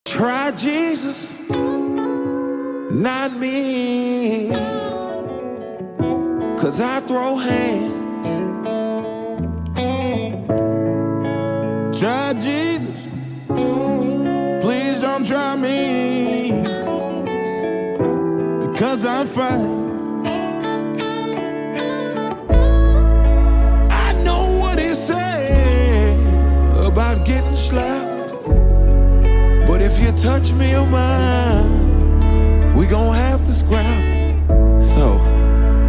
Try Jesus, not me, 'cause I throw hands. Try Jesus, please don't try me, because I fight. I know what he said about getting slapped, but if you touch me or mine, we gon' have to scrap. So,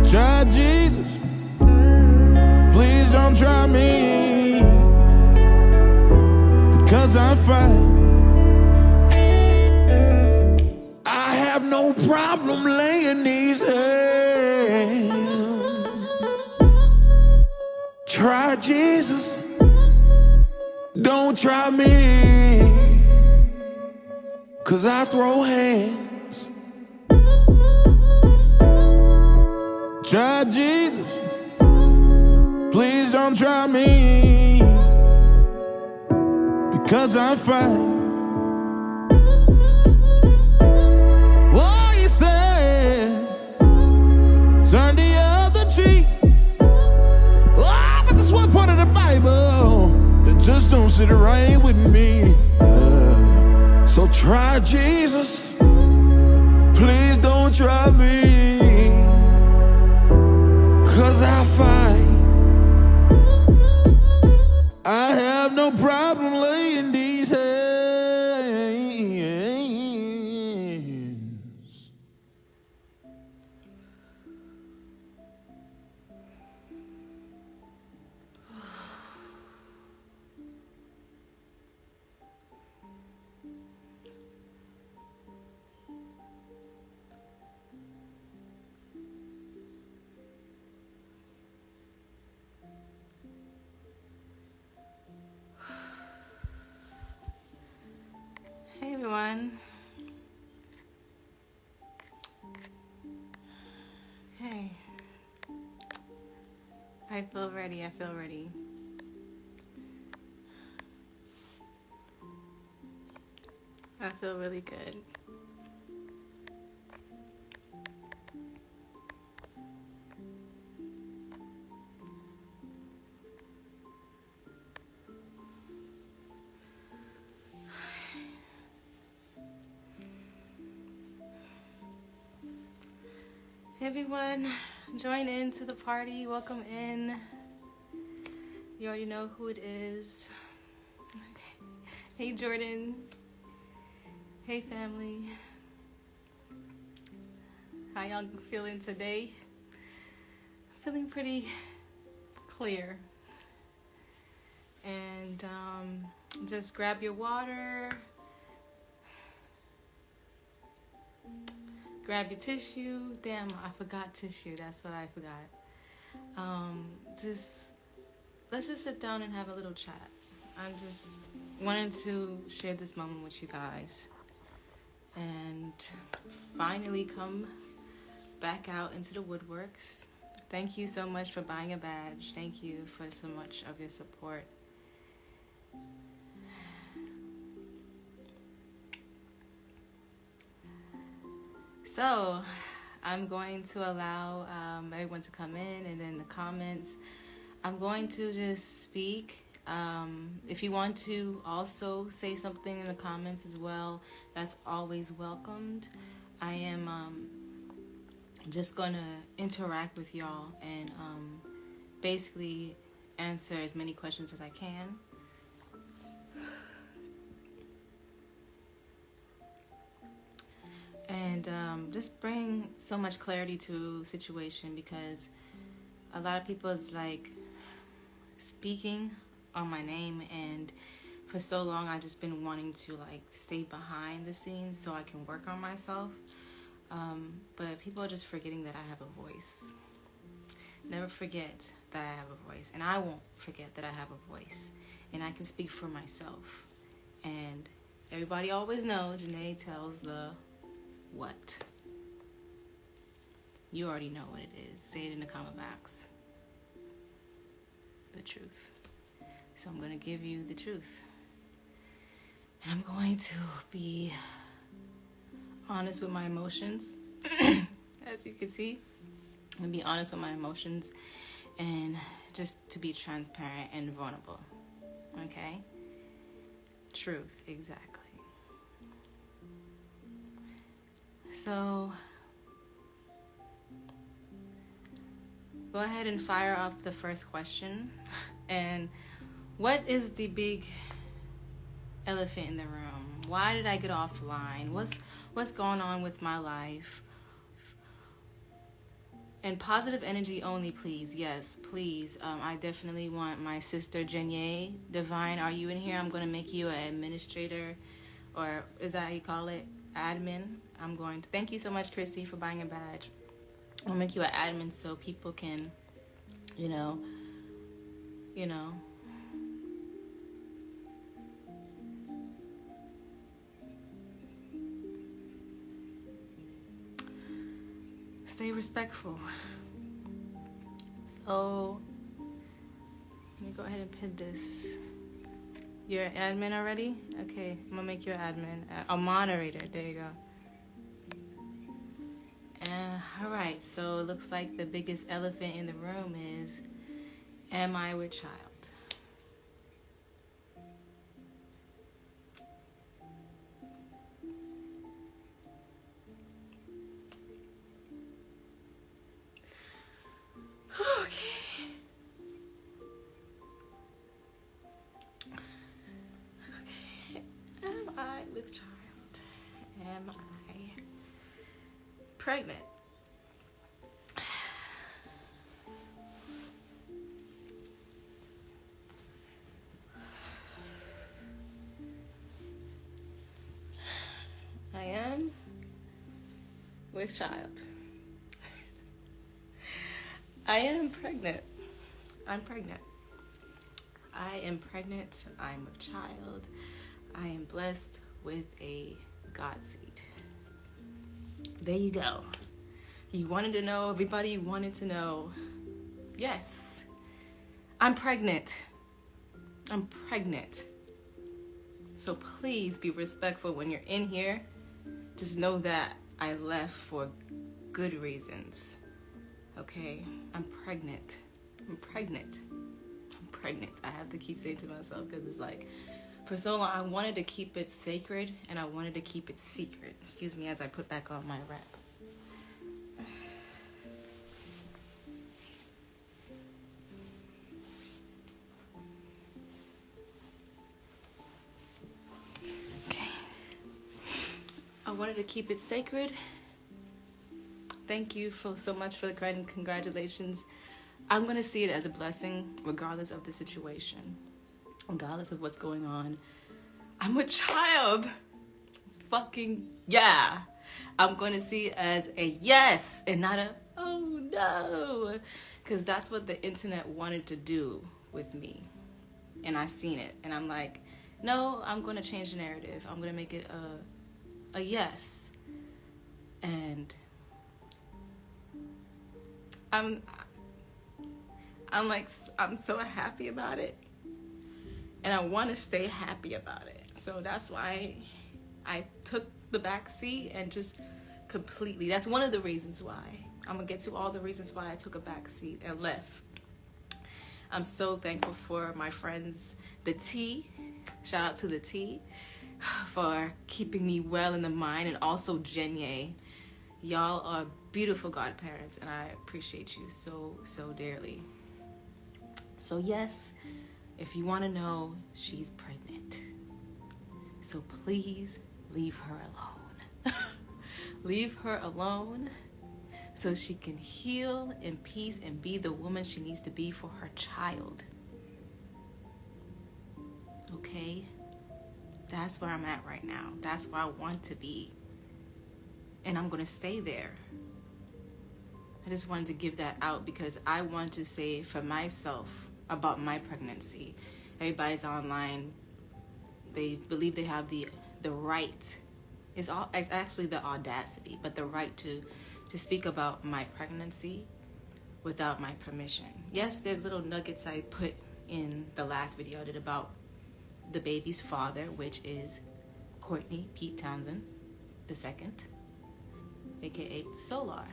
try Jesus, please don't try me, because I fight. I have no problem laying these hands. Try Jesus, don't try me, 'cause I throw hands. Try Jesus, please don't try me, because I fight. Oh, you said, turn the other cheek. Oh, but this one part of the Bible that just don't sit right with me. So try Jesus, please don't try me, 'cause I fight. I have no problem laying these hands. Hey everyone. Hey. I feel ready. I feel really good. Hey everyone, join in to the party. Welcome in. You already know who it is. Hey Jordan. Hey family. How y'all feeling today? Feeling pretty clear. And just grab your water. Grab your tissue. Damn, I forgot tissue. That's what I forgot. Let's just sit down and have a little chat. I'm just wanting to share this moment with you guys and finally come back out into the woodworks. Thank you so much for buying a badge. Thank you for so much of your support. So, I'm going to allow everyone to come in, and then the comments, I'm going to just speak. If you want to also say something in the comments as well, that's always welcomed. I am just going to interact with y'all and basically answer as many questions as I can. And just bring so much clarity to situation, because a lot of people is like speaking on my name, and for so long I just been wanting to like stay behind the scenes so I can work on myself, but people are just forgetting that I have a voice. Never forget that I have a voice, and I won't forget that I have a voice, and I can speak for myself. And everybody always knows Jenae tells the what? You already know what it is. Say it in the comment box. The truth. So I'm going to give you the truth. I'm going to be honest with my emotions. As you can see, I'm going to be honest with my emotions and just to be transparent and vulnerable. Okay? Truth, exactly. So, go ahead and fire off the first question. And what is the big elephant in the room? Why did I get offline? What's going on with my life? And positive energy only, please. Yes, please. I definitely want my sister Jenae. Divine, are you in here? I'm going to make you an administrator, or is that how you call it? Admin. I'm going to thank you so much, Christy, for buying a badge. I'll make you an admin so people can, you know. Stay respectful. So, let me go ahead and pin this. You're an admin already? Okay, I'm gonna make you an admin. A moderator, there you go. Alright, so it looks like the biggest elephant in the room is, am I with child? With child? Am I pregnant? I am with child. I am pregnant. I'm pregnant. I am pregnant. I'm with child. I am blessed with a God seed. There you go. You wanted to know, everybody wanted to know. Yes, I'm pregnant. I'm pregnant. So please be respectful when you're in here. Just know that I left for good reasons. Okay? I'm pregnant. I'm pregnant. I'm pregnant. I have to keep saying to myself because it's like, for so long, I wanted to keep it sacred and I wanted to keep it secret. Excuse me as I put back on my wrap. Okay. I wanted to keep it sacred. Thank you so much for the congratulations. I'm going to see it as a blessing regardless of the situation. Regardless of what's going on. I'm a child. Fucking yeah. I'm going to see it as a yes and not a oh no. Because that's what the internet wanted to do with me. And I seen it. And I'm like, no, I'm going to change the narrative. I'm going to make it a yes. And I'm so happy about it. And I want to stay happy about it. So that's why I took the back seat and just completely, that's one of the reasons why. I'm going to get to all the reasons why I took a back seat and left. I'm so thankful for my friends, the T. Shout out to the T for keeping me well in the mind, and also Jenae. Y'all are beautiful godparents and I appreciate you so, so dearly. So yes, if you want to know, she's pregnant. So please leave her alone. Leave her alone so she can heal in peace and be the woman she needs to be for her child. Okay? That's where I'm at right now. That's where I want to be. And I'm going to stay there. I just wanted to give that out because I want to say for myself about my pregnancy. Everybody's online. They believe they have the right. It's actually the audacity, but the right to speak about my pregnancy without my permission. Yes, there's little nuggets I put in the last video I did about the baby's father, which is Courtney Pete Townsend II, aka Soular.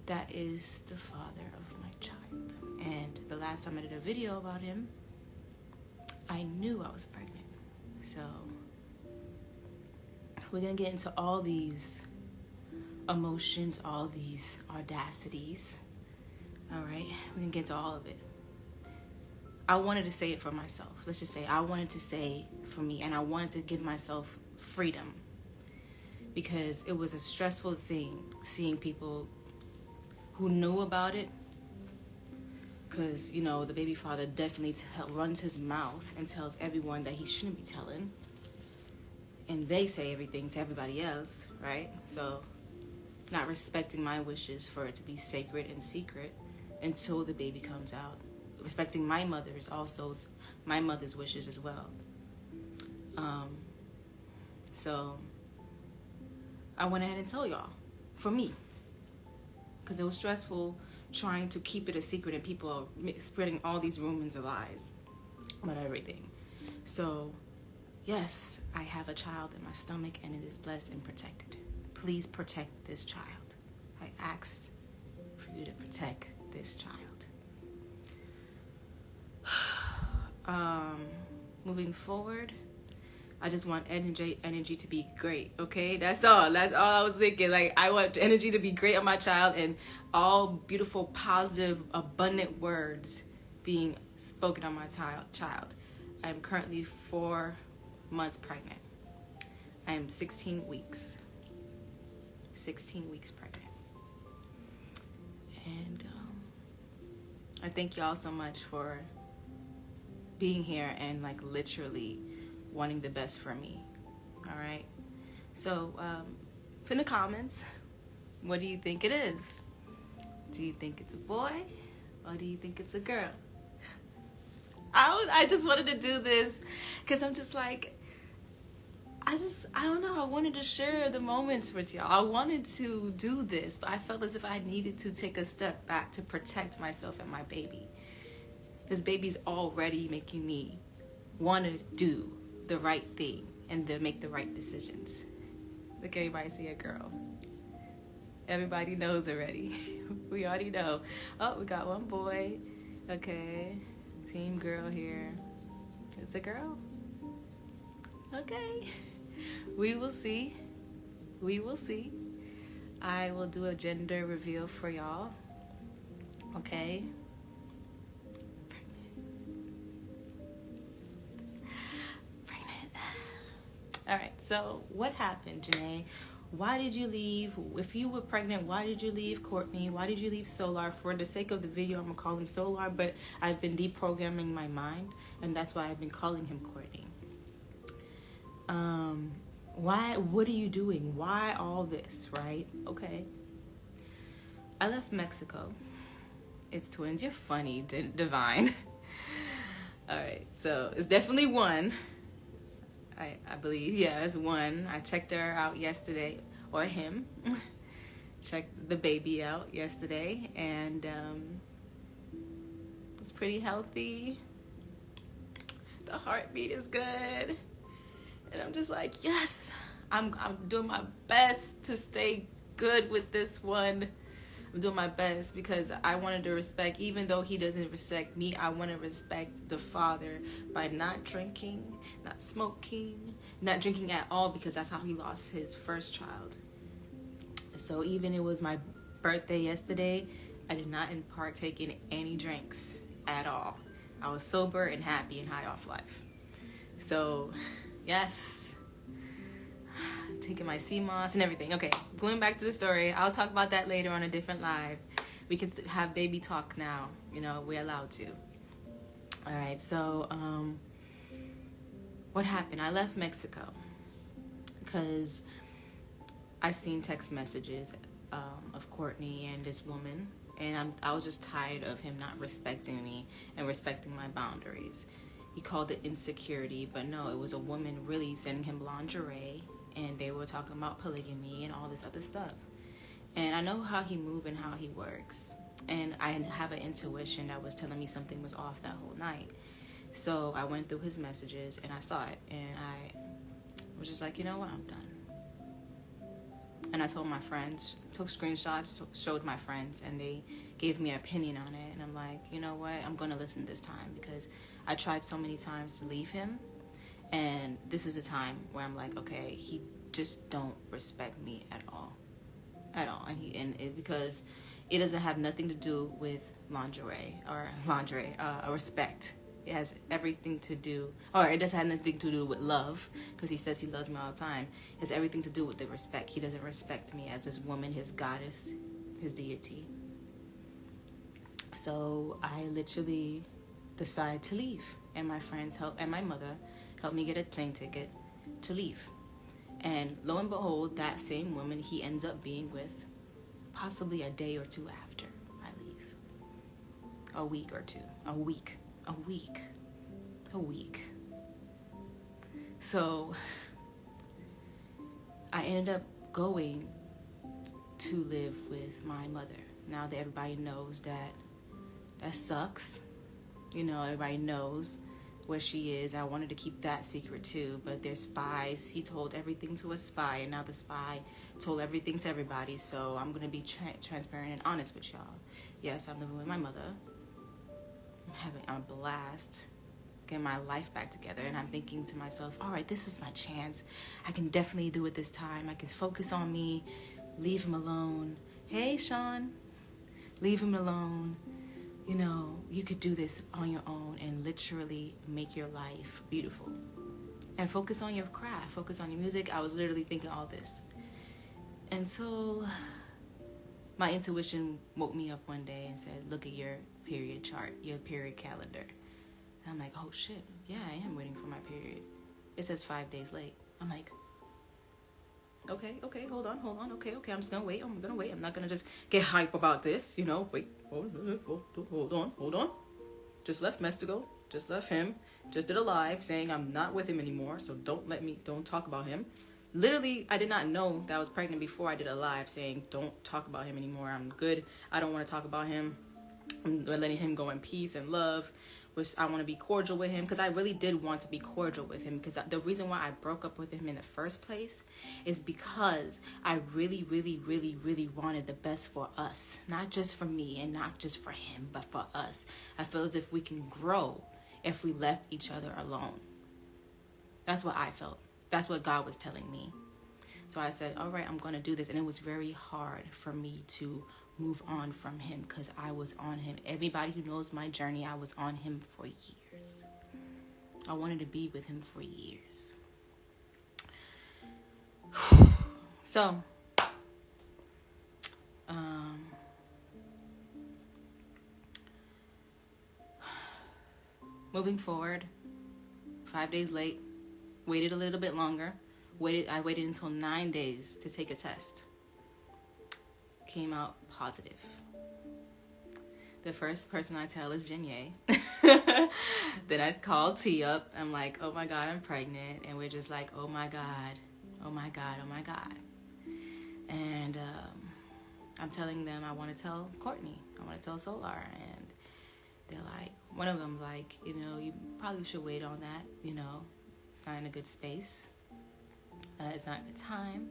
That is the father of my child. And the last time I did a video about him, I knew I was pregnant. So we're gonna get into all these emotions, all these audacities. All right, we're gonna get into all of it. I wanted to say it for myself. Let's just say I wanted to say for me, and I wanted to give myself freedom, because it was a stressful thing seeing people who knew about it, because, you know, the baby father definitely runs his mouth and tells everyone that he shouldn't be telling, and they say everything to everybody else, right? So not respecting my wishes for it to be sacred and secret until the baby comes out. Respecting my mother's wishes as well. So I went ahead and told y'all, for me, because it was stressful trying to keep it a secret, and people are spreading all these rumors and lies about everything. So yes, I have a child in my stomach, and it is blessed and protected. Please protect this child. I asked for you to protect this child. Moving forward, I just want energy to be great, okay? That's all I was thinking. Like, I want energy to be great on my child, and all beautiful, positive, abundant words being spoken on my child. I'm currently 4 months pregnant. I am 16 weeks. 16 weeks pregnant. And I thank y'all so much for being here and, like, literally wanting the best for me. All right, so in the comments, what do you think it is? Do you think it's a boy, or do you think it's a girl? I just wanted to do this because I'm just like, I don't know, I wanted to share the moments with y'all. I wanted to do this, but I felt as if I needed to take a step back to protect myself and my baby. This baby's already making me want to do the right thing and to make the right decisions. Look, everybody see a girl. Everybody knows already. We already know. Oh, we got one boy. Okay, team girl here. It's a girl. Okay, we will see. We will see. I will do a gender reveal for y'all. Okay. All right, so what happened, Jenae? Why did you leave? If you were pregnant, why did you leave Courtney? Why did you leave Soular? For the sake of the video, I'm going to call him Soular, but I've been deprogramming my mind, and that's why I've been calling him Courtney. Why? What are you doing? Why all this, right? Okay. I left Mexico. It's twins. You're funny, Divine. All right, so it's definitely one. I believe, yeah, it's one. I checked her out yesterday, or him. Checked the baby out yesterday, and it's pretty healthy. The heartbeat is good, and I'm just like, yes, I'm doing my best to stay good with this one. I'm doing my best because I wanted to respect, even though he doesn't respect me, I want to respect the father by not drinking, not smoking, not drinking at all, because that's how he lost his first child. So even it was my birthday yesterday, I did not partake in any drinks at all. I was sober and happy and high off life. So yes, taking my sea moss and everything. Okay, going back to the story. I'll talk about that later on a different live. We can have baby talk now. You know, we're allowed to. All right, so what happened? I left Mexico because I seen text messages of Courtney and this woman, and I was just tired of him not respecting me and respecting my boundaries. He called it insecurity, but no, it was a woman really sending him lingerie, and they were talking about polygamy and all this other stuff. And I know how he moves and how he works, and I have an intuition that was telling me something was off that whole night. So I went through his messages and I saw it, and was just like, you know what, I'm done. And I told my friends, took screenshots, showed my friends, and they gave me an opinion on it. And I'm like, you know what, I'm going to listen this time, because I tried so many times to leave him. And this is a time where I'm like, okay, he just don't respect me at all. At all. Because it doesn't have nothing to do with respect. It has everything to do, or it doesn't have nothing to do with love, because he says he loves me all the time. It has everything to do with the respect. He doesn't respect me as this woman, his goddess, his deity. So I literally decided to leave, and my friends and my mother helped me get a plane ticket to leave. And lo and behold, that same woman he ends up being with possibly a day or two after I leave. A week or two. A week. So I ended up going to live with my mother. Now that everybody knows that sucks. You know, everybody knows where she is. I wanted to keep that secret too, but there's spies. He told everything to a spy, and now the spy told everything to everybody. So I'm gonna be transparent and honest with y'all. Yes, I'm living with my mother. I'm having a blast, getting my life back together, and I'm thinking to myself, all right, this is my chance. I can definitely do it this time. I can focus on me, leave him alone. Hey, Sean, leave him alone. You know, you could do this on your own and literally make your life beautiful. And focus on your craft, focus on your music. I was literally thinking all this. Until my intuition woke me up one day and said, look at your period chart, your period calendar. And I'm like, oh shit, yeah, I am waiting for my period. It says 5 days late. I'm like, okay, hold on, okay, I'm just gonna wait, I'm not gonna just get hype about this, you know, wait, hold on, just left Mestigo, just left him, just did a live saying I'm not with him anymore, so don't talk about him. Literally, I did not know that I was pregnant before I did a live saying don't talk about him anymore, I'm good, I don't want to talk about him, I'm letting him go in peace and love, which I want to be cordial with him, because I really did want to be cordial with him, because the reason why I broke up with him in the first place is because I really, really, really, really wanted the best for us, not just for me and not just for him, but for us. I feel as if we can grow if we left each other alone. That's what I felt. That's what God was telling me. So I said, all right, I'm going to do this. And it was very hard for me to move on from him, because I was on him. Everybody who knows my journey, I was on him for years. I wanted to be with him for years. So, moving forward, 5 days late, waited a little bit longer. I waited until 9 days to take a test. Came out positive. The first person I tell is Jenae. Then I called T up. I'm like, oh my God, I'm pregnant. And we're just like, oh my God. And I'm telling them I want to tell Courtney. I want to tell Soular. And they're like, one of them's like, you know, you probably should wait on that. You know, it's not in a good space. It's not a good time.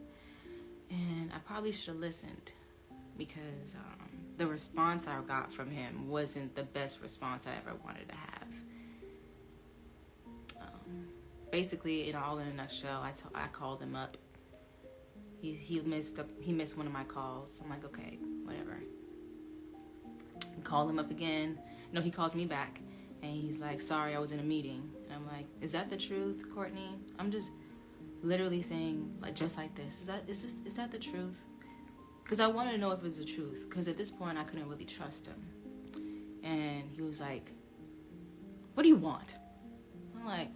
And I probably should have listened, because the response I got from him wasn't the best response I ever wanted to have. Basically, all in a nutshell, I called him up. He missed one of my calls. I'm like, okay, whatever. Call him up again. No, he calls me back, and he's like, sorry, I was in a meeting. And I'm like, is that the truth, Courtney? I'm just literally saying, like, just like this. Is that the truth? Because I wanted to know if it was the truth. Because at this point, I couldn't really trust him. And he was like, what do you want? I'm like,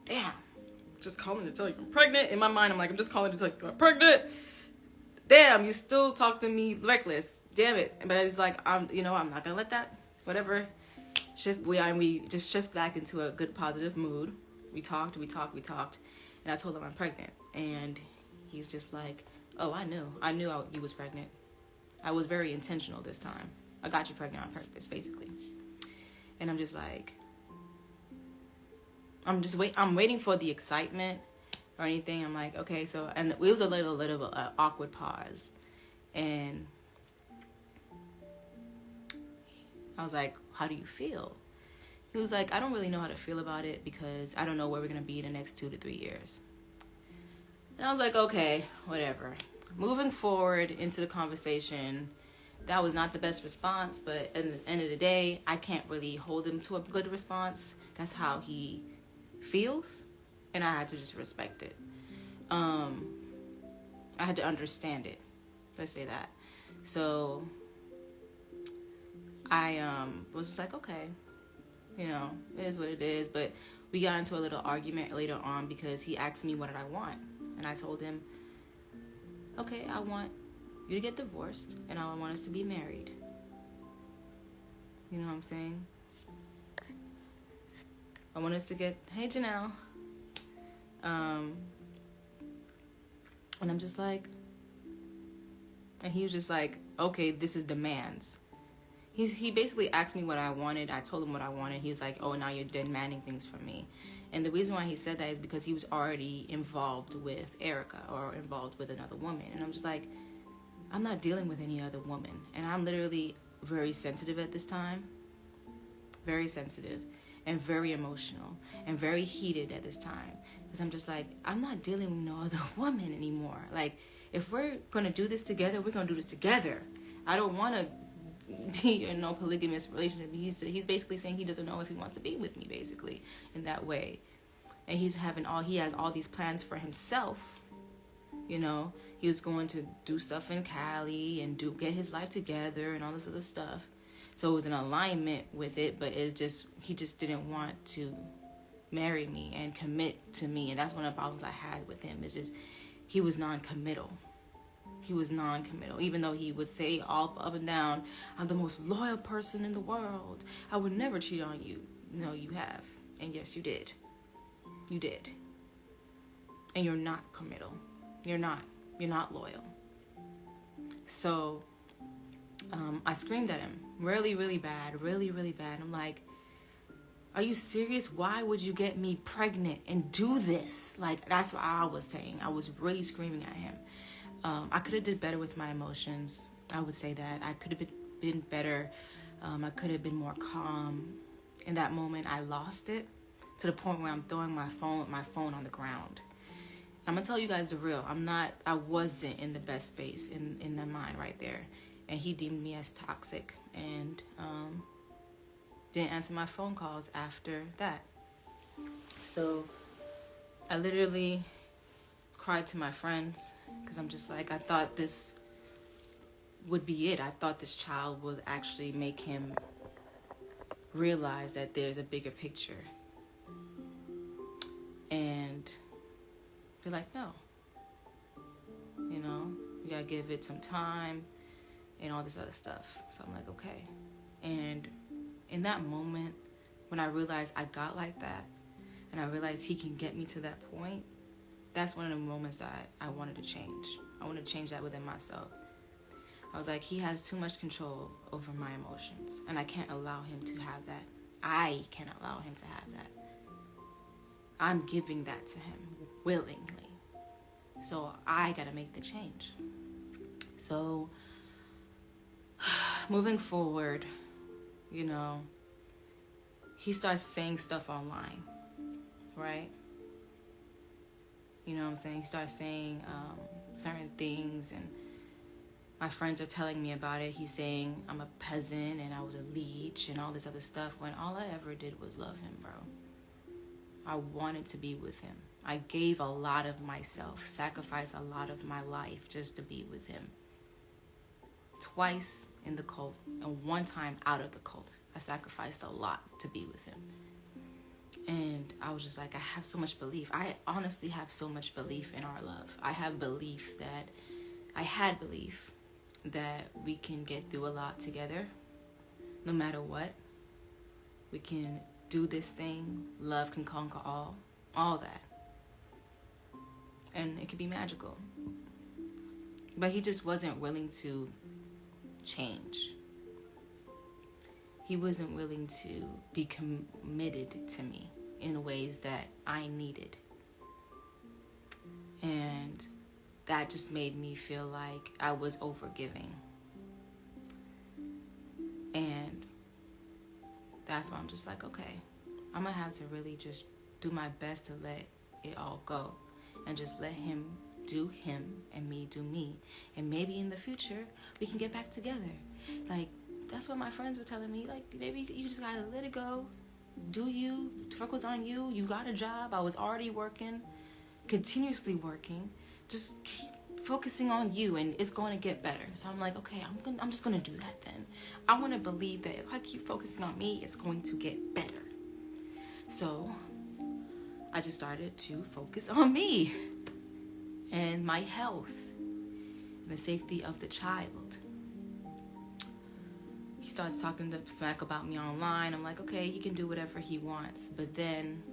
damn. Just calling to tell you I'm pregnant. In my mind, I'm like, I'm just calling to tell you I'm pregnant. Damn, you still talk to me reckless. Damn it. But I was like, I'm not going to let that, whatever, shift. We just shift back into a good, positive mood. We talked. And I told him I'm pregnant. And he's just like, oh, I knew you was pregnant. I was very intentional this time. I got you pregnant on purpose, basically. And I'm just like, I'm waiting for the excitement or anything. I'm like, okay, so, and it was a little awkward pause. And I was like, how do you feel? He was like, I don't really know how to feel about it because I don't know where we're going to be in the next 2 to 3 years. And I was like, okay, whatever. Moving forward into the conversation, that was not the best response, but at the end of the day, I can't really hold him to a good response. That's how he feels, and I had to just respect it. I had to understand it. Let's say that. So I was just like, okay, you know, it is what it is. But we got into a little argument later on because he asked me what did I want. And I told him, okay, I want you to get divorced and I want us to be married. You know what I'm saying? I want us to get, hey Jenae. And I'm just like, and he was just like, okay, this is demands. He basically asked me what I wanted. I told him what I wanted. He was like, oh, now you're demanding things from me. And the reason why he said that is because he was already involved with Erica or involved with another woman. And I'm just like, I'm not dealing with any other woman. And I'm literally very sensitive at this time. Very sensitive and very emotional and very heated at this time. Because I'm just like, I'm not dealing with no other woman anymore. Like, if we're going to do this together, we're going to do this together. I don't want to be in no polygamous relationship. He's basically saying he doesn't know if he wants to be with me, basically, in that way. And he has all these plans for himself. You know, he was going to do stuff in Cali and get his life together and all this other stuff. So it was in alignment with it, but he just didn't want to marry me and commit to me. And that's one of the problems I had with him. Is just he was non-committal. He was non-committal, even though he would say all up and down, I'm the most loyal person in the world. I would never cheat on you. No, you have. And yes, you did. You did. And you're not committal. You're not loyal. So I screamed at him really, really bad, really, really bad. I'm like, are you serious? Why would you get me pregnant and do this? Like, that's what I was saying. I was really screaming at him. I could have did better with my emotions. I would say that. I could have been better. I could have been more calm. In that moment, I lost it to the point where I'm throwing my phone on the ground. I'm going to tell you guys the real. I wasn't in the best space in my mind right there. And he deemed me as toxic and didn't answer my phone calls after that. So I literally cried to my friends because I'm just like, I thought this would be it. I thought this child would actually make him realize that there's a bigger picture. And be like, no. You know, you gotta give it some time and all this other stuff. So I'm like, okay. And in that moment, when I realized I got like that, and I realized he can get me to that point, that's one of the moments that I wanted to change. I wanted to change that within myself. I was like, he has too much control over my emotions, and I can't allow him to have that. I can't allow him to have that. I'm giving that to him willingly. So I gotta make the change. So moving forward, you know, he starts saying stuff online, right? You know what I'm saying? He starts saying certain things, and my friends are telling me about it. He's saying I'm a peasant and I was a leech and all this other stuff, when all I ever did was love him, bro. I wanted to be with him. I gave a lot of myself, sacrificed a lot of my life just to be with him. Twice in the cult and one time out of the cult, I sacrificed a lot to be with him. And I was just like, I have so much belief. I honestly have so much belief in our love. I had belief that we can get through a lot together, no matter what. We can do this thing. Love can conquer all that. And it could be magical. But he just wasn't willing to change. He wasn't willing to be committed to me in ways that I needed. that just made me feel like I was overgiving. And that's why I'm just like, okay, I'm gonna have to really just do my best to let it all go and just let him do him and me do me. And maybe in the future we can get back together. Like, that's what my friends were telling me. Like, maybe you just gotta let it go. Do you. Focus on you. You got a job. I was already working, continuously working. Just keep focusing on you, and it's going to get better. So I'm like, okay, I'm just gonna do that then. I want to believe that if I keep focusing on me, it's going to get better. So I just started to focus on me and my health and the safety of the child. He starts talking the smack about me online. I'm like, okay, he can do whatever he wants. But then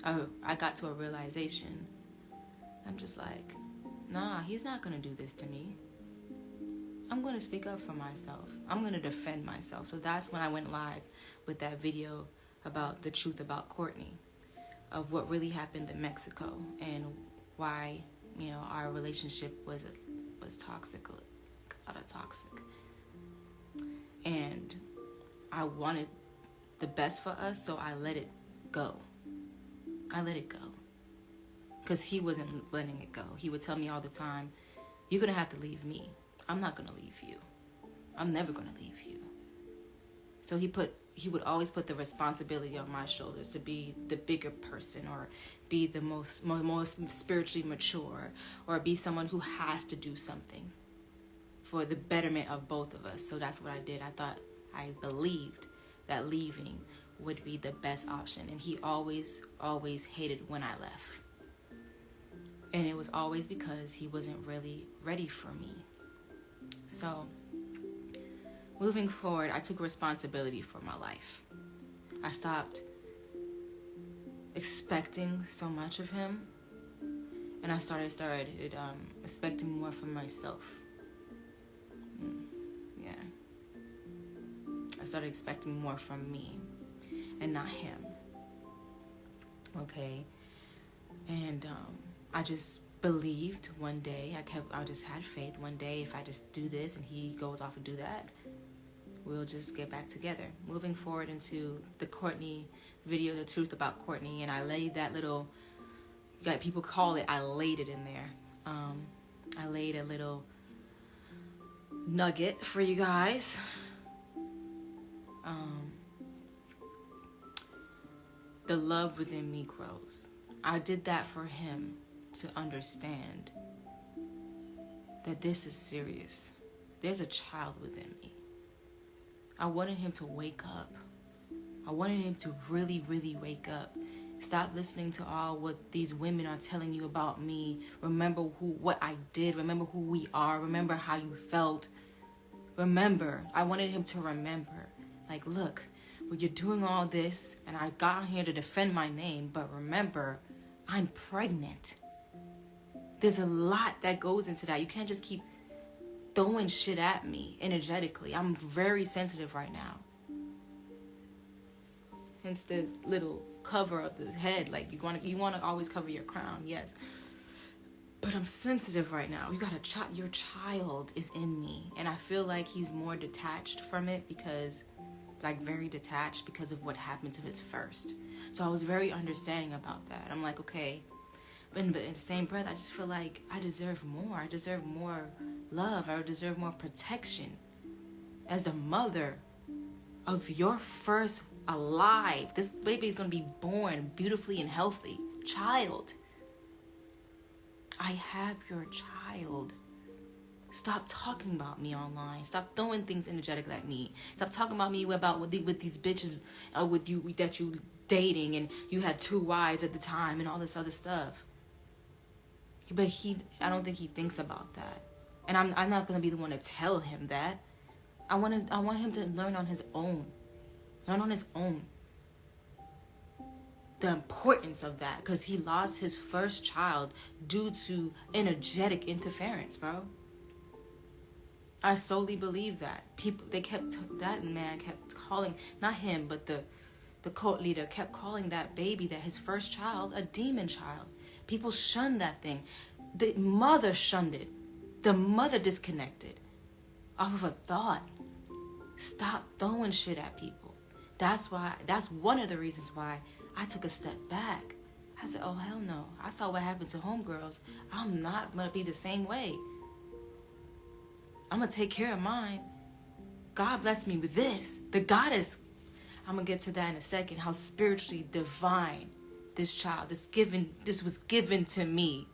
I got to a realization. I'm just like, nah, he's not going to do this to me. I'm going to speak up for myself. I'm going to defend myself. So that's when I went live with that video about the truth about Courtney, of what really happened in Mexico and why, you know, our relationship was toxic, a lot of toxic. And I wanted the best for us, so I let it go. I let it go. Because he wasn't letting it go. He would tell me all the time, you're going to have to leave me. I'm not going to leave you. I'm never going to leave you. So he would always put the responsibility on my shoulders to be the bigger person, or be the most spiritually mature, or be someone who has to do something for the betterment of both of us. So that's what I did. I believed that leaving would be the best option. And he always hated when I left. And it was always because he wasn't really ready for me. So moving forward, I took responsibility for my life. I stopped expecting so much of him, and I started expecting more from myself. Yeah. I started expecting more from me and not him. Okay. And I just believed one day, I just had faith one day, if I just do this and he goes off and do that, we'll just get back together. Moving forward into the Courtney video, the truth about Courtney, and I laid that little, like people call it, I laid it in there. I laid a little nugget for you guys. The love within me grows. I did that for him to understand that this is serious. There's a child within me. I wanted him to wake up. I wanted him to really, really wake up. Stop listening to all what these women are telling you about me. Remember what I did. Remember who we are. Remember how you felt. Remember. I wanted him to remember. Like, look, when you're doing all this, and I got here to defend my name, but remember, I'm pregnant. There's a lot that goes into that. You can't just keep throwing shit at me energetically. I'm very sensitive right now. Hence the little cover of the head. Like, you want to always cover your crown, yes. But I'm sensitive right now. You got your child is in me, and I feel like he's more detached from it because, like, very detached because of what happened to his first. So I was very understanding about that. I'm like, okay, but in the same breath, I just feel like I deserve more. I deserve more love. I deserve more protection as the mother of your first alive. This baby is going to be born beautifully and healthy. Child. I have your child. Stop talking about me online. Stop throwing things energetically at me. Stop talking about me with these bitches with you that you dating, and you had 2 wives at the time and all this other stuff. But I don't think he thinks about that. And I'm not gonna be the one to tell him that. I want him to learn on his own. Learn on his own. The importance of that, because he lost his first child due to energetic interference, bro. I solely believe that. That man kept calling, not him, but the cult leader kept calling that baby, that his first child, a demon child. People shunned that thing. The mother shunned it. The mother disconnected off of a thought. Stop throwing shit at people. That's one of the reasons why I took a step back. I said, oh, hell no. I saw what happened to homegirls. I'm not going to be the same way. I'm going to take care of mine. God bless me with this. The goddess. I'm going to get to that in a second. How spiritually divine this child, this was given to me.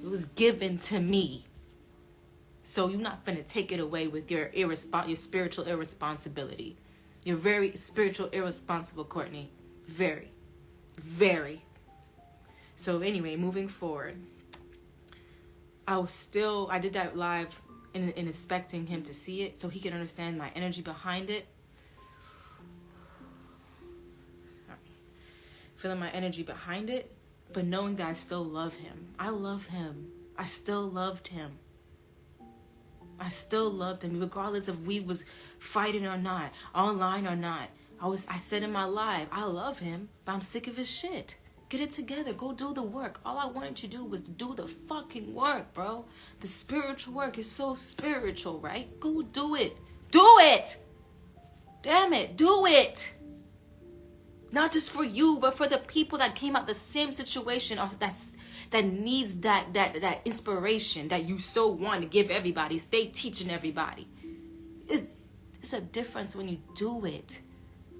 It was given to me. So you're not finna take it away with your spiritual irresponsibility. You're very spiritual irresponsible, Courtney. Very. Very. So anyway, moving forward. I did that live in expecting him to see it so he can understand my energy behind it. Sorry. Feeling my energy behind it, but knowing that I still love him. I love him. I still loved him. I still loved him, regardless if we was fighting or not, online or not. I said in my live, I love him, but I'm sick of his shit. Get it together. Go do the work. All I wanted you to do was do the fucking work, bro. The spiritual work is so spiritual, right? Go do it. Do it! Damn it, do it! Not just for you, but for the people that came out the same situation or that needs that inspiration that you so want to give everybody. Stay teaching everybody. It's a difference when you do it.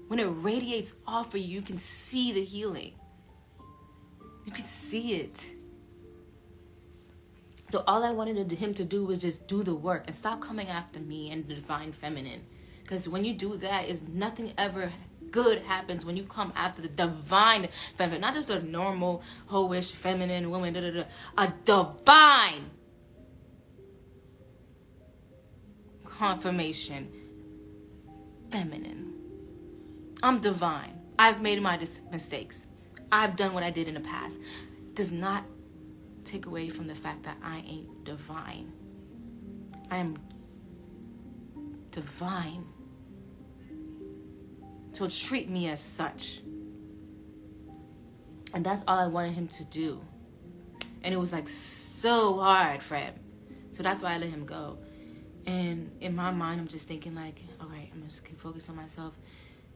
When it radiates off of you, you can see the healing. You can see it. So all I wanted him to do was just do the work and stop coming after me and the divine feminine. Because when you do that, is nothing ever good happens when you come after the divine feminine. Not just a normal, hoish, feminine woman. A divine confirmation. Feminine. I'm divine. I've made my mistakes. I've done what I did in the past. Does not take away from the fact that I ain't divine. I am divine. So treat me as such. And that's all I wanted him to do. And it was like so hard for him. So that's why I let him go. And in my mind, I'm just thinking like, all right, I'm just keep focusing on myself.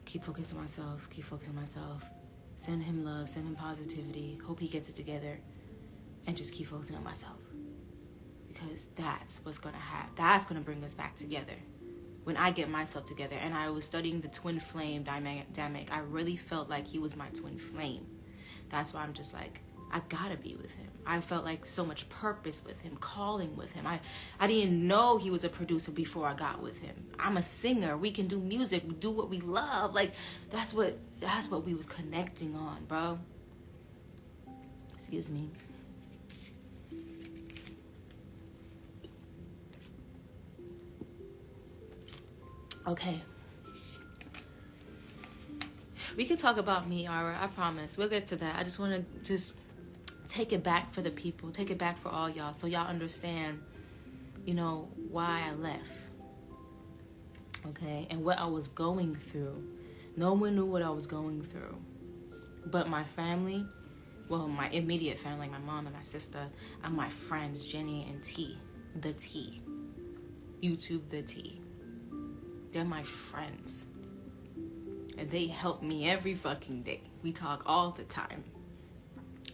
Keep focusing on myself. Keep focusing on myself. Send him love. Send him positivity. Hope he gets it together. And just keep focusing on myself. Because that's what's going to happen. That's going to bring us back together. When I get myself together. And I was studying the twin flame dynamic. I really felt like he was my twin flame. That's why I'm just like, I gotta be with him. I felt like so much purpose with him, calling with him. I didn't know he was a producer before I got with him. I'm a singer. We can do music. We do what we love. Like, that's what we was connecting on, bro. Excuse me. Okay. We can talk about me, Ara. I promise. We'll get to that. I just want to take it back for the people. Take it back for all y'all. So y'all understand, why I left. Okay? And what I was going through. No one knew what I was going through. But my family, well, my immediate family, my mom and my sister, and my friends, Jenae and T. The T. YouTube The T. They're my friends. And they help me every fucking day. We talk all the time.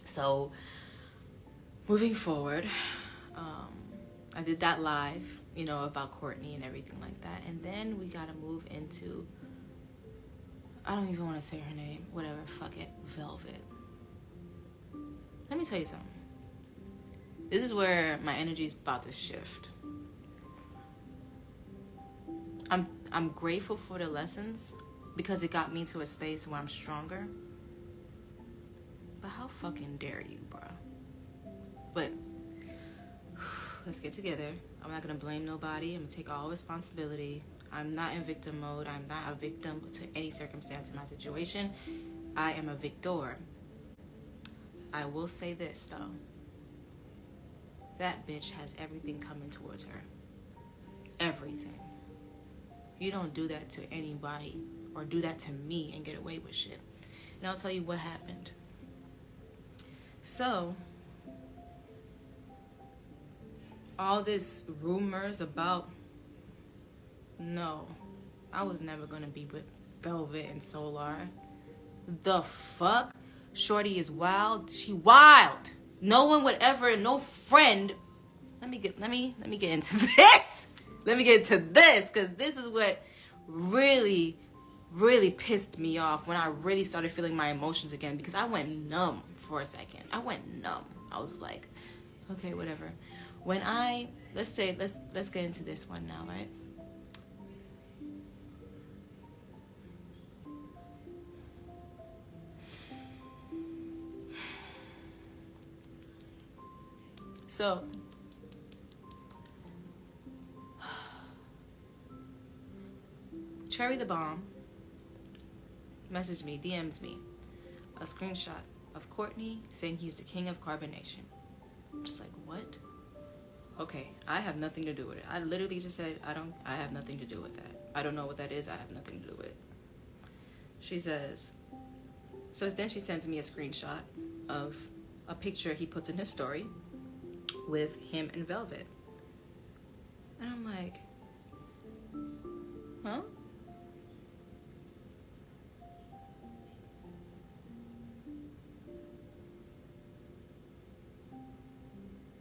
So, moving forward, I did that live, about Courtney and everything like that. And then we gotta move into, I don't even want to say her name. Whatever, fuck it. Velvet. Let me tell you something. This is where my energy is about to shift. I'm grateful for the lessons because it got me to a space where I'm stronger. But how fucking dare you, bro? But let's get together. I'm not gonna blame nobody. I'm gonna take all responsibility. I'm not in victim mode. I'm not a victim to any circumstance in my situation. I am a victor. I will say this though. That bitch has everything coming towards her. Everything. You don't do that to anybody or do that to me and get away with shit. And I'll tell you what happened. So, all this rumors about, no, I was never gonna be with Velvet and Soular. The fuck? Shorty is wild. She wild. No one would ever, no friend. Let me get into this. Let me get into this, because this is what really pissed me off when I really started feeling my emotions again, because I went numb for a second. I went numb. I was like, okay, whatever. When let's get into this one now, right? So, Cherry the Bomb messaged me, DMs me, a screenshot of Courtney saying he's the king of carbonation. I'm just like, what? Okay, I have nothing to do with it. I literally just said, I have nothing to do with that. I don't know what that is. I have nothing to do with it. She says, so then she sends me a screenshot of a picture he puts in his story with him and Velvet. And I'm like, huh?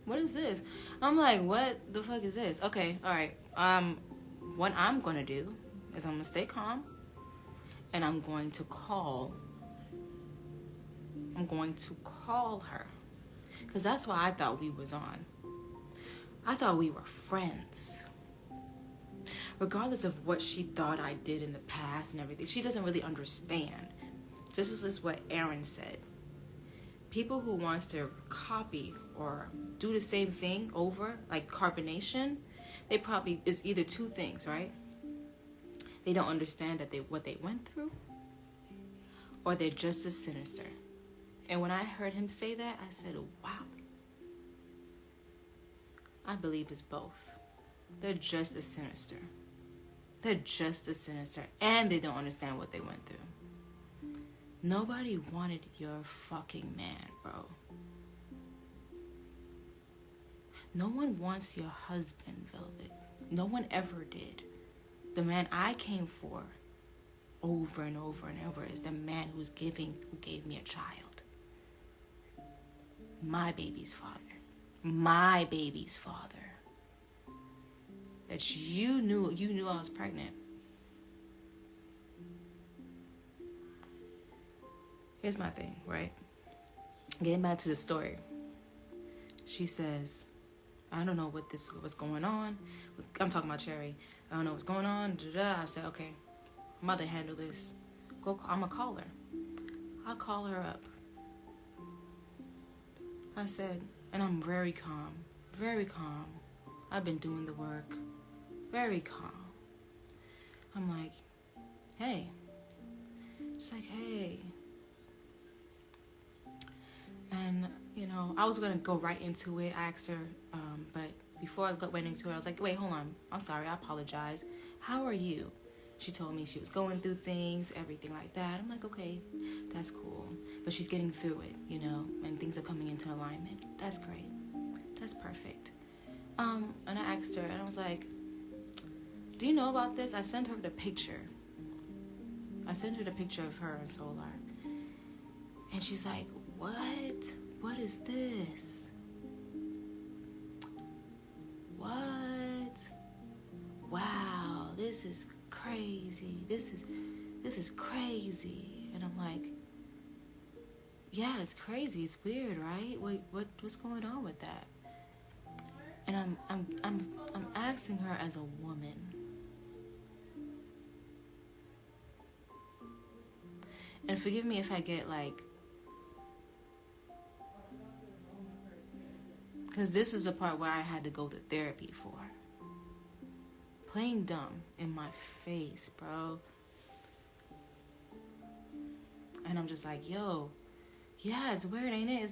What is this? I'm like, what the fuck is this? Okay, all right. What I'm going to do is I'm going to stay calm, and I'm going to call her, because that's why I thought we was on. I thought we were friends. Regardless of what she thought I did in the past and everything, she doesn't really understand. Just as this is what Aaron said. People who wants to copy or do the same thing over, like carbonation, they probably, it's either two things, right? They don't understand that what they went through, or they're just as sinister. And when I heard him say that, I said, wow. I believe it's both. They're just as sinister. They're just as sinister, and they don't understand what they went through. Nobody wanted your fucking man, bro. No one wants your husband, Velvet. No one ever did. The man I came for over and over and over is the man who gave me a child. My baby's father. My baby's father. That you knew I was pregnant. Here's my thing, right? Getting back to the story. She says, I don't know what's going on. I'm talking about Cherry. I don't know what's going on. I said, okay, I'm about to handle this. I'm gonna call her. I'll call her up. I said, and I'm very calm. Very calm. I've been doing the work. Very calm. I'm like, hey. She's like, hey. And, I was going to go right into it. I asked her, but before I went into it, I was like, wait, hold on. I'm sorry. I apologize. How are you? She told me she was going through things, everything like that. I'm like, okay, that's cool. But she's getting through it, and things are coming into alignment. That's great. That's perfect. And I asked her, and I was like, do you know about this? I sent her the picture. I sent her the picture of her and Soular. And she's like, what? What is this? What? Wow, this is crazy. This is crazy. And I'm like, yeah, it's crazy. It's weird, right? Wait, what's going on with that? And I'm asking her as a woman. And forgive me if I get because this is the part where I had to go to therapy for. Playing dumb in my face, bro. And I'm just like, yo, yeah, it's weird, ain't it?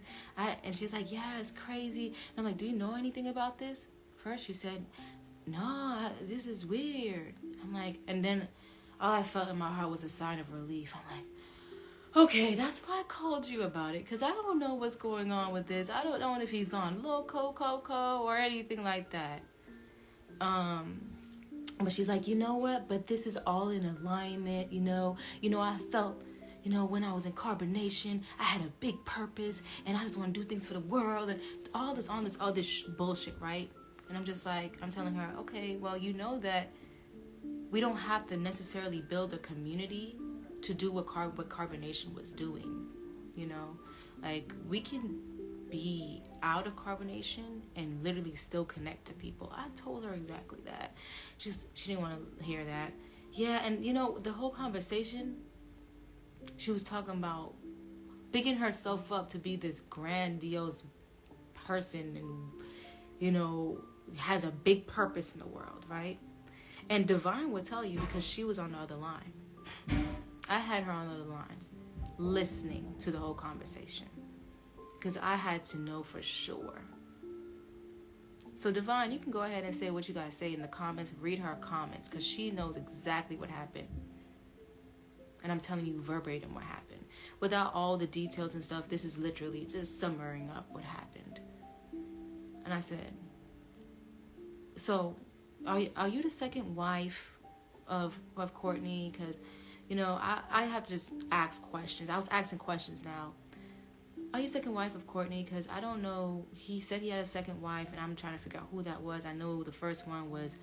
And she's like, yeah, it's crazy. And I'm like, do you know anything about this? First she said, no, this is weird. I'm like, and then all I felt in my heart was a sign of relief. I'm like, okay, that's why I called you about it, because I don't know what's going on with this. I don't know if he's gone loco, coco, or anything like that. But she's like, you know what? But this is all in alignment, you know. I felt, when I was in carbonation, I had a big purpose, and I just want to do things for the world, and all this bullshit, right? And I'm just like, I'm telling her, okay, well, you know that we don't have to necessarily build a community to do what carbonation was doing, like we can be out of carbonation and literally still connect to people. I told her exactly that. She didn't want to hear that. Yeah, and the whole conversation, she was talking about picking herself up to be this grandiose person and has a big purpose in the world, right? And Divine would tell you, because she was on the other line. I had her on the other line, listening to the whole conversation, because I had to know for sure. So Divine, you can go ahead and say what you guys say in the comments. Read her comments, because she knows exactly what happened. And I'm telling you verbatim what happened. Without all the details and stuff, this is literally just summarizing up what happened. And I said, so are you the second wife of Courtney? Because, I have to just ask questions. I was asking questions now. Are you second wife of Courtney? Because I don't know. He said he had a second wife, and I'm trying to figure out who that was. I know the first one was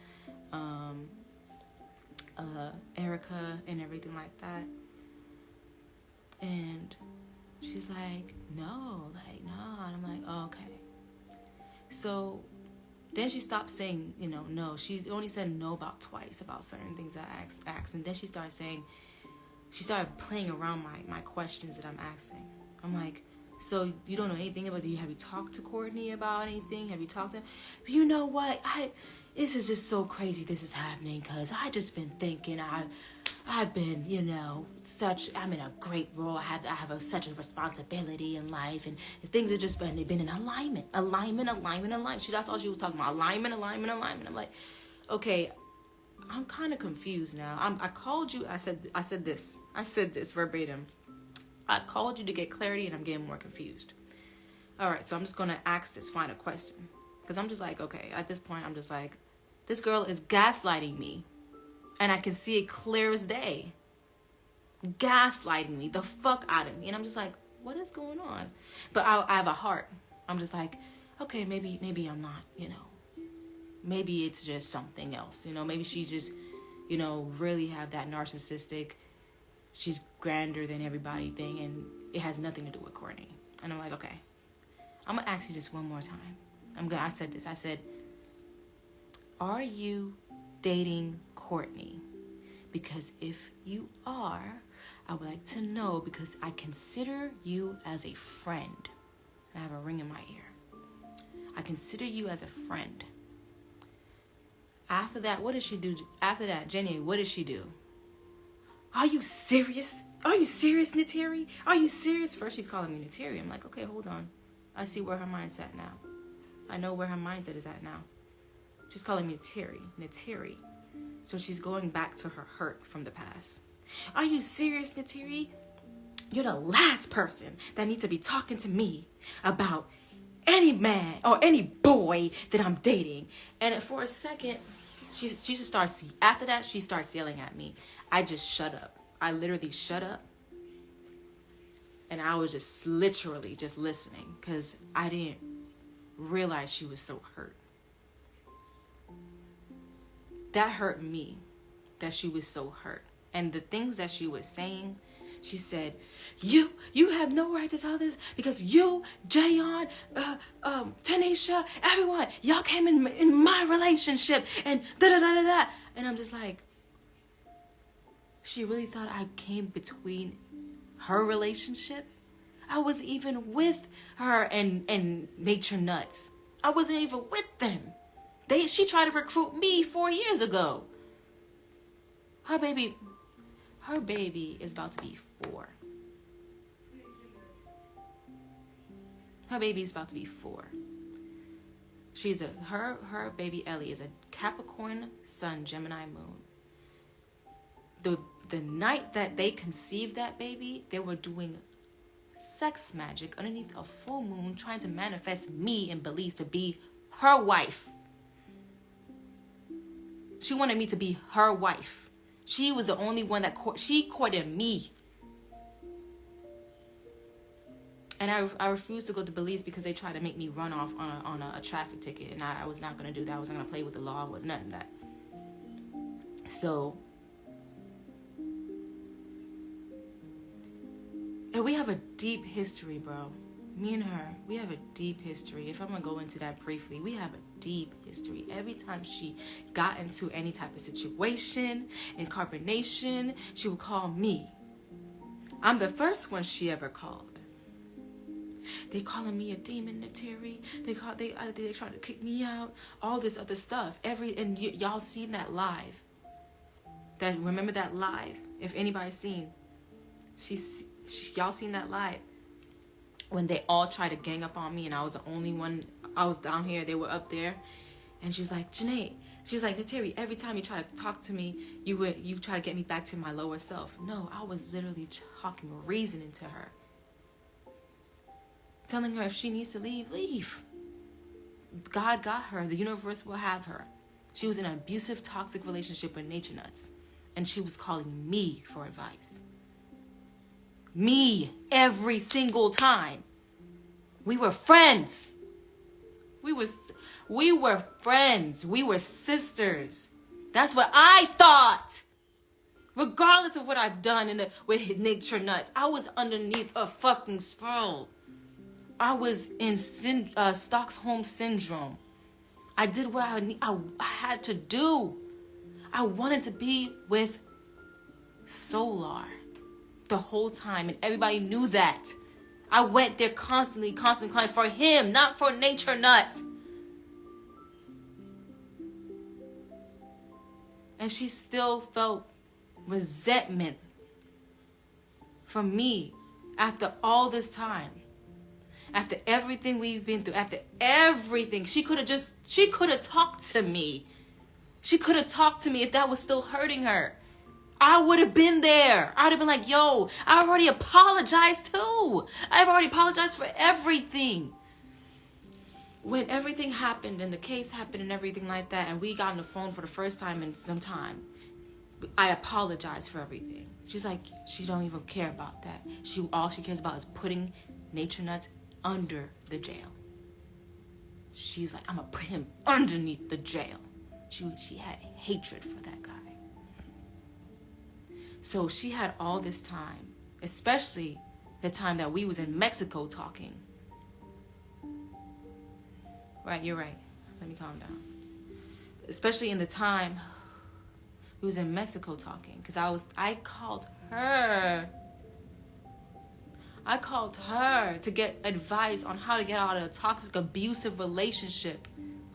Erica and everything like that. And she's like, no. And I'm like, oh, okay. So then she stopped saying, no. She only said no about twice about certain things that I asked. And then she started playing around my questions that I'm asking. I'm like, so you don't know anything about, have you talked to Courtney about anything? Have you talked to him? But you know what? This is just so crazy this is happening, because I just been thinking I've been, I'm in a great role. I have such a responsibility in life, and things have just been in alignment. That's all she was talking about. Alignment. I'm like, okay, I'm kind of confused now. I called you. I said this verbatim. I called you to get clarity, and I'm getting more confused. All right, so I'm just going to ask this final question, because I'm just like, okay, at this point, I'm just like, this girl is gaslighting me, and I can see it clear as day. Gaslighting me the fuck out of me, and I'm just like, what is going on? But I have a heart. I'm just like, okay, maybe I'm not, maybe it's just something else, maybe she just, really have that narcissistic, she's grander than everybody thing, and it has nothing to do with Courtney. And I'm like, okay, I'm gonna ask you this one more time. I said, are you dating Courtney? Because if you are, I would like to know, because I consider you as a friend. I have a ring in my ear. I consider you as a friend. After that, what does she do? After that, Jenae, what does she do? Are you serious? Are you serious, Nateri? Are you serious? First, she's calling me Nateri. I'm like, okay, hold on. I see where her mind's at now. I know where her mindset is at now. She's calling me Nateri. So she's going back to her hurt from the past. Are you serious, Nateri? You're the last person that needs to be talking to me about any man or any boy that I'm dating. And for a second, she just starts, after that, she starts yelling at me. I just shut up. I literally shut up. And I was just literally just listening, because I didn't realize she was so hurt. That hurt me, that she was so hurt. And the things that she was saying, she said, you have no right to tell this, because you, Jayon, Tanisha, everyone, y'all came in my relationship, and da-da-da-da-da. And I'm just like, she really thought I came between her relationship? I was even with her and Nature Nuts. I wasn't even with them. She tried to recruit me 4 years ago. Her baby is about to be 4. Her baby is about to be 4. Her baby Ellie is a Capricorn Sun, Gemini Moon. the night that they conceived that baby, they were doing sex magic underneath a full moon, trying to manifest me and Belize to be her wife. She wanted me to be her wife. She was the only one that she courted me. And I refused to go to Belize because they tried to make me run off on a traffic ticket. And I was not going to do that. I wasn't going to play with the law with none of that. So, and we have a deep history, bro. Me and her, we have a deep history. If I'm going to go into that briefly, we have a deep history. Every time she got into any type of situation, incarnation, she would call me. I'm the first one she ever called. They calling me a demon, Nateri. They trying to kick me out. All this other stuff. Y'all seen that live. Remember that live? If anybody's seen, y'all seen that live when they all tried to gang up on me and I was the only one. I was down here, they were up there, and she was like, Jenae. She was like, Nateri, every time you try to talk to me, you try to get me back to my lower self. No, I was literally talking reasoning to her. Telling her if she needs to leave. God got her. The universe will have her. She was in an abusive, toxic relationship with Nature Nuts. And she was calling me for advice. Me, every single time. We were friends. We were friends. We were sisters. That's what I thought. Regardless of what I've done with Nature Nuts, I was underneath a fucking spell. I was in Stockholm Syndrome. I did what I had to do. I wanted to be with Soular the whole time, and everybody knew that. I went there constantly climbing for him, not for Nature Nuts. And she still felt resentment from me after all this time. After everything we've been through, after everything, she could have talked to me. She could have talked to me if that was still hurting her. I would have been there. I would have been like, yo, I already apologized too. I've already apologized for everything. When everything happened and the case happened and everything like that, and we got on the phone for the first time in some time, I apologized for everything. She's like, she don't even care about that. All she cares about is putting Nature Nuts under the jail. She's like, I'm gonna put him underneath the jail. She had hatred for that guy. So she had all this time, especially the time that we was in Mexico talking. Right, you're right. Let me calm down. Especially in the time we was in Mexico talking, because I called her to get advice on how to get out of a toxic, abusive relationship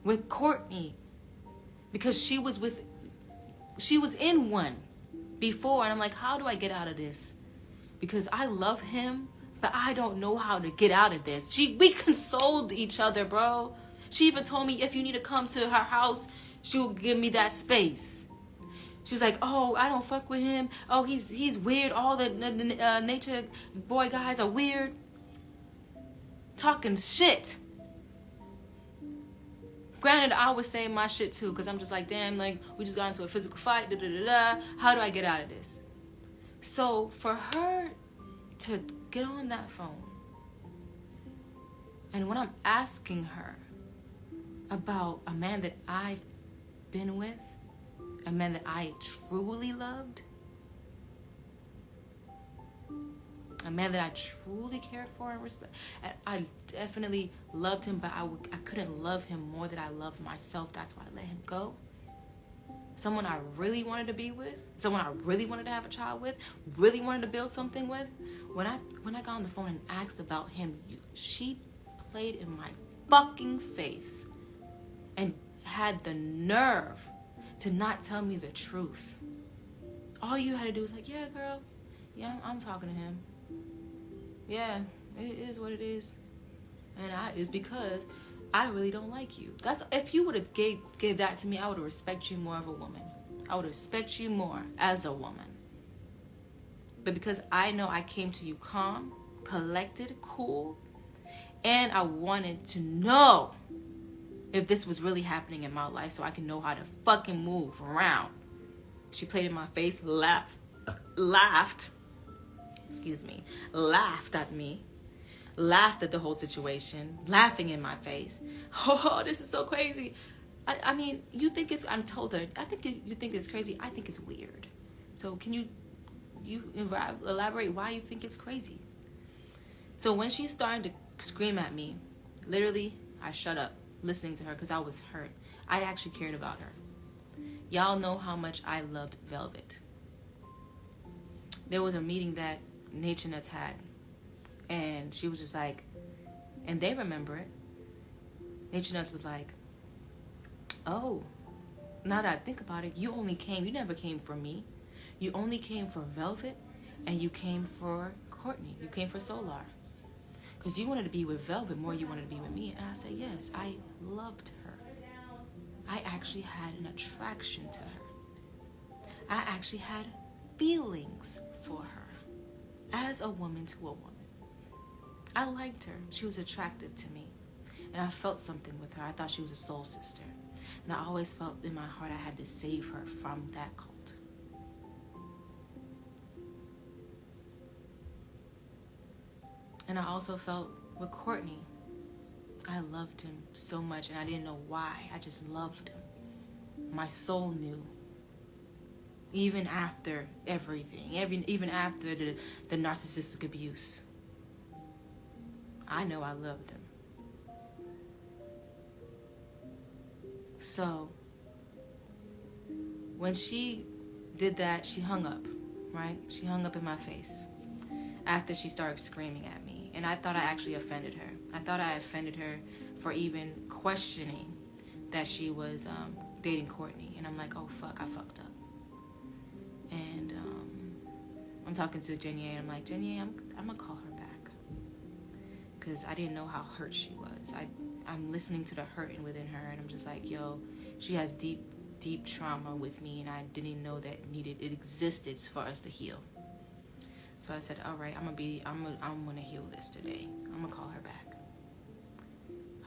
with Courtney. Because she was in one before. And I'm like, how do I get out of this? Because I love him, but I don't know how to get out of this. We consoled each other, bro. She even told me if you need to come to her house, she'll give me that space. She was like, oh, I don't fuck with him. Oh, he's weird. All the nature boy guys are weird. Talking shit. Granted, I was saying my shit too, because I'm just like, damn, like, we just got into a physical fight. How do I get out of this? So for her to get on that phone, and when I'm asking her about a man that I've been with, a man that I truly loved, a man that I truly cared for and respect. And I definitely loved him, but I couldn't love him more than I loved myself. That's why I let him go. Someone I really wanted to be with, someone I really wanted to have a child with, really wanted to build something with. When I got on the phone and asked about him, she played in my fucking face and had the nerve to not tell me the truth. All you had to do was like, yeah, girl, yeah, I'm talking to him. Yeah, it is what it is. And it's because I really don't like you. That's if you would have gave that to me, I would have respected you more of a woman. I would respect you more as a woman. But because I know I came to you calm, collected, cool, and I wanted to know if this was really happening in my life so I can know how to fucking move around. She played in my face, laughed at me, laughed at the whole situation, laughing in my face. Oh, this is so crazy. I mean, you think it's, I told her, I think you think it's crazy. I think it's weird. So can you elaborate why you think it's crazy? So when she started to scream at me, literally, I shut up listening to her because I was hurt. I actually cared about her. Y'all know how much I loved Velvet. There was a meeting that Nature Nuts had, and she was just like, and they remember it. Nature Nuts was like, oh, now that I think about it, you never came for me. You only came for Velvet, and you came for Courtney. You came for Soular. Because you wanted to be with Velvet more than you wanted to be with me. And I said, yes, I loved her. I actually had an attraction to her. I actually had feelings for her as a woman to a woman. I liked her. She was attractive to me. And I felt something with her. I thought she was a soul sister. And I always felt in my heart I had to save her from that cult. And I also felt with Courtney, I loved him so much and I didn't know why. I just loved him. My soul knew. Even after everything, even after the narcissistic abuse, I know I loved him. So when she did that, she hung up, right? She hung up in my face after she started screaming at me. And I thought I actually offended her. I thought I offended her for even questioning that she was dating Courtney. And I'm like, oh, fuck, I fucked up. And I'm talking to Jenae, and I'm like, Jenae, I'm going to call her back. Because I didn't know how hurt she was. I'm listening to the hurt within her, and I'm just like, yo, she has deep trauma with me, and I didn't even know that it existed for us to heal. So I said, all right, I'm gonna heal this today. I'm gonna call her back.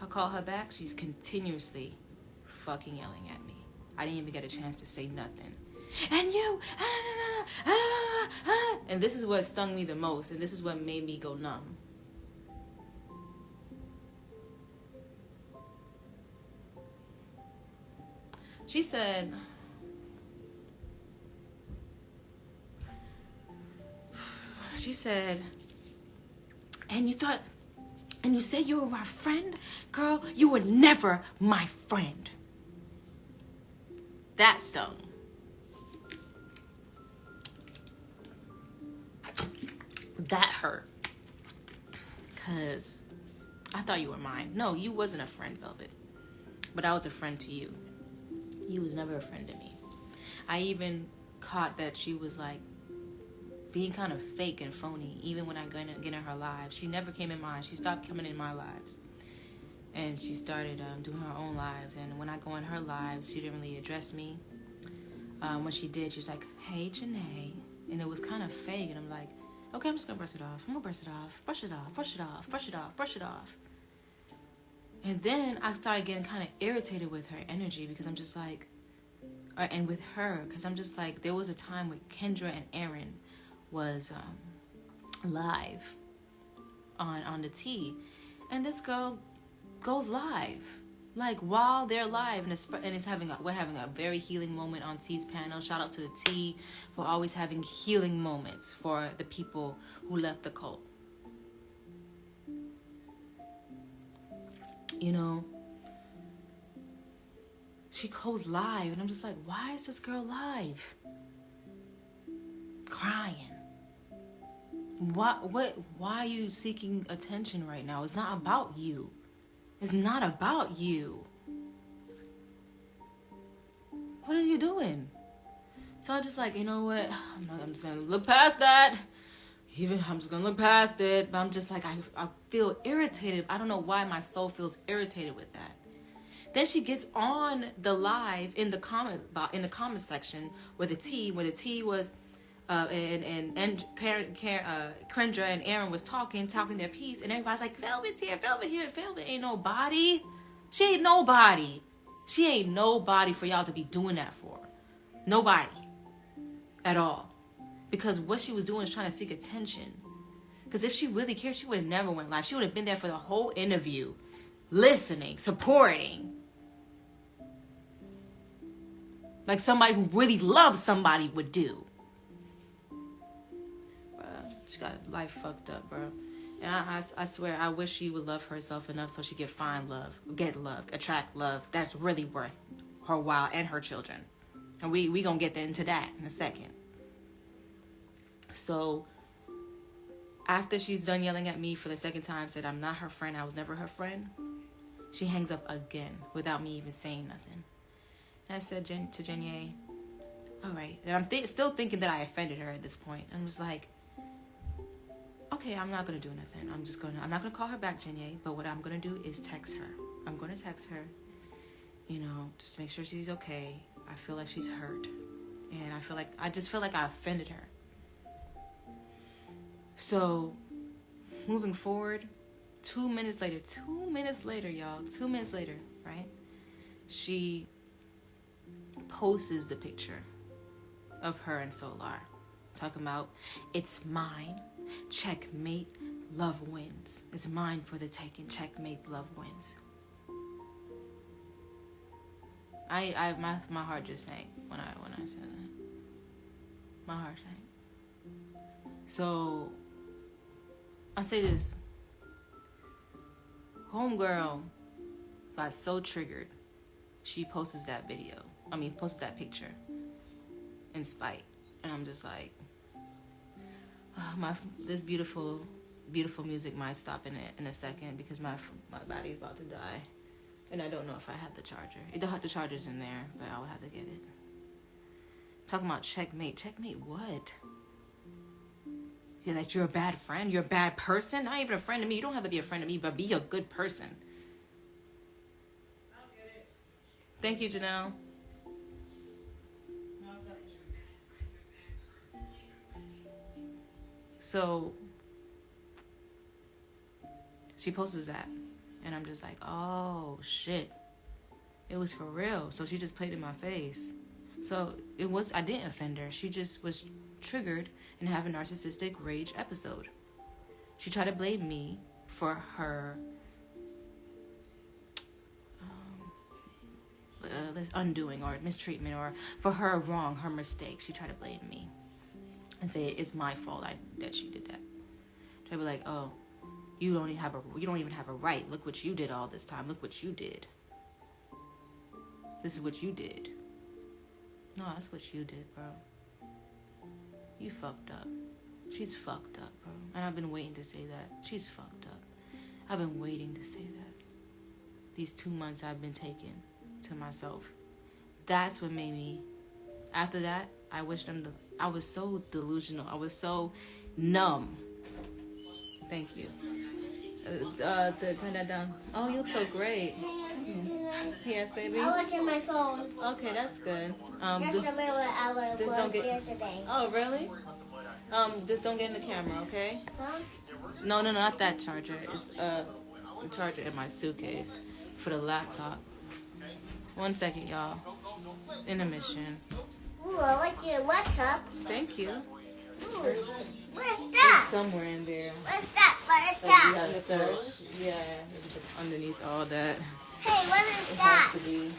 I call her back. She's continuously fucking yelling at me. I didn't even get a chance to say nothing. And you, and this is what stung me the most, and this is what made me go numb. She said, and you said you were my friend? Girl, you were never my friend. That stung. That hurt. Because I thought you were mine. No, you wasn't a friend, Velvet. But I was a friend to you. You was never a friend to me. I even caught that she was like being kind of fake and phony, even when I get in her lives. She never came in mine. She stopped coming in my lives. And she started doing her own lives. And when I go in her lives, she didn't really address me. When she did, she was like, hey, Jenae. And it was kind of fake. And I'm like, okay, I'm just going to brush it off. I'm going to brush it off. Brush it off. Brush it off. Brush it off. Brush it off. And then I started getting kind of irritated with her energy because I'm just like, and with her, because I'm just like, there was a time when Kendra and Aaron was live on the T, and this girl goes live, like while they're live, and we're having a very healing moment on T's panel. Shout out to the T for always having healing moments for the people who left the cult. You know, she goes live, and I'm just like, why is this girl live? Crying. Why are you seeking attention right now? It's not about you. It's not about you. What are you doing? So I'm just like, you know what? I'm just going to look past that. I'm just going to look past it. But I'm just like, I feel irritated. I don't know why my soul feels irritated with that. Then she gets on the live in the comment section with the T, where the T was, and Kendra and Aaron was talking their piece, and everybody's like, Velvet's here, Velvet here. Velvet ain't nobody. She ain't nobody. She ain't nobody for y'all to be doing that for. Nobody. At all. Because what she was doing is trying to seek attention. Because if she really cared, she would have never went live. She would have been there for the whole interview. Listening, supporting. Like somebody who really loves somebody would do. She got life fucked up, bro. And I swear, I wish she would love herself enough so she could find love, get love, attract love that's really worth her while and her children. And we gonna get into that in a second. So, after she's done yelling at me for the second time, said I'm not her friend, I was never her friend, she hangs up again without me even saying nothing. And I said to Jenae, all right. And I'm still thinking that I offended her at this point. I'm just like, okay, I'm not going to do nothing. I'm not going to call her back, Jenae, but what I'm going to do is text her. I'm going to text her, just to make sure she's okay. I feel like she's hurt. And I just feel like I offended her. So, moving forward, 2 minutes later, y'all, 2 minutes later, right? She posts the picture of her and Soular, talking about, it's mine, checkmate, love wins. It's mine for the taking, checkmate, love wins. My heart just sank when I said that. My heart sank. So, I say this. Homegirl got so triggered, she posts that picture in spite. And I'm just like, this beautiful music might stop in a second because my body is about to die. And I don't know if I have the charger. The charger's in there, but I would have to get it. Talking about checkmate. Checkmate what? Yeah, that you're a bad friend? You're a bad person? Not even a friend to me. You don't have to be a friend to me, but be a good person. I'll get it. Thank you, Jenae. So, she posts that. And I'm just like, oh, shit. It was for real. So she just played in my face. So I didn't offend her. She just was triggered and have a narcissistic rage episode. She tried to blame me for her undoing or mistreatment, or for her wrong, her mistakes. She tried to blame me and say it's my fault that she did that. She'd be like, oh, you don't even have a right. Look what you did all this time. Look what you did. This is what you did. No, that's what you did, bro. You fucked up. She's fucked up, bro. And I've been waiting to say that. She's fucked up. I've been waiting to say that. These 2 months I've been taking to myself. That's what made me. After that, I wished them I was so delusional. I was so numb. Thank you. To turn that down. Oh, you look so great. Yes, baby. I watch on my phone. Okay, that's good. That's the way I was yesterday. Oh, really? Just don't get in the camera, okay? Huh? No, not that charger. It's the charger in my suitcase for the laptop. 1 second, y'all. Intermission. Ooh, I like your laptop. Thank you. Ooh, what's that? It's somewhere in there. What's that? What is You that? gotta search. Yeah, it's underneath all that. Hey, what is It that? has to be.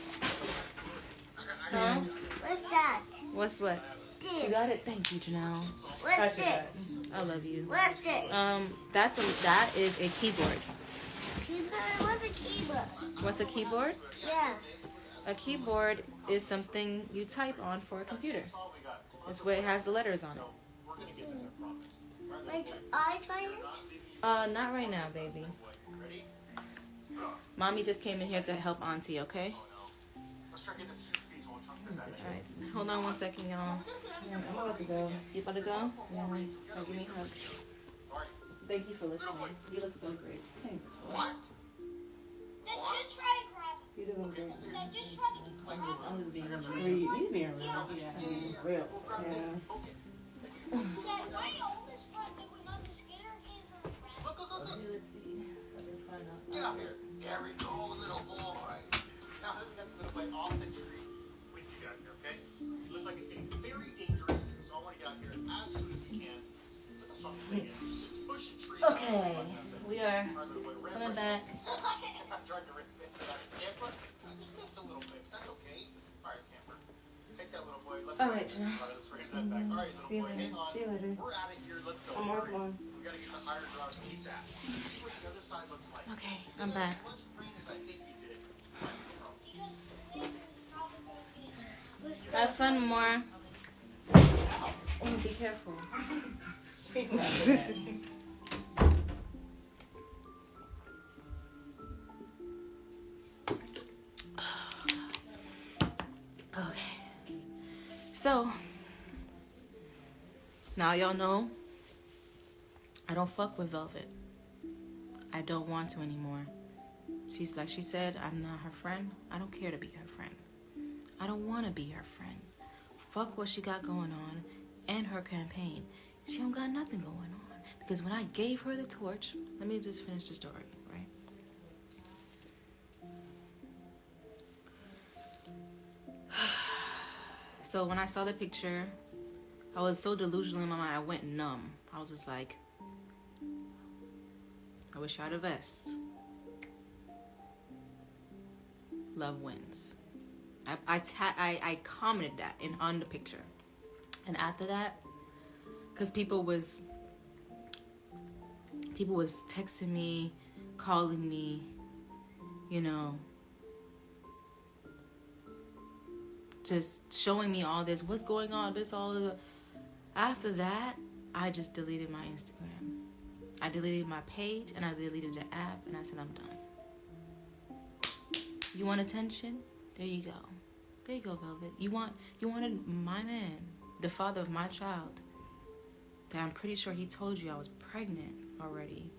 Huh? What's that? What's what? This. You got it? Thank you, Jenae. What's this? I love you. What's this? That is a keyboard. Keyboard? What's a keyboard? What's a keyboard? Yeah. A keyboard is something you type on for a computer. It's where it has the letters on it. Like I try it? Not right now, baby. Mommy just came in here to help Auntie, okay? Alright, hold on 1 second, y'all. I'm about to go. You about to go? Yeah. Right, give me a hug. Thank you for listening. You look so great. Thanks. What? Just try to grab. You're doing great. Just try to I'm just being real. You being real. Yeah. Real. Yeah. Dad, my oldest friend that we got the skater came from a friend. Look. Okay, let's see. I can find out. Get out here. There we go, little boy. Now, let me get the little boy off the tree. We need to get out here, okay? It looks like it's getting very dangerous, so I want to get out here as soon as we can. But that's not the thing is, just push the tree. Okay, we are All right, little boy, ram coming right- back. I'm trying to rip it. Camper, I just missed a little bit. That's okay. All right, camper. Take that little boy. Let's All go. right, Jenae. All right, let's raise that back. All right, little See you boy, later. hang on. See you later. We're out of here. Let's go. Come on, Hurry. come on. We gotta get to higher ground ASAP. Let's see what the other side looks like. Okay, Did I'm as back. much rain as I think we did. That's the trouble. Because Lakers probably going to be. Have fun more. Oh, be careful. Okay. So, now y'all know I don't fuck with Velvet. I don't want to anymore. She's like she said, I'm not her friend. I don't care to be her friend. I don't want to be her friend. Fuck what she got going on and her campaign. She don't got nothing going on. Because when I gave her the torch, let me just finish the story, right? So when I saw the picture, I was so delusional in my mind, I went numb. I was just like, I wish I had a vest. Love wins. I commented that on the picture. And after that, because people was texting me, calling me, you know, just showing me all this, what's going on, this, all of the... After that, I just deleted my Instagram. I deleted my page, and I deleted the app, and I said, I'm done. You want attention? There you go. There you go, Velvet. You wanted my man, the father of my child, that I'm pretty sure he told you I was pregnant already.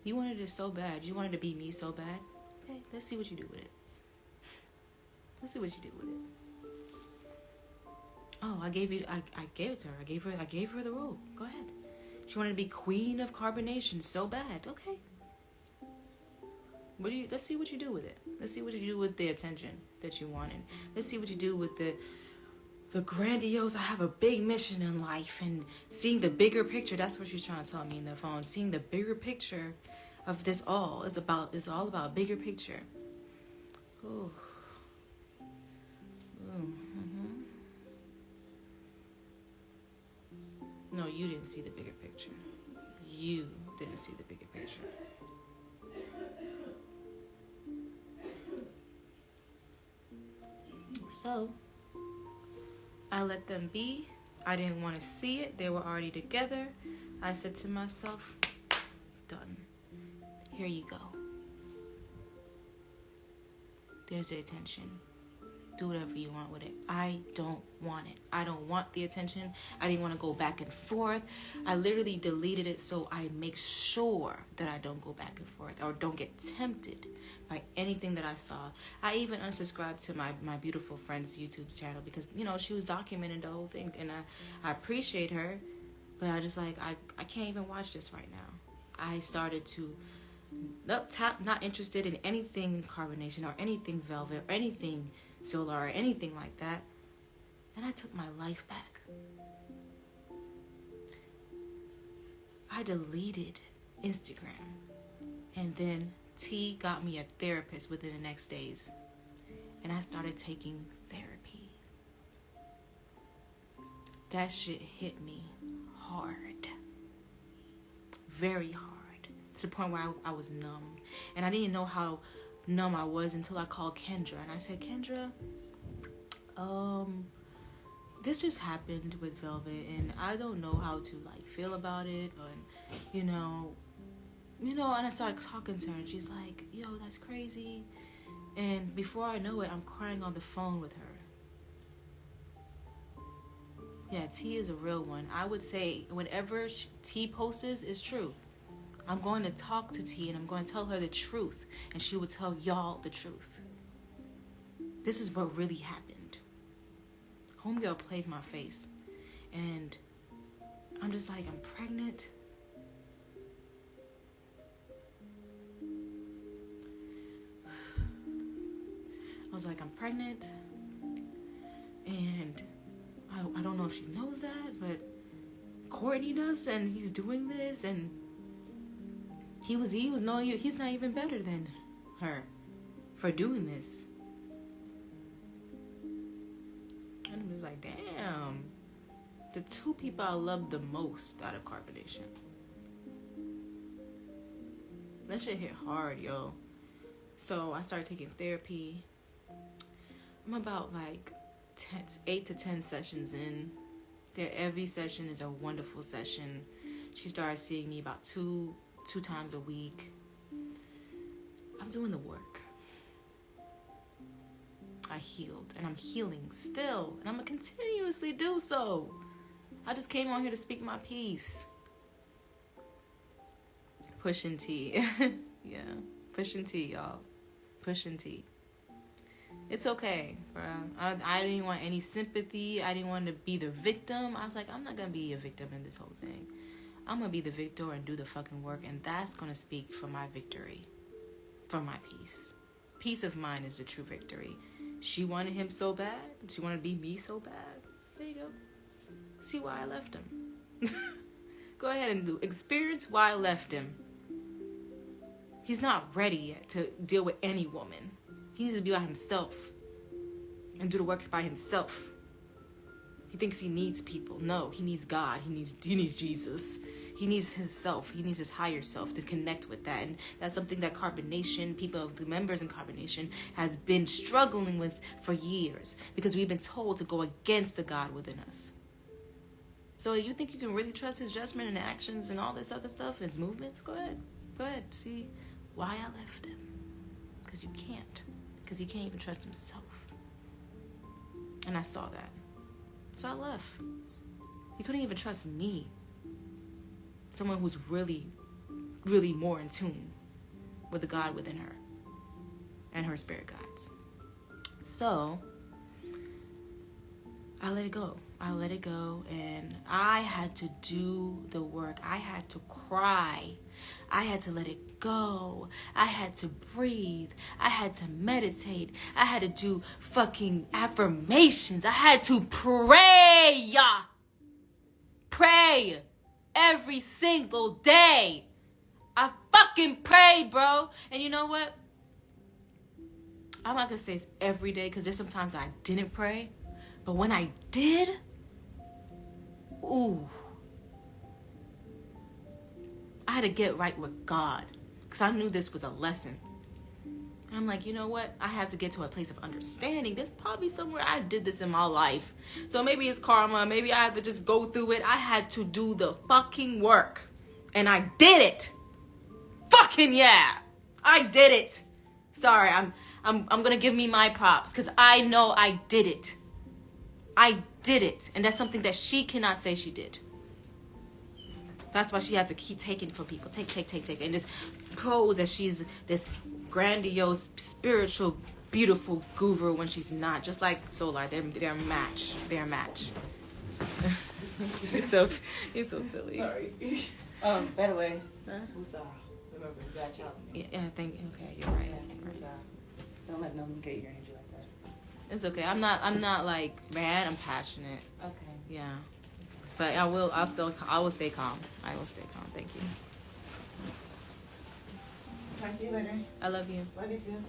You wanted it so bad. You wanted to be me so bad. Okay, let's see what you do with it. Let's see what you do with it. Oh, I gave it to her. I gave her the role. Go ahead. She wanted to be queen of carbonation so bad. Okay. Let's see what you do with it. Let's see what you do with the attention that you wanted. Let's see what you do with the grandiose, I have a big mission in life, and seeing the bigger picture. That's what she's trying to tell me in the phone. Seeing the bigger picture of this all is all about bigger picture. Ooh. Mm-hmm. No, you didn't see the bigger picture. You didn't see the bigger picture. So, I let them be. I didn't want to see it. They were already together. I said to myself, done. Here you go. There's the attention. Do whatever you want with it. I don't want it. I don't want the attention. I didn't want to go back and forth. I literally deleted it so I make sure that I don't go back and forth or don't get tempted by anything that I saw. I even unsubscribed to my beautiful friend's YouTube channel because, you know, she was documenting the whole thing, and I appreciate her, but I just like, I can't even watch this right now. I started to not interested in anything carbonation or anything velvet or anything Soular or anything like that. And I took my life back. I deleted Instagram. And then T got me a therapist within the next days. And I started taking therapy. That shit hit me hard. Very hard. To the point where I was numb. And I didn't know how numb I was until I called Kendra. And I said, Kendra, this just happened with Velvet. And I don't know how to, like, feel about it. And, you know, and I started talking to her. And she's like, yo, that's crazy. And before I know it, I'm crying on the phone with her. Yeah, T is a real one. I would say whenever T posts is true. I'm going to talk to T and I'm going to tell her the truth. And she will tell y'all the truth. This is what really happened. Homegirl played my face. And I'm just like, I'm pregnant. I was like, I'm pregnant. And I don't know if she knows that, but Courtney does, and he's doing this, and he was knowing you. He's not even better than her for doing this. And I'm just like, damn. The two people I love the most out of carbonation. That shit hit hard, yo. So I started taking therapy. I'm about like 8 to 10 sessions in. Every session is a wonderful session. She started seeing me about two times a week. I'm doing the work. I healed, and I'm healing still, and I'm gonna continuously do so. I just came on here to speak my piece. Pushing T. Yeah, pushing T, y'all. Pushing T. It's okay, bro. I didn't want any sympathy. I didn't want to be the victim. I was like, I'm not going to be a victim in this whole thing. I'm going to be the victor and do the fucking work. And that's going to speak for my victory. For my peace. Peace of mind is the true victory. She wanted him so bad. She wanted to be me so bad. There you go. See why I left him. Go ahead and experience why I left him. He's not ready yet to deal with any woman. He needs to be by himself and do the work by himself. He thinks he needs people. No, he needs God. He needs Jesus. He needs himself. He needs his higher self to connect with that. And that's something that Carbonation, the members in Carbonation, has been struggling with for years, because we've been told to go against the God within us. So you think you can really trust his judgment and actions and all this other stuff, his movements? Go ahead. See why I left him. Because you can't. Because he can't even trust himself. And I saw that. So I left. He couldn't even trust me. Someone who's really, really more in tune with the God within her and her spirit guides. So I let it go. And I had to do the work. I had to cry. I had to let it go. I had to breathe. I had to meditate. I had to do fucking affirmations. I had to pray. Pray every single day. I fucking prayed, bro. And you know what? I'm not gonna say it's every day, because there's sometimes I didn't pray. But when I did, ooh, I had to get right with God, because I knew this was a lesson. And I'm like, you know what? I have to get to a place of understanding. There's probably somewhere I did this in my life. So maybe it's karma. Maybe I have to just go through it. I had to do the fucking work. And I did it. Fucking yeah. I did it. Sorry, I'm gonna give me my props, because I know I did it. I did it. And that's something that she cannot say she did. That's why she had to keep taking from people. Take. And just pose as she's this grandiose, spiritual, beautiful guru when she's not. Just like Soular. They're a match. They're a match. He's so silly. Sorry. By the way, Musa, remember, you got child. Yeah, okay, you're right. Musa, don't let no one get your energy like that. It's okay. I'm not like mad. I'm passionate. Okay. Yeah. But I will stay calm. I will stay calm. Thank you. Can I see you later? I love you. Love you too.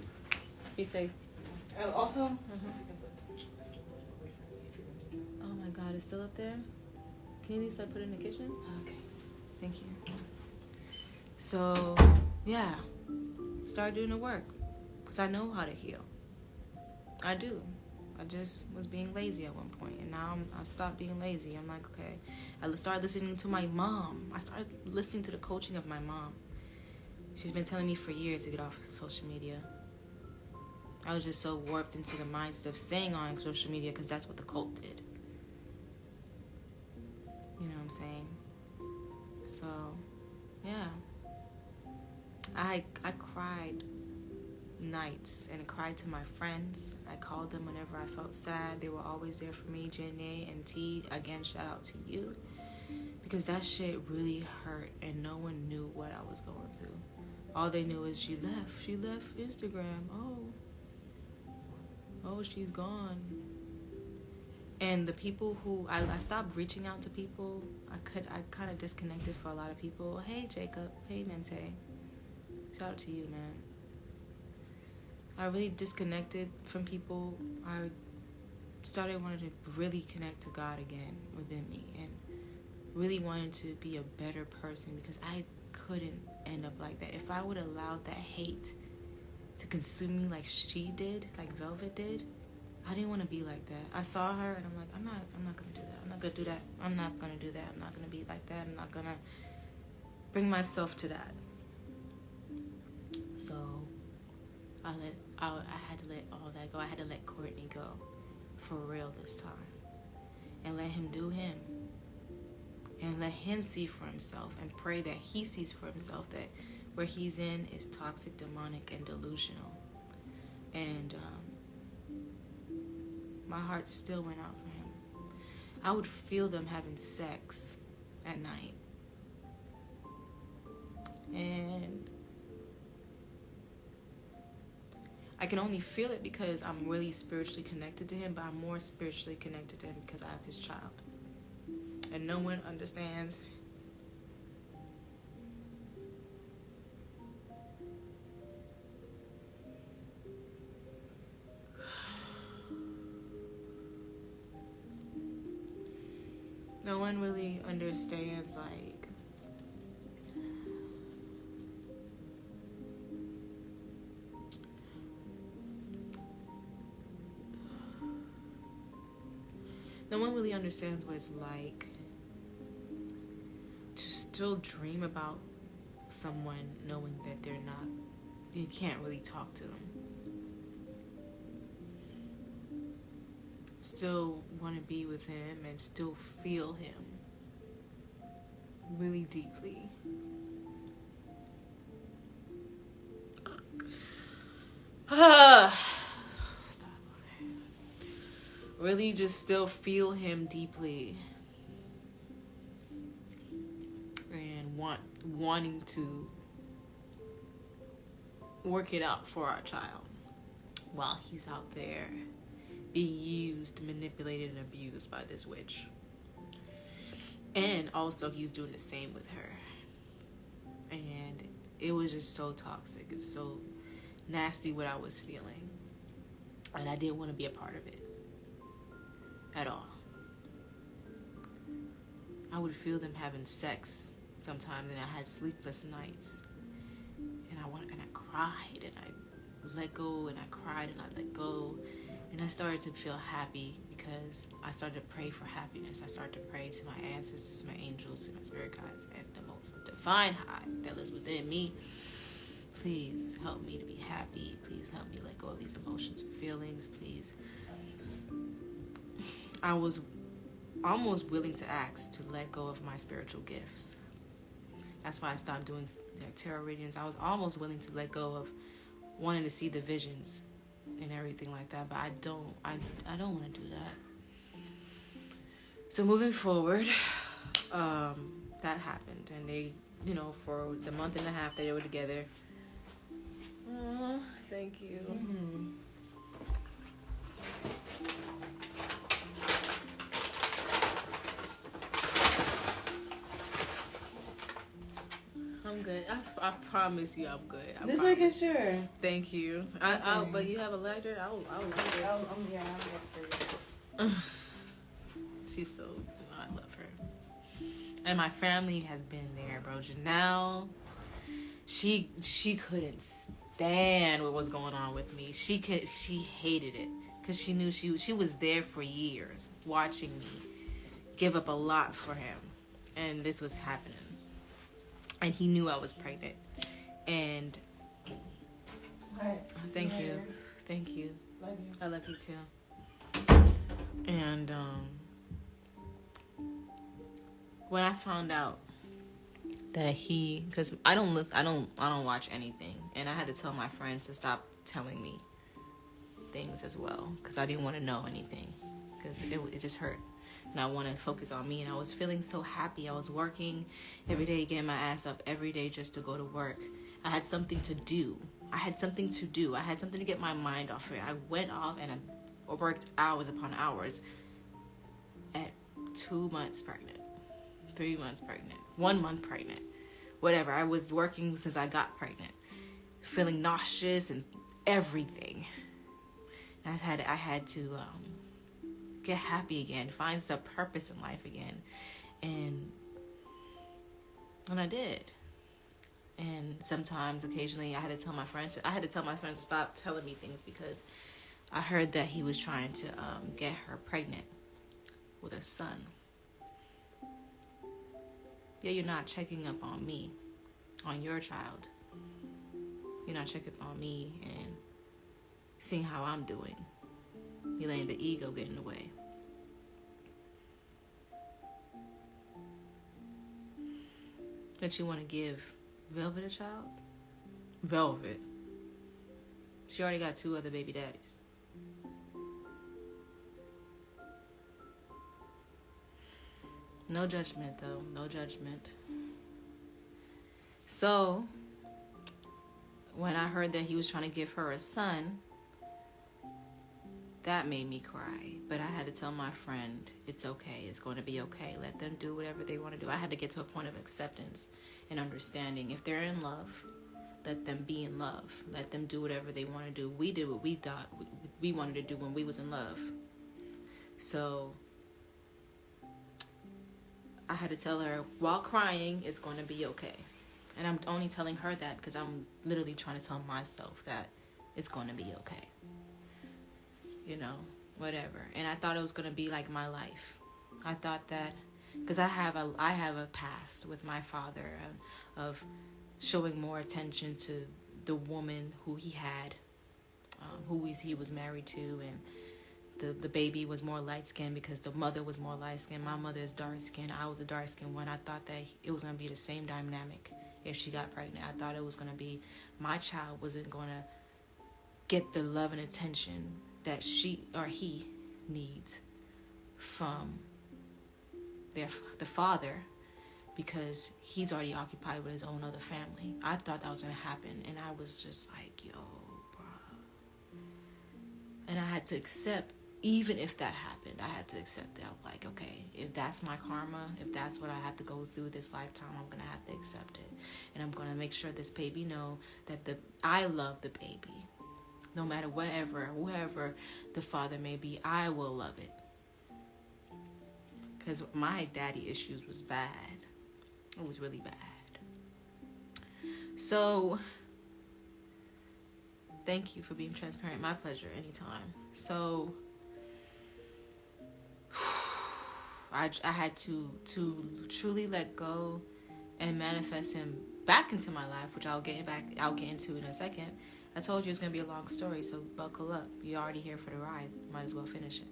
Be safe. Also, Oh my God, it's still up there? Can you at least put it in the kitchen? okay. Thank you. So, yeah. Start doing the work. Because I know how to heal. I do. I just was being lazy at one point, and now I stopped being lazy. I'm like, okay. I started listening to my mom. I started listening to the coaching of my mom. She's been telling me for years to get off of social media. I was just so warped into the mindset of staying on social media because that's what the cult did. You know what I'm saying? So, yeah. I cried nights and cried to my friends. I called them whenever I felt sad. They were always there for me. Jenae and T, again, shout out to you. Because that shit really hurt and no one knew what I was going through. All they knew is she left. She left Instagram. Oh, she's gone. And the people who I stopped reaching out to people. I kind of disconnected for a lot of people. Hey Jacob, hey Mente. Shout out to you, man. I really disconnected from people. I started wanting to really connect to God again within me and really wanted to be a better person because I couldn't end up like that. If I would have allowed that hate to consume me like she did, like Velvet did, I didn't want to be like that. I saw her and I'm like, I'm not going to do that. I'm not going to do that. I'm not going to do that. I'm not going to be like that. I'm not going to bring myself to that. So I had to let all that go. I had to let Courtney go for real this time and let him do him and let him see for himself and pray that he sees for himself that where he's in is toxic, demonic, and delusional. And my heart still went out for him. I would feel them having sex at night. And I can only feel it because I'm really spiritually connected to him, but I'm more spiritually connected to him because I have his child. And no one understands. No one really understands, like, no one really understands what it's like to still dream about someone knowing that they're not, you can't really talk to them. Still want to be with him and still feel him really deeply. Stop. Really just still feel him deeply and wanting to work it out for our child while he's out there being used, manipulated, and abused by this witch. And also he's doing the same with her. And it was just so toxic. It's so nasty what I was feeling. And I didn't want to be a part of it at all. I would feel them having sex sometimes, and I had sleepless nights. And I cried, and I let go, and I cried, and I let go. And I started to feel happy because I started to pray for happiness. I started to pray to my ancestors, my angels, and my spirit guides, and the most divine high that lives within me. Please help me to be happy. Please help me let go of these emotions and feelings. Please. I was almost willing to ask to let go of my spiritual gifts. That's why I stopped doing tarot readings. I was almost willing to let go of wanting to see the visions and everything like that, but I don't want to do that. So moving forward, that happened, and they, for the month and a half that they were together. Oh, thank you. Mm-hmm. I'm good. I promise you I'm good. Just making sure. Thank you. But you have a lighter? I'll light it. I'm She's so, I love her. And my family has been there, bro. Jenae, she couldn't stand what was going on with me. She hated it because she knew she was there for years watching me give up a lot for him, and this was happening. And he knew I was pregnant. And thank you. Thank you. Love you. I love you too. And when I found out that he, because I don't watch anything, and I had to tell my friends to stop telling me things as well, because I didn't want to know anything, because it just hurt, and I wanted to focus on me. And I was feeling so happy. I was working every day, getting my ass up every day just to go to work. I had something to do. I had something to get my mind off it. I went off and I worked hours upon hours at 2 months pregnant, 3 months pregnant, 1 month pregnant, whatever. I was working since I got pregnant, feeling nauseous and everything. I had to get happy again, find some purpose in life again, and I did. And sometimes, occasionally, I had to tell my friends to stop telling me things, because I heard that he was trying to get her pregnant with a son. Yeah, you're not checking up on me, on your child. You're not checking up on me and seeing how I'm doing. You're letting the ego get in the way. That you want to give Velvet a child? Velvet. She already got 2 other baby daddies. No judgment, though. No judgment. So, when I heard that he was trying to give her a son, that made me cry. But I had to tell my friend, it's okay. It's going to be okay. Let them do whatever they want to do. I had to get to a point of acceptance and understanding. If they're in love, let them be in love. Let them do whatever they want to do. We did what we thought we wanted to do when we was in love. So I had to tell her, while crying, it's going to be okay. And I'm only telling her that because I'm literally trying to tell myself that it's going to be okay. You know, whatever. And I thought it was going to be like my life. I thought that, because I have a past with my father of showing more attention to the woman who he had, who he was married to, and the baby was more light-skinned because the mother was more light-skinned. My mother is dark-skinned. I was a dark-skinned one. I thought that it was going to be the same dynamic if she got pregnant. I thought it was going to be, my child wasn't going to get the love and attention that she or he needs from the father, because he's already occupied with his own other family. I thought that was going to happen, and I was just like, yo, bro. And I had to accept, even if that happened, I had to accept that. I'm like, okay, if that's my karma, if that's what I have to go through this lifetime, I'm going to have to accept it. And I'm going to make sure this baby know that I love the baby. No matter whoever the father may be, I will love it. Because my daddy issues was bad. It was really bad. So, thank you for being transparent. My pleasure, anytime. So, I had to truly let go and manifest him back into my life, which I'll get into in a second. I told you it's going to be a long story, so buckle up. You're already here for the ride. Might as well finish it.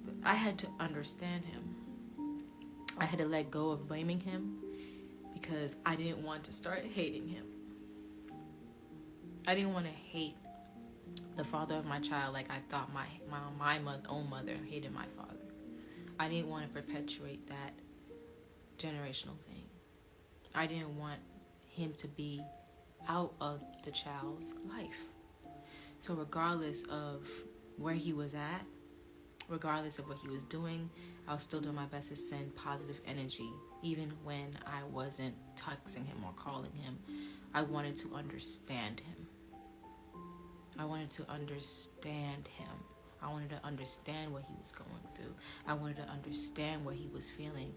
But I had to understand him. I had to let go of blaming him because I didn't want to start hating him. I didn't want to hate the father of my child like I thought my own mother hated my father. I didn't want to perpetuate that generational thing. I didn't want him to be out of the child's life. So regardless of where he was at, regardless of what he was doing, I was still doing my best to send positive energy, even when I wasn't texting him or calling him. I wanted to understand him. I wanted to understand him. I wanted to understand what he was going through. I wanted to understand what he was feeling.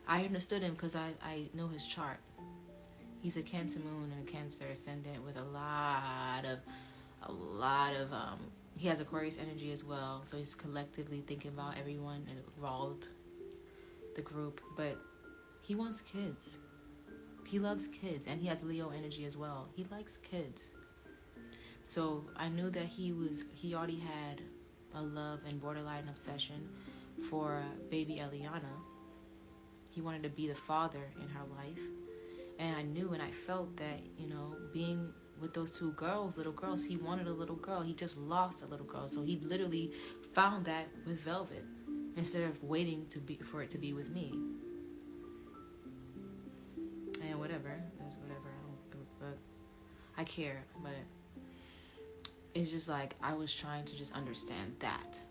I understood him because I know his chart. He's a Cancer moon and a Cancer ascendant with a lot of he has Aquarius energy as well, so he's collectively thinking about everyone involved, the group, but he wants kids. He loves kids, and he has Leo energy as well. He likes kids. So I knew that he already had a love and borderline obsession for baby Eliana. He wanted to be the father in her life. And I knew and I felt that, being with those two girls, little girls, he wanted a little girl. He just lost a little girl. So he literally found that with Velvet instead of waiting for it to be with me. And whatever. But I care. But it's just like I was trying to just understand that.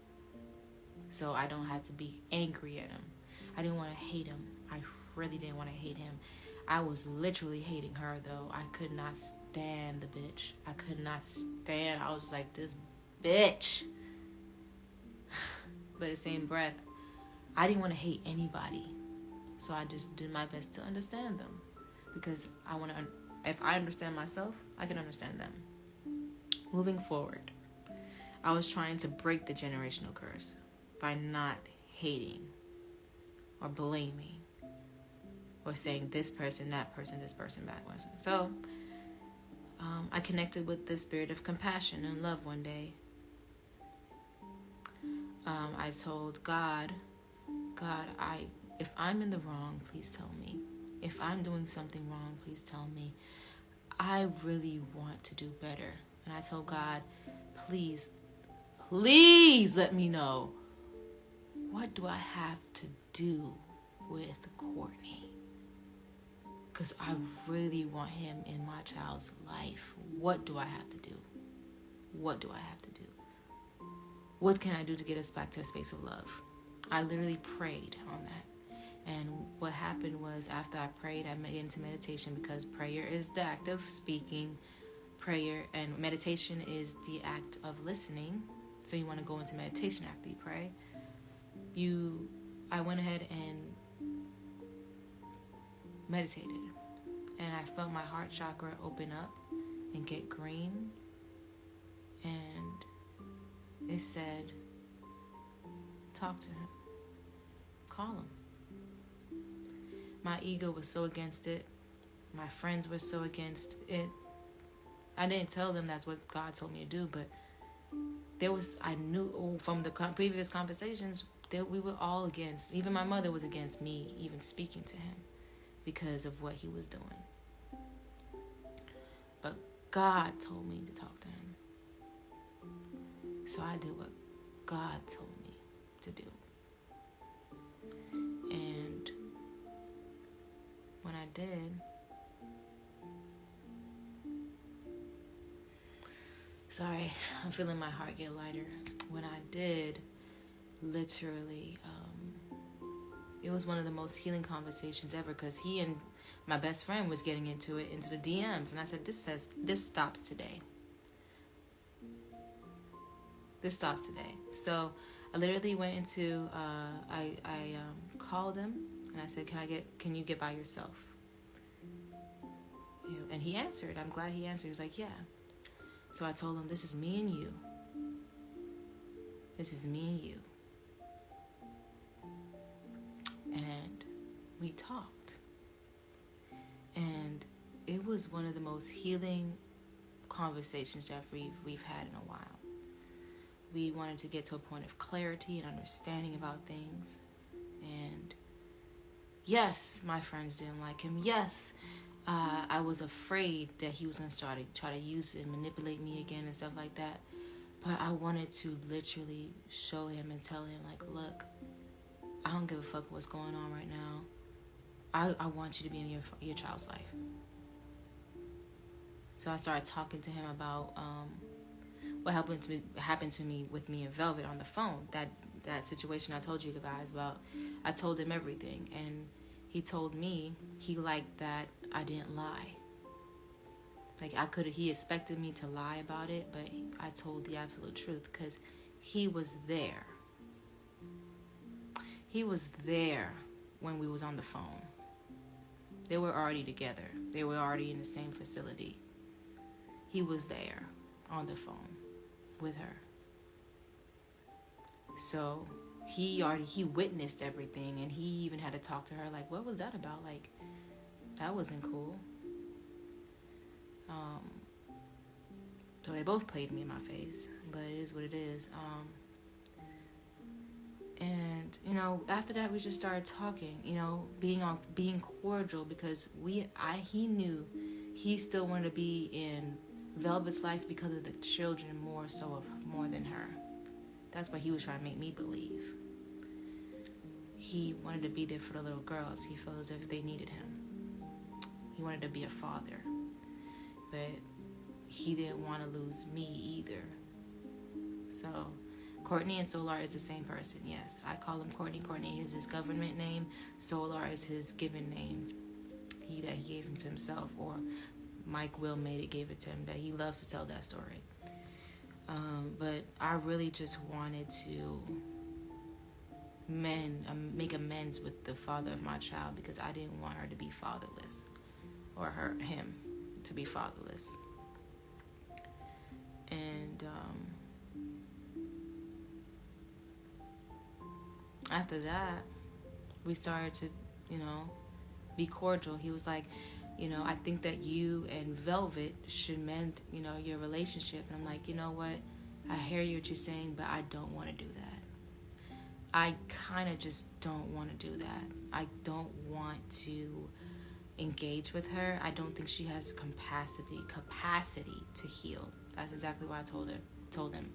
So I don't have to be angry at him. I didn't want to hate him. I really didn't want to hate him. I was literally hating her, though. I could not stand the bitch. I could not stand. I was just like, this bitch. But in the same breath, I didn't want to hate anybody. So I just did my best to understand them. Because if I understand myself, I can understand them. Moving forward, I was trying to break the generational curse by not hating or blaming or saying this person, that person, this person, that person. So I connected with the spirit of compassion and love one day. I told God, if I'm in the wrong, please tell me. If I'm doing something wrong, please tell me. I really want to do better. And I told God, please let me know. What do I have to do with Courtney? Because I really want him in my child's life. What do I have to do? What do I have to do? What can I do to get us back to a space of love? I literally prayed on that. And what happened was after I prayed, I went into meditation because prayer is the act of speaking. Prayer and meditation is the act of listening. So you want to go into meditation after you pray. I went ahead and meditated. And I felt my heart chakra open up and get green. And it said, talk to him. Call him. My ego was so against it. My friends were so against it. I didn't tell them that's what God told me to do, but I knew from the previous conversations that we were all against. Even my mother was against me even speaking to him because of what he was doing. But God told me to talk to him. So I did what God told me to do. And when I did, sorry, I'm feeling my heart get lighter. When I did, literally, it was one of the most healing conversations ever because he and my best friend was getting into the DMs. And I said, this stops today. This stops today. So I literally went into, I called him and I said, can you get by yourself? And he answered. I'm glad he answered. He was like, yeah. So I told him, this is me and you. This is me and you. And we talked. And it was one of the most healing conversations that we've had in a while. We wanted to get to a point of clarity and understanding about things. And yes, my friends didn't like him. Yes, I was afraid that he was going to try to use and manipulate me again and stuff like that. But I wanted to literally show him and tell him, like, look, I don't give a fuck what's going on right now. I want you to be in your child's life. So I started talking to him about what happened to me with me and Velvet on the phone. That situation I told you guys about. I told him everything, and he told me he liked that I didn't lie. Like he expected me to lie about it, but I told the absolute truth because he was there. He was there when we was on the phone. They were already together. They were already in the same facility. He was there on the phone with her. So he witnessed everything, and he even had to talk to her like, what was that about? Like, that wasn't cool. So they both played me in my face, but it is what it is. And And, you know, after that we just started talking, you know, being cordial, because he knew he still wanted to be in Velvet's life because of the children more than her. That's what he was trying to make me believe. He wanted to be there for the little girls. He felt as if they needed him. He wanted to be a father. But he didn't want to lose me either. So, Courtney and Soular is the same person, yes. I call him Courtney. Courtney is his government name. Soular is his given name. He gave him to himself, or Mike Will gave it to him. That he loves to tell that story. But I really just wanted to make amends with the father of my child, because I didn't want her to be fatherless, or him to be fatherless. And after that, we started to, you know, be cordial. He was like, you know, I think that you and Velvet should mend, you know, your relationship. And I'm like, you know what? I hear you what you're saying, but I don't want to do that. I kind of just don't want to do that. I don't want to engage with her. I don't think she has capacity to heal. That's exactly what I told him.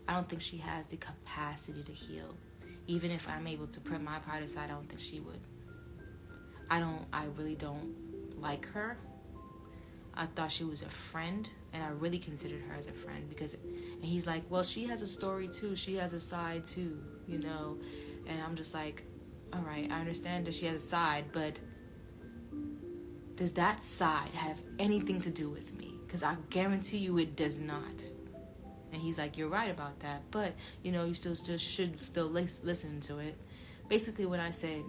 I don't think she has the capacity to heal. Even if I'm able to put my pride aside, I don't think she would. I really don't like her. I thought she was a friend, and I really considered her as a friend, and he's like, well, she has a story too. She has a side too, you know. And I'm just like, all right, I understand that she has a side, but does that side have anything to do with me? Because I guarantee you it does not. And he's like, you're right about that, but, you know, you still should listen to it. Basically, when I said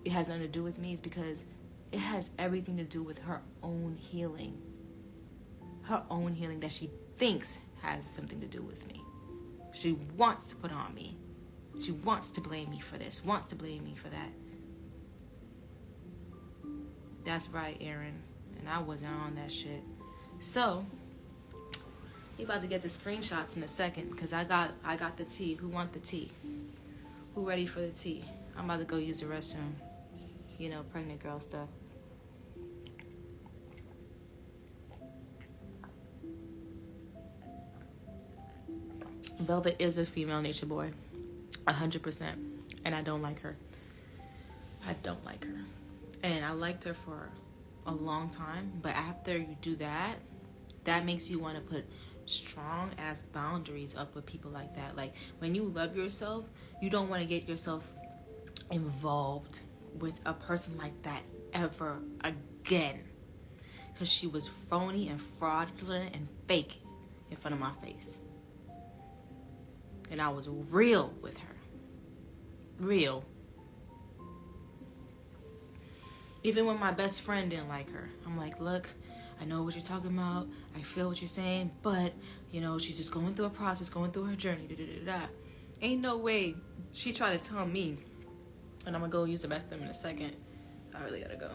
it has nothing to do with me, is because it has everything to do with her own healing. Her own healing that she thinks has something to do with me. She wants to put on me. She wants to blame me for this, wants to blame me for that. That's right, Aaron. And I wasn't on that shit. So, we about to get the screenshots in a second, because I got the tea. Who want the tea? Who ready for the tea? I'm about to go use the restroom. You know, pregnant girl stuff. Velvet is a female nature boy. 100%. And I don't like her. I don't like her. And I liked her for a long time. But after you do that, that makes you want to put strong ass boundaries up with people like that. Like, when you love yourself, you don't want to get yourself involved with a person like that ever again. Because she was phony and fraudulent and fake in front of my face. And I was real with her. Real. Even when my best friend didn't like her, I'm like, look, I know what you're talking about. I feel what you're saying. But, you know, she's just going through a process, going through her journey. Ain't no way she tried to tell me. And I'm going to go use the bathroom in a second. I really got to go.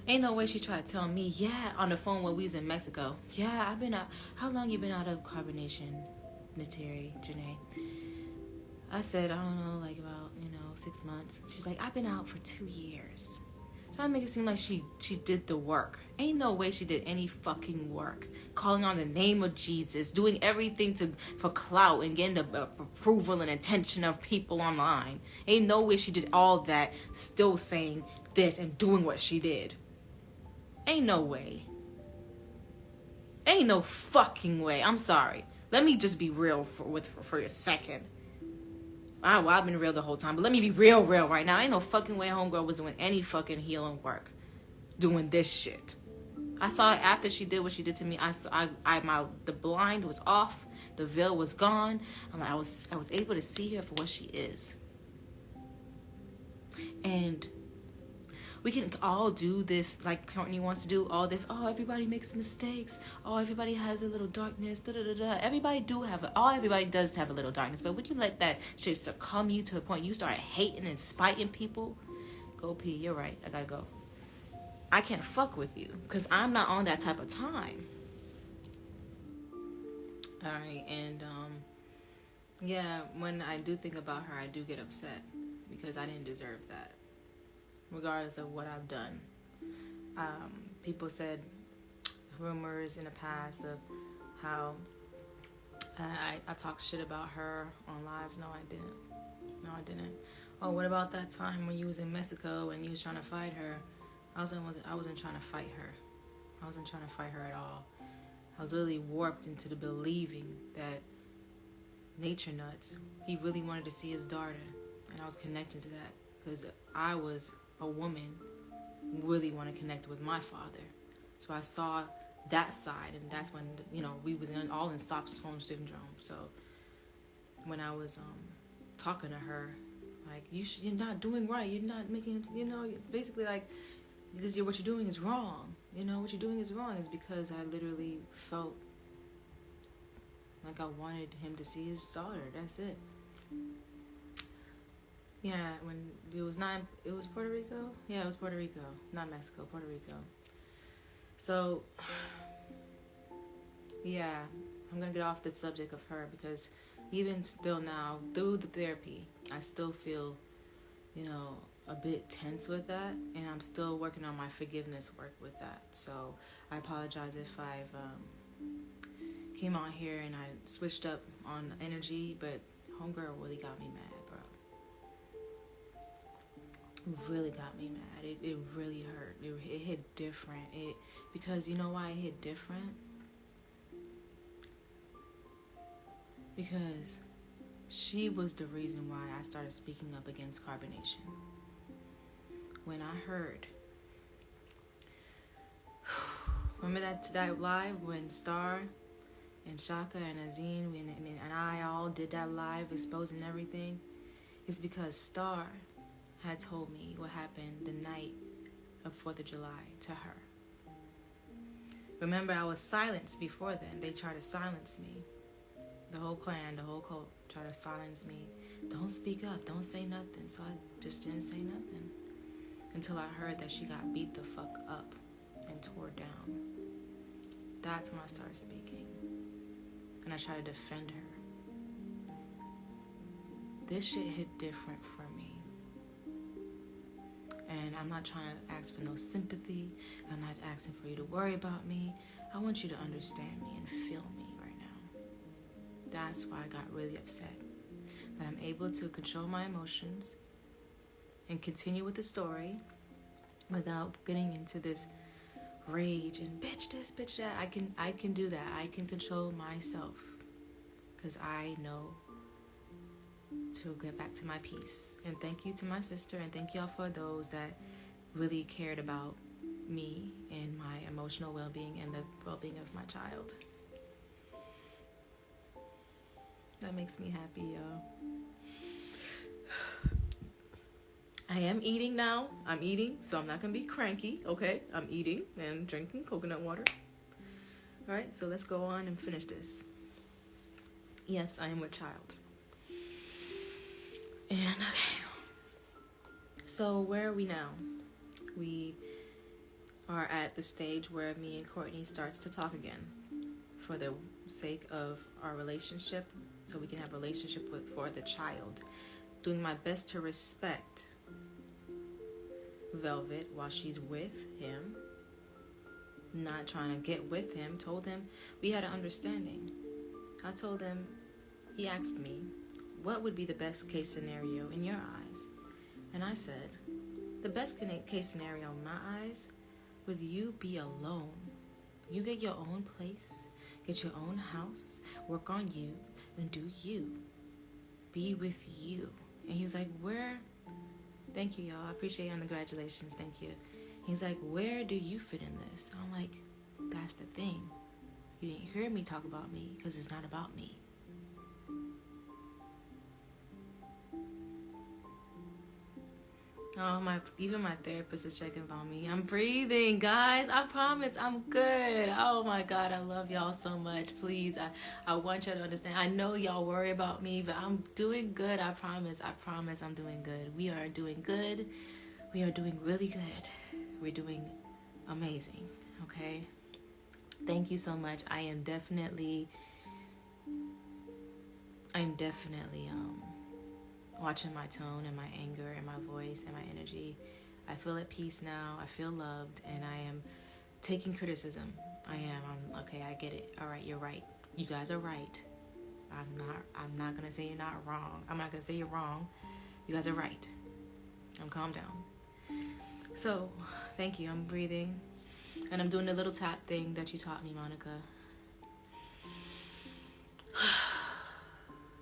Ain't no way she tried to tell me, yeah, on the phone when we was in Mexico. Yeah, I've been out. How long you been out of carbonation, Jenae? I said, I don't know, like about, 6 months. She's like, I've been out for 2 years. Trying to make it seem like she did the work. Ain't no way she did any fucking work. Calling on the name of Jesus, doing everything for clout and getting the approval and attention of people online. Ain't no way she did all that, still saying this and doing what she did. Ain't no way. Ain't no fucking way. I'm sorry. Let me just be real for a second. I've been real the whole time, but let me be real right now. Ain't no fucking way homegirl was doing any fucking healing work, doing this shit. I saw it after she did what she did to me. The blind was off, the veil was gone. I was able to see her for what she is. And we can all do this like Courtney wants to do, all this. Oh, everybody makes mistakes. Oh, everybody has a little darkness. Everybody does have a little darkness. But when you let that shit succumb you to a point you start hating and spiting people, go pee. You're right. I gotta go. I can't fuck with you because I'm not on that type of time. All right, and yeah, when I do think about her, I do get upset. because I didn't deserve that, regardless of what I've done. People said rumors in the past of how I talked shit about her on lives. No, I didn't. Oh, what about that time when you was in Mexico and you was trying to fight her? I wasn't trying to fight her. I wasn't trying to fight her at all. I was really warped into the believing that Nature Nuts, he really wanted to see his daughter, and I was connecting to that because I was a woman really want to connect with my father. So I saw that side, and that's when, we was all in Stockholm syndrome. So when I was talking to her, like, you're not doing right, you're not making, basically like, what you're doing is wrong. What you're doing is wrong. Is because I literally felt like I wanted him to see his daughter. That's it. Yeah, when it was Puerto Rico? Yeah, it was Puerto Rico. Not Mexico, Puerto Rico. So, yeah, I'm going to get off the subject of her because even still now, through the therapy, I still feel, a bit tense with that. And I'm still working on my forgiveness work with that. So, I apologize if I've came on here and I switched up on energy, but homegirl really got me mad, bro. Really got me mad. It really hurt. It hit different. Because you know why it hit different? Because she was the reason why I started speaking up against carbonation. When I heard, remember that live when Star and Shaka and Azine and I all did that live exposing everything? It's because Star had told me what happened the night of 4th of July to her. Remember, I was silenced before then. They tried to silence me. The whole clan, the whole cult tried to silence me. Don't speak up, don't say nothing. So I just didn't say nothing. Until I heard that she got beat the fuck up and tore down. That's when I started speaking. And I tried to defend her. This shit hit different for me. And I'm not trying to ask for no sympathy. I'm not asking for you to worry about me. I want you to understand me and feel me right now. That's why I got really upset. That I'm able to control my emotions and continue with the story without getting into this rage and bitch this, bitch that. I can do that. I can control myself because I know to get back to my peace. And thank you to my sister, and thank y'all for those that really cared about me and my emotional well-being and the well-being of my child. That makes me happy, y'all. I am eating now. I'm eating, so I'm not gonna be cranky, okay? I'm eating and drinking coconut water. Alright, so let's go on and finish this. Yes, I am with child. And okay, so where are we now? We are at the stage where me and Courtney starts to talk again for the sake of our relationship, so we can have a relationship for the child. Doing my best to respect Velvet while she's with him, not trying to get with him. Told him we had an understanding. I told him, he asked me, what would be the best case scenario in your eyes? And I said, the best case scenario in my eyes would you be alone. You get your own place, get your own house, work on you, and do you. Be with you. And he was like, where? Thank you, y'all. I appreciate you, and congratulations. Thank you. He's like, where do you fit in this? I'm like, that's the thing. You didn't hear me talk about me because it's not about me. Oh, even my therapist is checking on me. I'm breathing, guys. I promise I'm good. Oh my God, I love y'all so much. Please, I want y'all to understand. I know y'all worry about me, but I'm doing good. I promise I'm doing good. We are doing good. We are doing really good. We're doing amazing, okay? Thank you so much. I am definitely watching my tone and my anger and my voice and my energy. I feel at peace now. I feel loved, and I am taking criticism. I'm okay. I get it. All right, you're right. You guys are right. I'm not gonna say you're not wrong. I'm not gonna say you're wrong. You guys are right. I'm calm down. So, thank you. I'm breathing, and I'm doing the little tap thing that you taught me, Monica.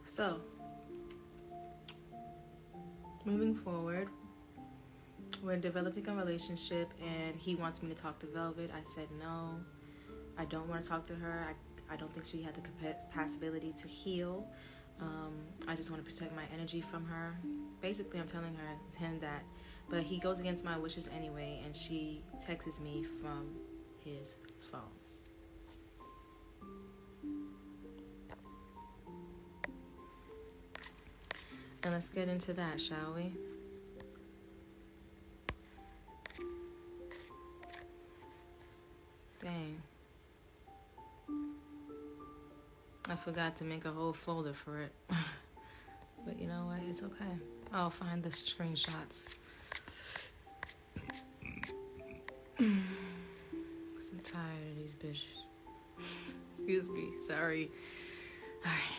So, moving forward, we're developing a relationship, and he wants me to talk to Velvet. I said no. I don't want to talk to her. I don't think she had the capacity to heal. I just want to protect my energy from her. Basically, I'm telling him that. But he goes against my wishes anyway, and she texts me from his phone. And let's get into that, shall we? Dang. I forgot to make a whole folder for it. But you know what? It's okay. I'll find the screenshots. 'Cause I'm tired of these bitches. Excuse me. Sorry. Alright.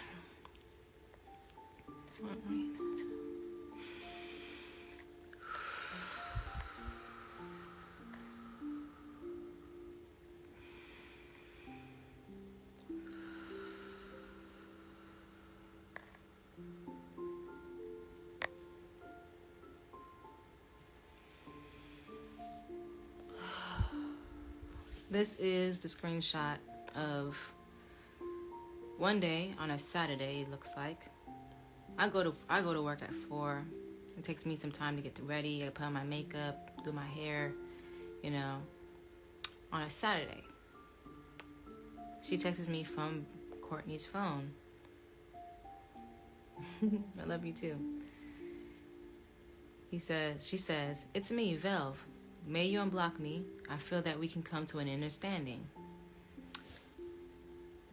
This is the screenshot of one day on a Saturday. It looks like I go to work at 4. It takes me some time to get ready. I put on my makeup, do my hair, on a Saturday. She texts me from Courtney's phone. I love you too. She says, "It's me, Velv. May you unblock me. I feel that we can come to an understanding."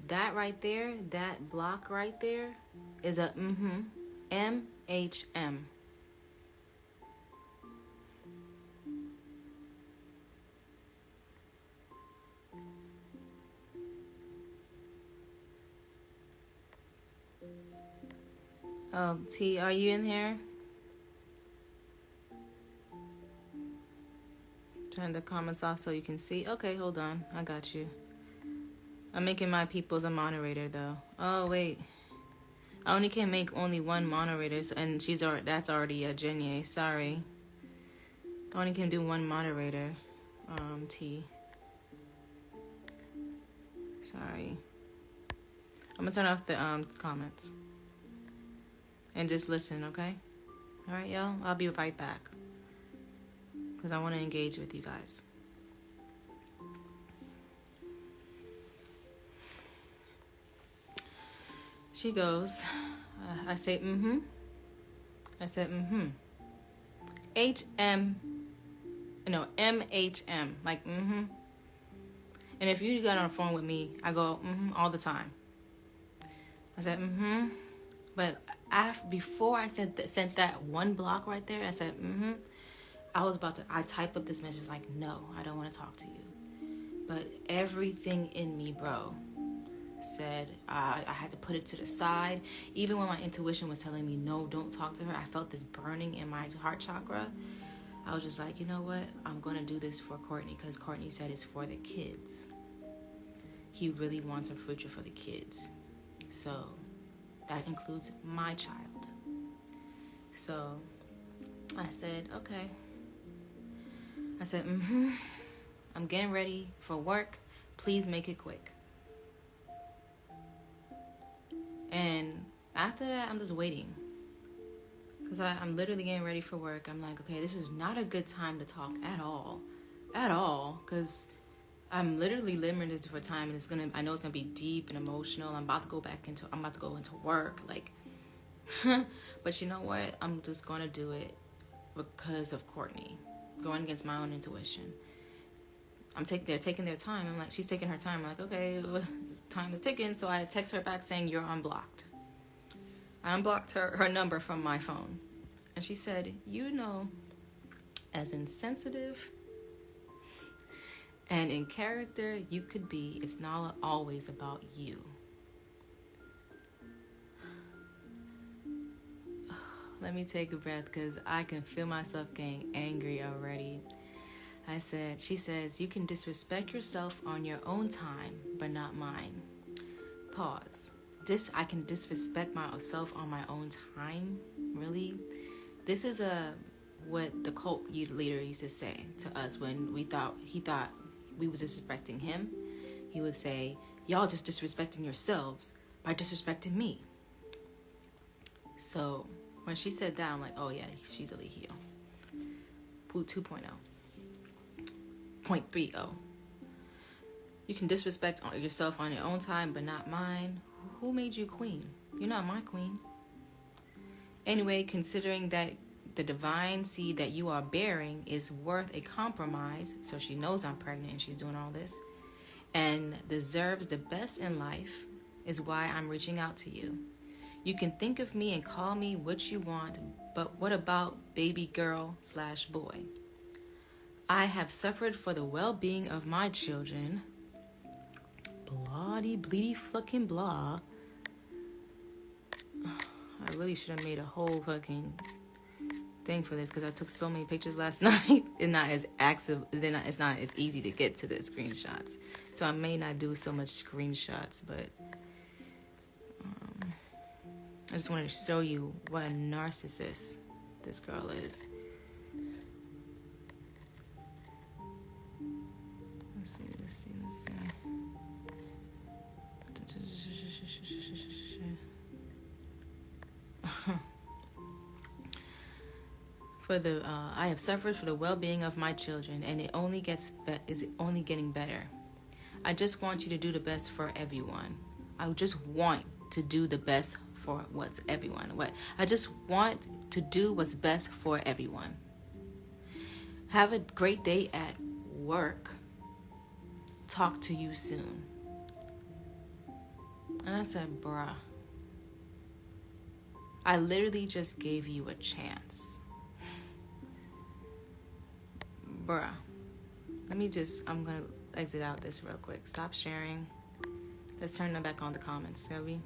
That right there, that block right there, is a MHM. Oh, T, are you in here? Turn the comments off so you can see. Okay, hold on. I got you. I'm making my peoples a moderator, though. Oh, wait. I only can make only one moderator, and that's already a Jenae. Sorry. I only can do one moderator. T. Sorry. I'm gonna turn off the comments. And just listen, okay? Alright, y'all? I'll be right back. Because I want to engage with you guys. She goes, I say, I said, MHM, like, And if you got on the phone with me, I go, all the time. I said, But before I sent that one block right there, I said, I typed up this message like, no, I don't want to talk to you. But everything in me, bro, said I had to put it to the side. Even when my intuition was telling me, no, don't talk to her, I felt this burning in my heart chakra. I was just like, you know what? I'm going to do this for Courtney because Courtney said it's for the kids. He really wants a future for the kids. So that includes my child. So I said, okay. I said, I'm getting ready for work. Please make it quick. And after that, I'm just waiting. Because I'm literally getting ready for work. I'm like, okay, this is not a good time to talk at all. At all. Because I'm literally limited for time. And I know it's going to be deep and emotional. I'm about to go into work. Like, but you know what? I'm just going to do it because of Courtney. Going against my own intuition. They're taking their time. I'm like, she's taking her time. I'm like, okay, time is ticking. So I text her back saying, you're unblocked. I unblocked her number from my phone. And she said, you know, as insensitive and in character you could be, it's not always about you. Let me take a breath because I can feel myself getting angry already. She says, you can disrespect yourself on your own time, but not mine. Pause. I can disrespect myself on my own time? Really? This is what the cult leader used to say to us when he thought we was disrespecting him. He would say, y'all just disrespecting yourselves by disrespecting me. So when she said that, I'm like, oh yeah, she's a heel. 2.0. 0.30. You can disrespect yourself on your own time, but not mine. Who made you queen? You're not my queen. Anyway, considering that the divine seed that you are bearing is worth a compromise, so she knows I'm pregnant and she's doing all this, and deserves the best in life, is why I'm reaching out to you. You can think of me and call me what you want, but what about baby girl/boy? I have suffered for the well-being of my children. Bloody, bleedy, fucking blah. I really should have made a whole fucking thing for this because I took so many pictures last night. It's not as active. It's not as easy to get to the screenshots. So I may not do so much screenshots, but I just wanted to show you what a narcissist this girl is. Let's see. I have suffered for the well-being of my children, and it only is only getting better. I just want you to do the best for everyone. I just want to do the best for I just want to do what's best for everyone. Have a great day at work. Talk to you soon. And I said, bruh, I literally just gave you a chance. Bruh, I'm gonna exit out this real quick. Stop sharing. Let's turn them back on the comments, shall we?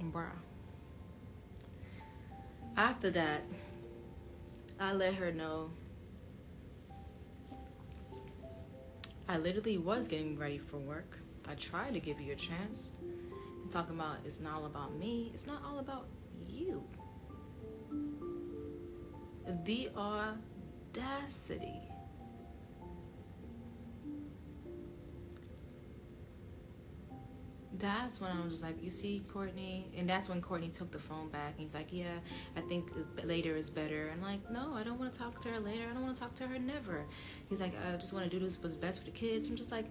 Bruh. After that, I let her know I literally was getting ready for work. I tried to give you a chance. And talking about it's not all about me. It's not all about you. The audacity. That's when I was just like, you see, Courtney? And that's when Courtney took the phone back. And he's like, yeah, I think later is better. I'm like, no, I don't want to talk to her later. I don't want to talk to her never. He's like, I just want to do this for the best for the kids. I'm just like,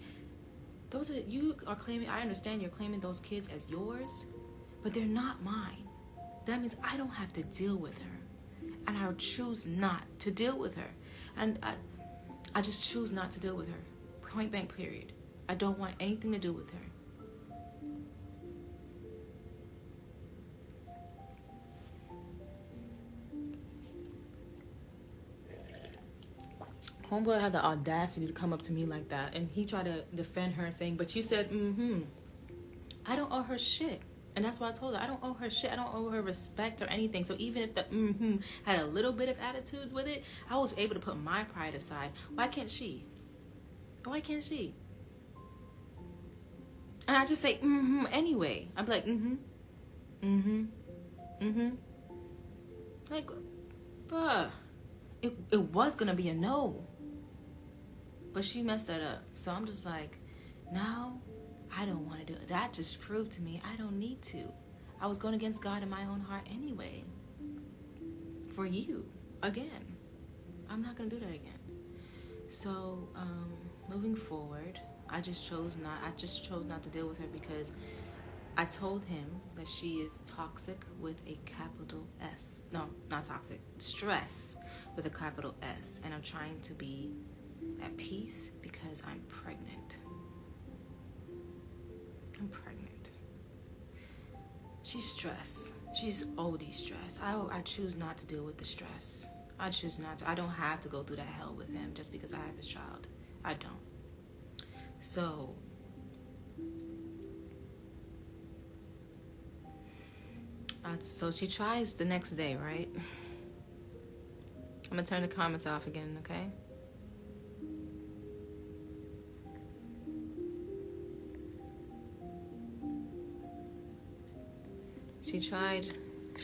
you are claiming, I understand you're claiming those kids as yours, but they're not mine. That means I don't have to deal with her. And I choose not to deal with her. And I just choose not to deal with her. Point blank, period. I don't want anything to do with her. Homeboy had the audacity to come up to me like that, and he tried to defend her, saying, but you said, I don't owe her shit. And that's why I told her, I don't owe her shit. I don't owe her respect or anything. So even if the had a little bit of attitude with it, I was able to put my pride aside. Why can't she? Why can't she? And I just say, anyway. I'd be like, Like, bruh, it was going to be a no. But she messed that up. So I'm just like, now I don't want to do it. That just proved to me I don't need to. I was going against God in my own heart anyway. For you. Again. I'm not going to do that again. So, moving forward, I just chose not to deal with her because I told him that she is toxic with a capital S. No, not toxic. Stress with a capital S. And I'm trying to be at peace because I'm pregnant. I'm pregnant. She's stressed. She's OD stressed. I choose not to deal with the stress. I choose not to. I don't have to go through that hell with him just because I have his child. I don't. So she tries the next day, right? I'm gonna turn the comments off again, okay? She tried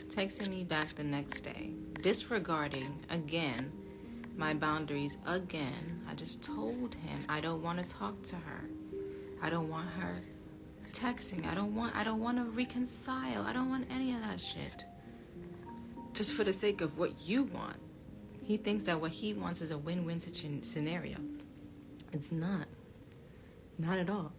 texting me back the next day, disregarding again my boundaries again. I just told him I don't want to talk to her. I don't want her texting. I don't want to reconcile. I don't want any of that shit. Just for the sake of what you want. He thinks that what he wants is a win-win scenario. It's not. Not at all.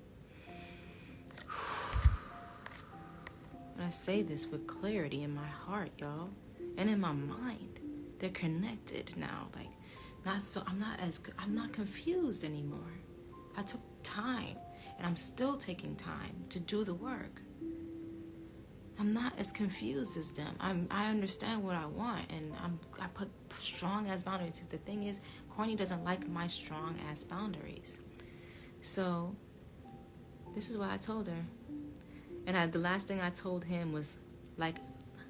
I say this with clarity in my heart, y'all, and in my mind. They're connected now. Like, I'm not confused anymore. I took time, and I'm still taking time to do the work. I'm not as confused as them. I understand what I want, and I put strong ass boundaries. The thing is, Corny doesn't like my strong ass boundaries. So this is what I told her. And the last thing I told him was, like,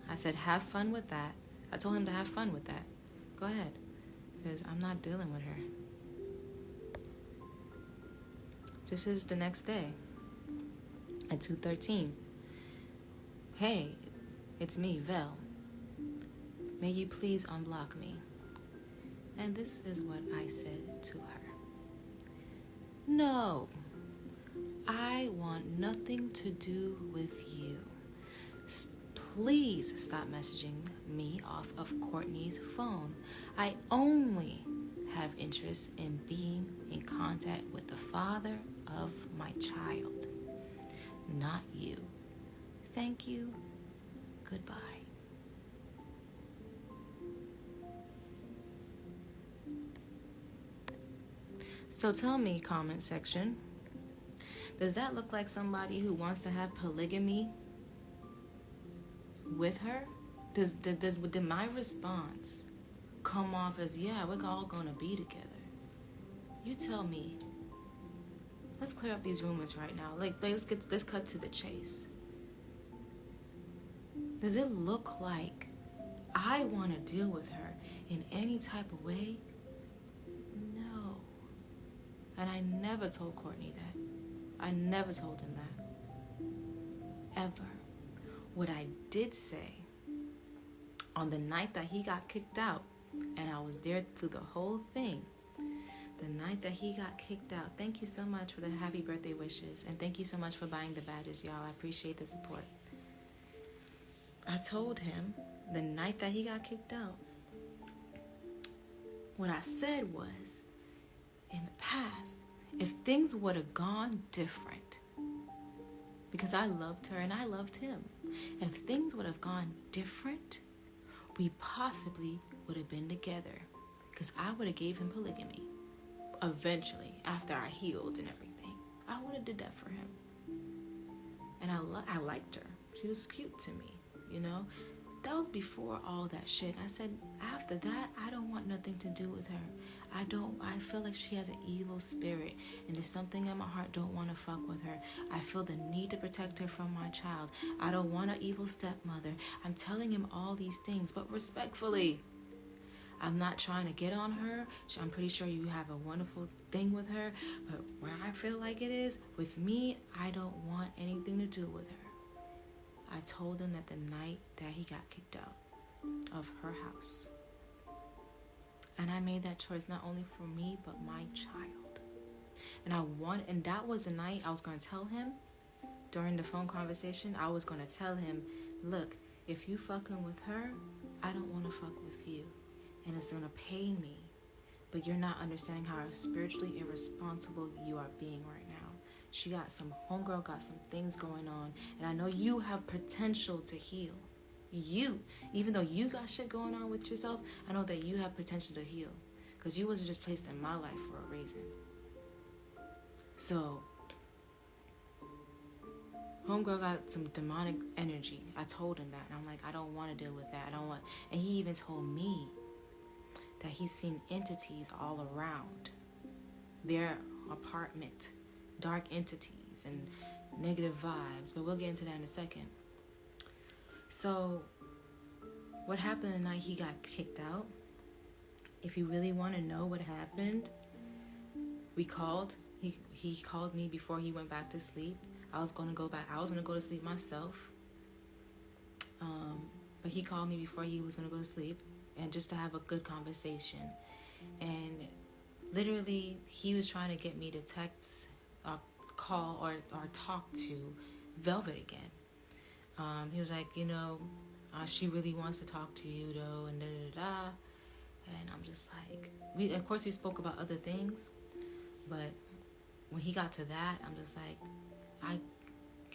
I said, have fun with that. I told him to have fun with that. Go ahead. Because I'm not dealing with her. This is the next day. At 2:13. Hey, it's me, Vel. May you please unblock me. And this is what I said to her. No. I want nothing to do with you. Please stop messaging me off of Courtney's phone. I only have interest in being in contact with the father of my child, not you. Thank you. Goodbye. So tell me, comment section, does that look like somebody who wants to have polygamy with her? Did my response come off as, yeah, we're all gonna be together? You tell me. Let's clear up these rumors right now. Let's cut to the chase. Does it look like I want to deal with her in any type of way? No. And I never told Courtney that. I never told him that. Ever. What I did say, on the night that he got kicked out, and I was there through the whole thing, the night that he got kicked out, thank you so much for the happy birthday wishes, and thank you so much for buying the badges, y'all. I appreciate the support. I told him the night that he got kicked out, what I said was, in the past, if things would have gone different, because I loved her and I loved him, if things would have gone different, we possibly would have been together, because I would have gave him polygamy. Eventually, after I healed and everything, I would have did that for him. And I liked her. She was cute to me, you know. That was before all that shit. I said, after that, I don't want nothing to do with her. I feel like she has an evil spirit, and there's something in my heart don't want to fuck with her. I feel the need to protect her from my child. I don't want an evil stepmother. I'm telling him all these things, but respectfully. I'm not trying to get on her. I'm pretty sure you have a wonderful thing with her, but where I feel like it is, with me, I don't want anything to do with her. I told him that the night that he got kicked out of her house. And I made that choice not only for me, but my child. And that was the night I was going to tell him, during the phone conversation, I was going to tell him, look, if you fucking with her, I don't want to fuck with you. And it's going to pain me. But you're not understanding how spiritually irresponsible you are being right now. Homegirl got some things going on. And I know you have potential to heal. Even though you got shit going on with yourself, I know that you have potential to heal. Because you wasn't just placed in my life for a reason. So, Homegirl got some demonic energy. I told him that. And I'm like, I don't want to deal with that. I don't want. And he even told me that he's seen entities all around their apartment, dark entities and negative vibes. But we'll get into that in a second. So, what happened the night he got kicked out? If you really want to know what happened, we called. He called me before he went back to sleep. I was gonna go to sleep myself. But he called me before he was gonna go to sleep, and just to have a good conversation. And literally, he was trying to get me to text, call, or talk to Velvet again. He was like, she really wants to talk to you though, and da da da. And I'm just like, of course we spoke about other things, but when he got to that, I'm just like,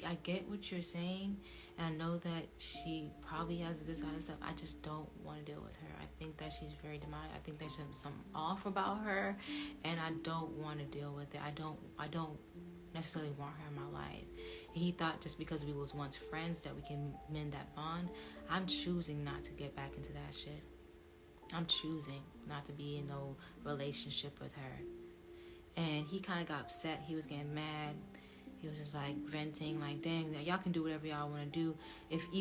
I get what you're saying, and I know that she probably has a good side and stuff. I just don't want to deal with her. I think that she's very demonic. I think there's something off about her, and I don't want to deal with it. I don't necessarily want her in my life. And he thought just because we was once friends that we can mend that bond. I'm choosing not to get back into that shit. I'm choosing not to be in no relationship with her. And he kind of got upset. He was getting mad. He was just like venting, like, dang, y'all can do whatever y'all want to do.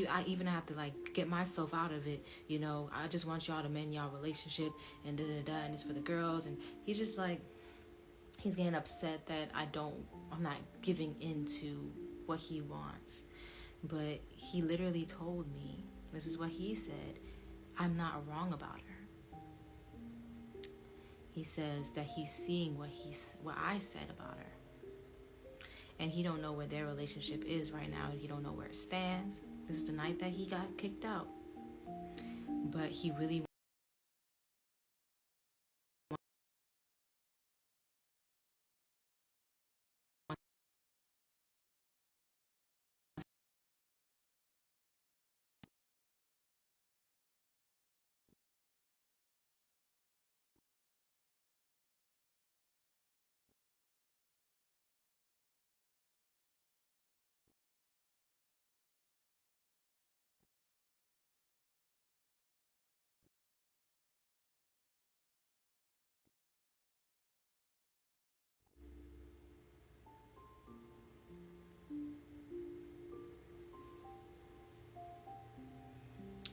I even have to like get myself out of it, I just want y'all to mend y'all relationship and da da da, and it's for the girls. And he's just like, he's getting upset that I'm not giving into what he wants. But he literally told me, this is what he said, I'm not wrong about her. He says that he's seeing what I said about her. And he don't know where their relationship is right now. He don't know where it stands. This is the night that he got kicked out. But he really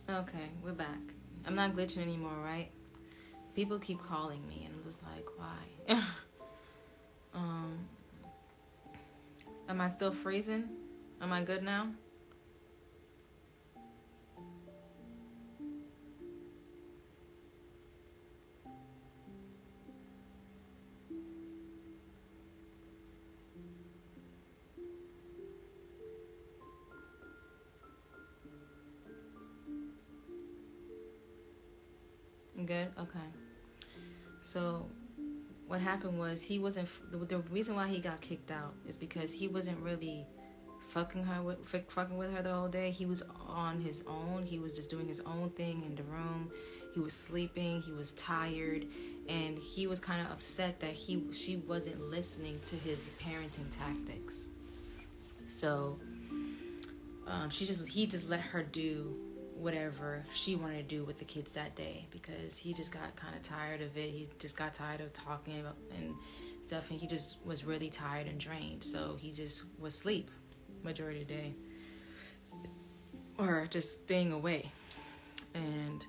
Okay, we're back. I'm not glitching anymore, right? People keep calling me, and I'm just like, why? Am I still freezing? Am I good now? Good? Okay. So what happened was the reason why he got kicked out is because he wasn't really fucking with her the whole day. He was on his own. He was just doing his own thing in the room. He was sleeping. He was tired, and he was kind of upset that she wasn't listening to his parenting tactics. So he just let her do whatever she wanted to do with the kids that day, because he just got kind of tired of it. He just got tired of talking and stuff, and he just was really tired and drained. So he just was asleep majority of the day, or just staying away. And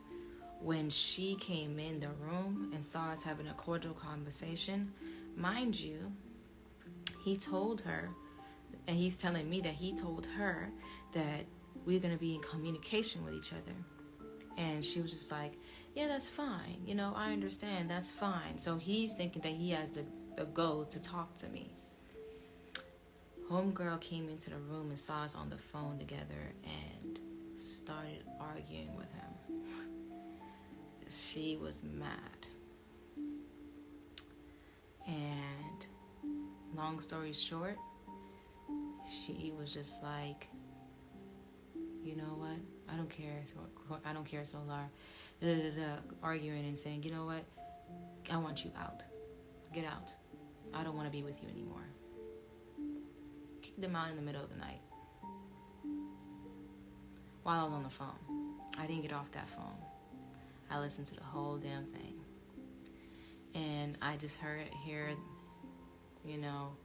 when she came in the room and saw us having a cordial conversation, mind you, he told her, and he's telling me that he told her that we're going to be in communication with each other. And she was just like, yeah, that's fine. I understand. That's fine. So he's thinking that he has the go to talk to me. Homegirl came into the room and saw us on the phone together and started arguing with him. She was mad. And long story short, she was just like, you know what? I don't care, Soular. Arguing and saying, you know what? I want you out. Get out. I don't want to be with you anymore. Kicked them out in the middle of the night. while I was on the phone. I didn't get off that phone. I listened to the whole damn thing. And I just hear, you know,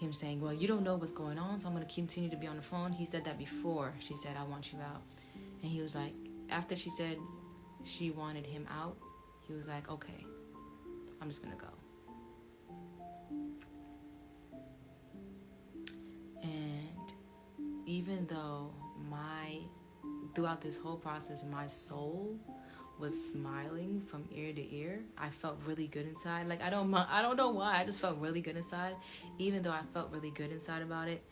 him saying, well, you don't know what's going on, so I'm going to continue to be on the phone. He said that before she said, I want you out. And he was like, after she said she wanted him out, he was like, okay, I'm just going to go. And even though throughout this whole process, my soul was smiling from ear to ear, I felt really good inside. Like, I don't know why, I just felt really good inside. Even though I felt really good inside about it,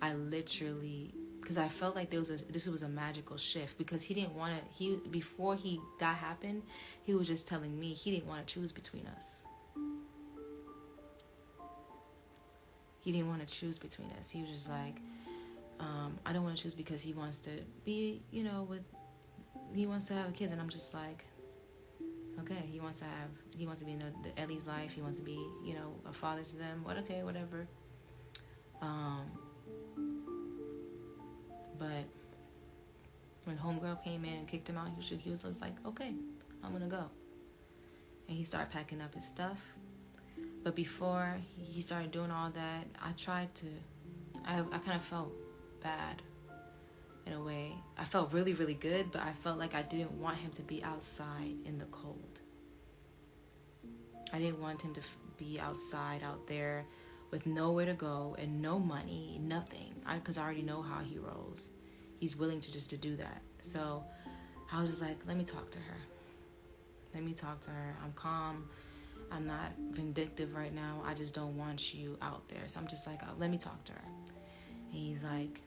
I literally, because I felt like this was a magical shift, because he didn't want to, before that happened, he was just telling me he didn't want to choose between us. He didn't want to choose between us. He was just like, I don't want to choose because he wants to be, you know, he wants to have kids. And I'm just like, okay, he wants to be in the Ellie's life. He wants to be, you know, a father to them. Okay, whatever. But when homegirl came in and kicked him out, he was just like, okay, I'm going to go. And he started packing up his stuff. But before he started doing all that, I kind of felt bad in a way. I felt really, really good, but I felt like I didn't want him to be outside in the cold. I didn't want him to be outside out there with nowhere to go and no money, nothing. Because I already know how he rolls. He's willing to do that. So I was just like, let me talk to her. I'm calm. I'm not vindictive right now. I just don't want you out there. So I'm just like, let me talk to her. And he's like,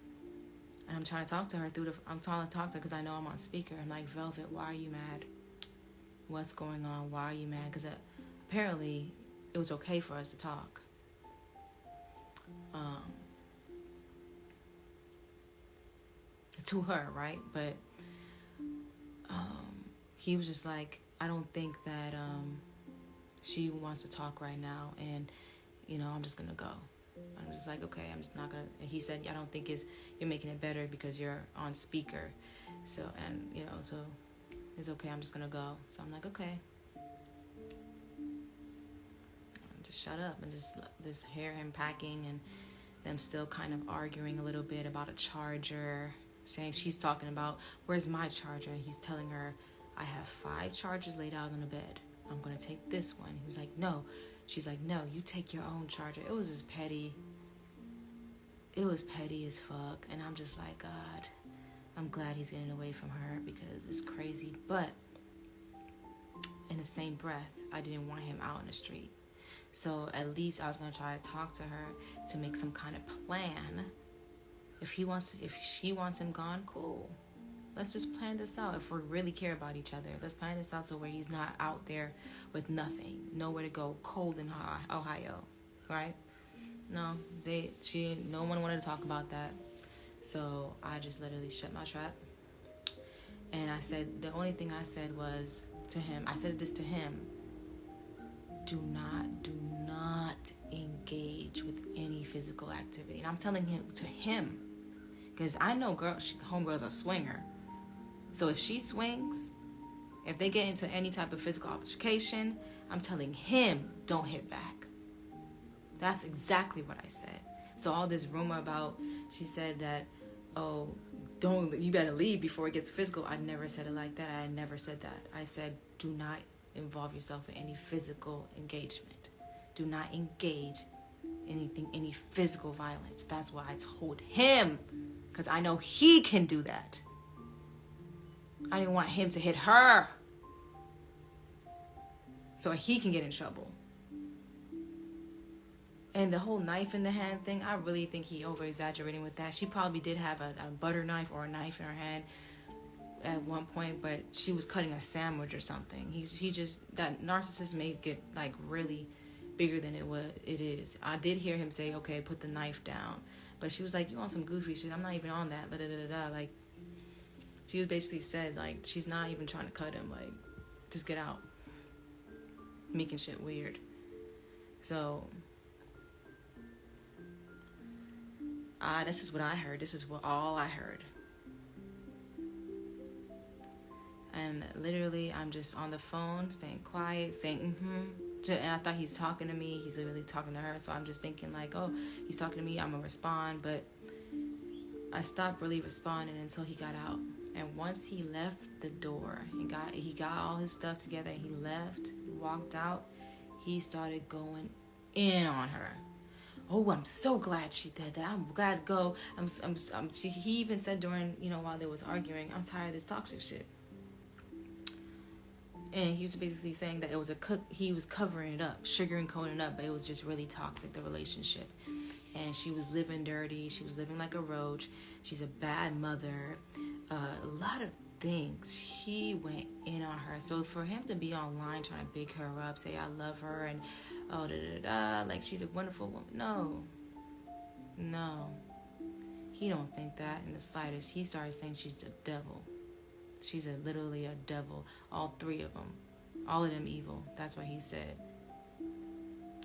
and I'm trying to talk to her because I know I'm on speaker. I'm like, Velvet, why are you mad? What's going on? Why are you mad? Because apparently it was okay for us to talk. To her, right? But he was just like, I don't think that she wants to talk right now, and you know, I'm just gonna go. I'm just like, okay, I'm just not gonna. And he said, I don't think you're making it better because you're on speaker. So, and you know, so it's okay. I'm just gonna go. So I'm like, okay. Just shut up and just hear him packing and them still kind of arguing a little bit about a charger, saying she's talking about, where's my charger? And he's telling her, I have 5 chargers laid out on the bed. I'm going to take this one. He was like, no. She's like, no, you take your own charger. It was just petty. It was petty as fuck. And I'm just like, God, I'm glad he's getting away from her because it's crazy. But in the same breath, I didn't want him out in the street. So at least I was going to try to talk to her to make some kind of plan. If she wants him gone, cool. Let's just plan this out. If we really care about each other, let's plan this out so where he's not out there with nothing, nowhere to go, cold in Ohio, right? No, no one wanted to talk about that. So I just literally shut my trap. And I said, the only thing I said was to him, I said this to him, do not engage with any physical activity. And I'm telling him, because I know homegirl's a swinger. So if she swings, if they get into any type of physical altercation, I'm telling him, don't hit back. That's exactly what I said. So all this rumor about, she said that, oh, you better leave before it gets physical. I never said it like that. I never said that. I said, do not involve yourself in any physical engagement. Do not engage any physical violence. That's why I told him, because I know he can do that. I didn't want him to hit her so he can get in trouble. And the whole knife in the hand thing, I really think he over-exaggerating with that. She probably did have a butter knife or a knife in her hand at one point, but she was cutting a sandwich or something. He just, that narcissist may get like really bigger than it is. I did hear him say, okay, put the knife down. But she was like, you on some goofy shit. I'm not even on that. Like, she basically said, like, she's not even trying to cut him. Like, just get out. Making shit weird. So, This is what I heard. This is what all I heard. And literally, I'm just on the phone, staying quiet, saying, And I thought he's talking to me. He's literally talking to her. So I'm just thinking like, oh, he's talking to me. I'm going to respond. But I stopped really responding until he got out. And once he left the door and he got all his stuff together and he left, he walked out, he started going in on her. Oh, I'm so glad she did that. I'm glad to go. He even said during, while they was arguing, I'm tired of this toxic shit. And he was basically saying that it was he was covering it up, sugaring coating it up, but it was just really toxic, the relationship. And she was living dirty. She was living like a roach. She's a bad mother. A lot of things. He went in on her. So for him to be online trying to big her up, say I love her and like she's a wonderful woman. No. He don't think that in the slightest. He started saying she's the devil. She's literally a devil. All three of them. All of them evil. That's what he said.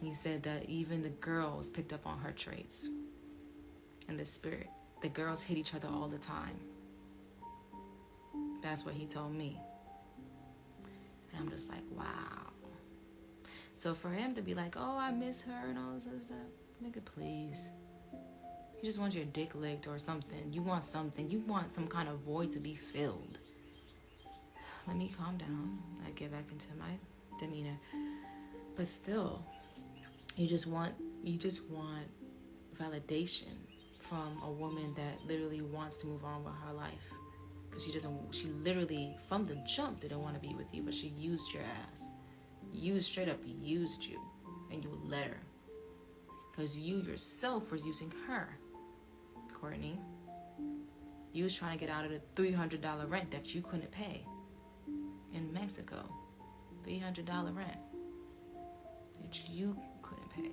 He said that even the girls picked up on her traits. And the spirit. The girls hit each other all the time. That's what he told me. And I'm just like, wow. So for him to be like, oh, I miss her and all this other stuff. Nigga, please. You just want your dick licked or something. You want something. You want some kind of void to be filled. Let me calm down. I get back into my demeanor. But still, you just want validation from a woman that literally wants to move on with her life. Because she literally, from the jump, didn't want to be with you, but she used your ass. Straight up used you. And you let her. Because you yourself was using her, Courtney. You was trying to get out of the $300 rent that you couldn't pay. In Mexico. $300 rent. That you couldn't pay.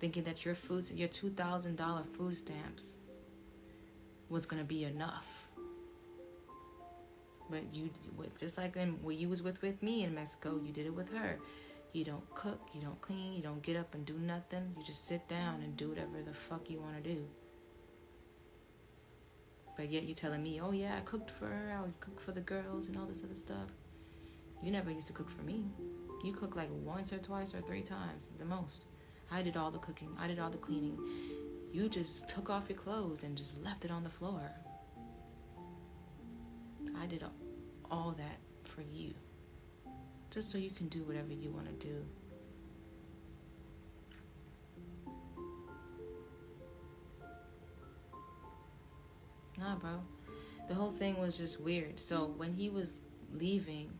Thinking that your $2,000 food stamps was going to be enough. But just like when you was with me in Mexico, you did it with her. You don't cook, you don't clean, you don't get up and do nothing. You just sit down and do whatever the fuck you want to do. But yet you telling me, oh yeah, I cooked for her, I cooked for the girls and all this other stuff. You never used to cook for me. You cooked like once or twice or 3 times, the most. I did all the cooking. I did all the cleaning. You just took off your clothes and just left it on the floor. I did all that for you. Just so you can do whatever you want to do. Nah, bro. The whole thing was just weird. So when he was leaving,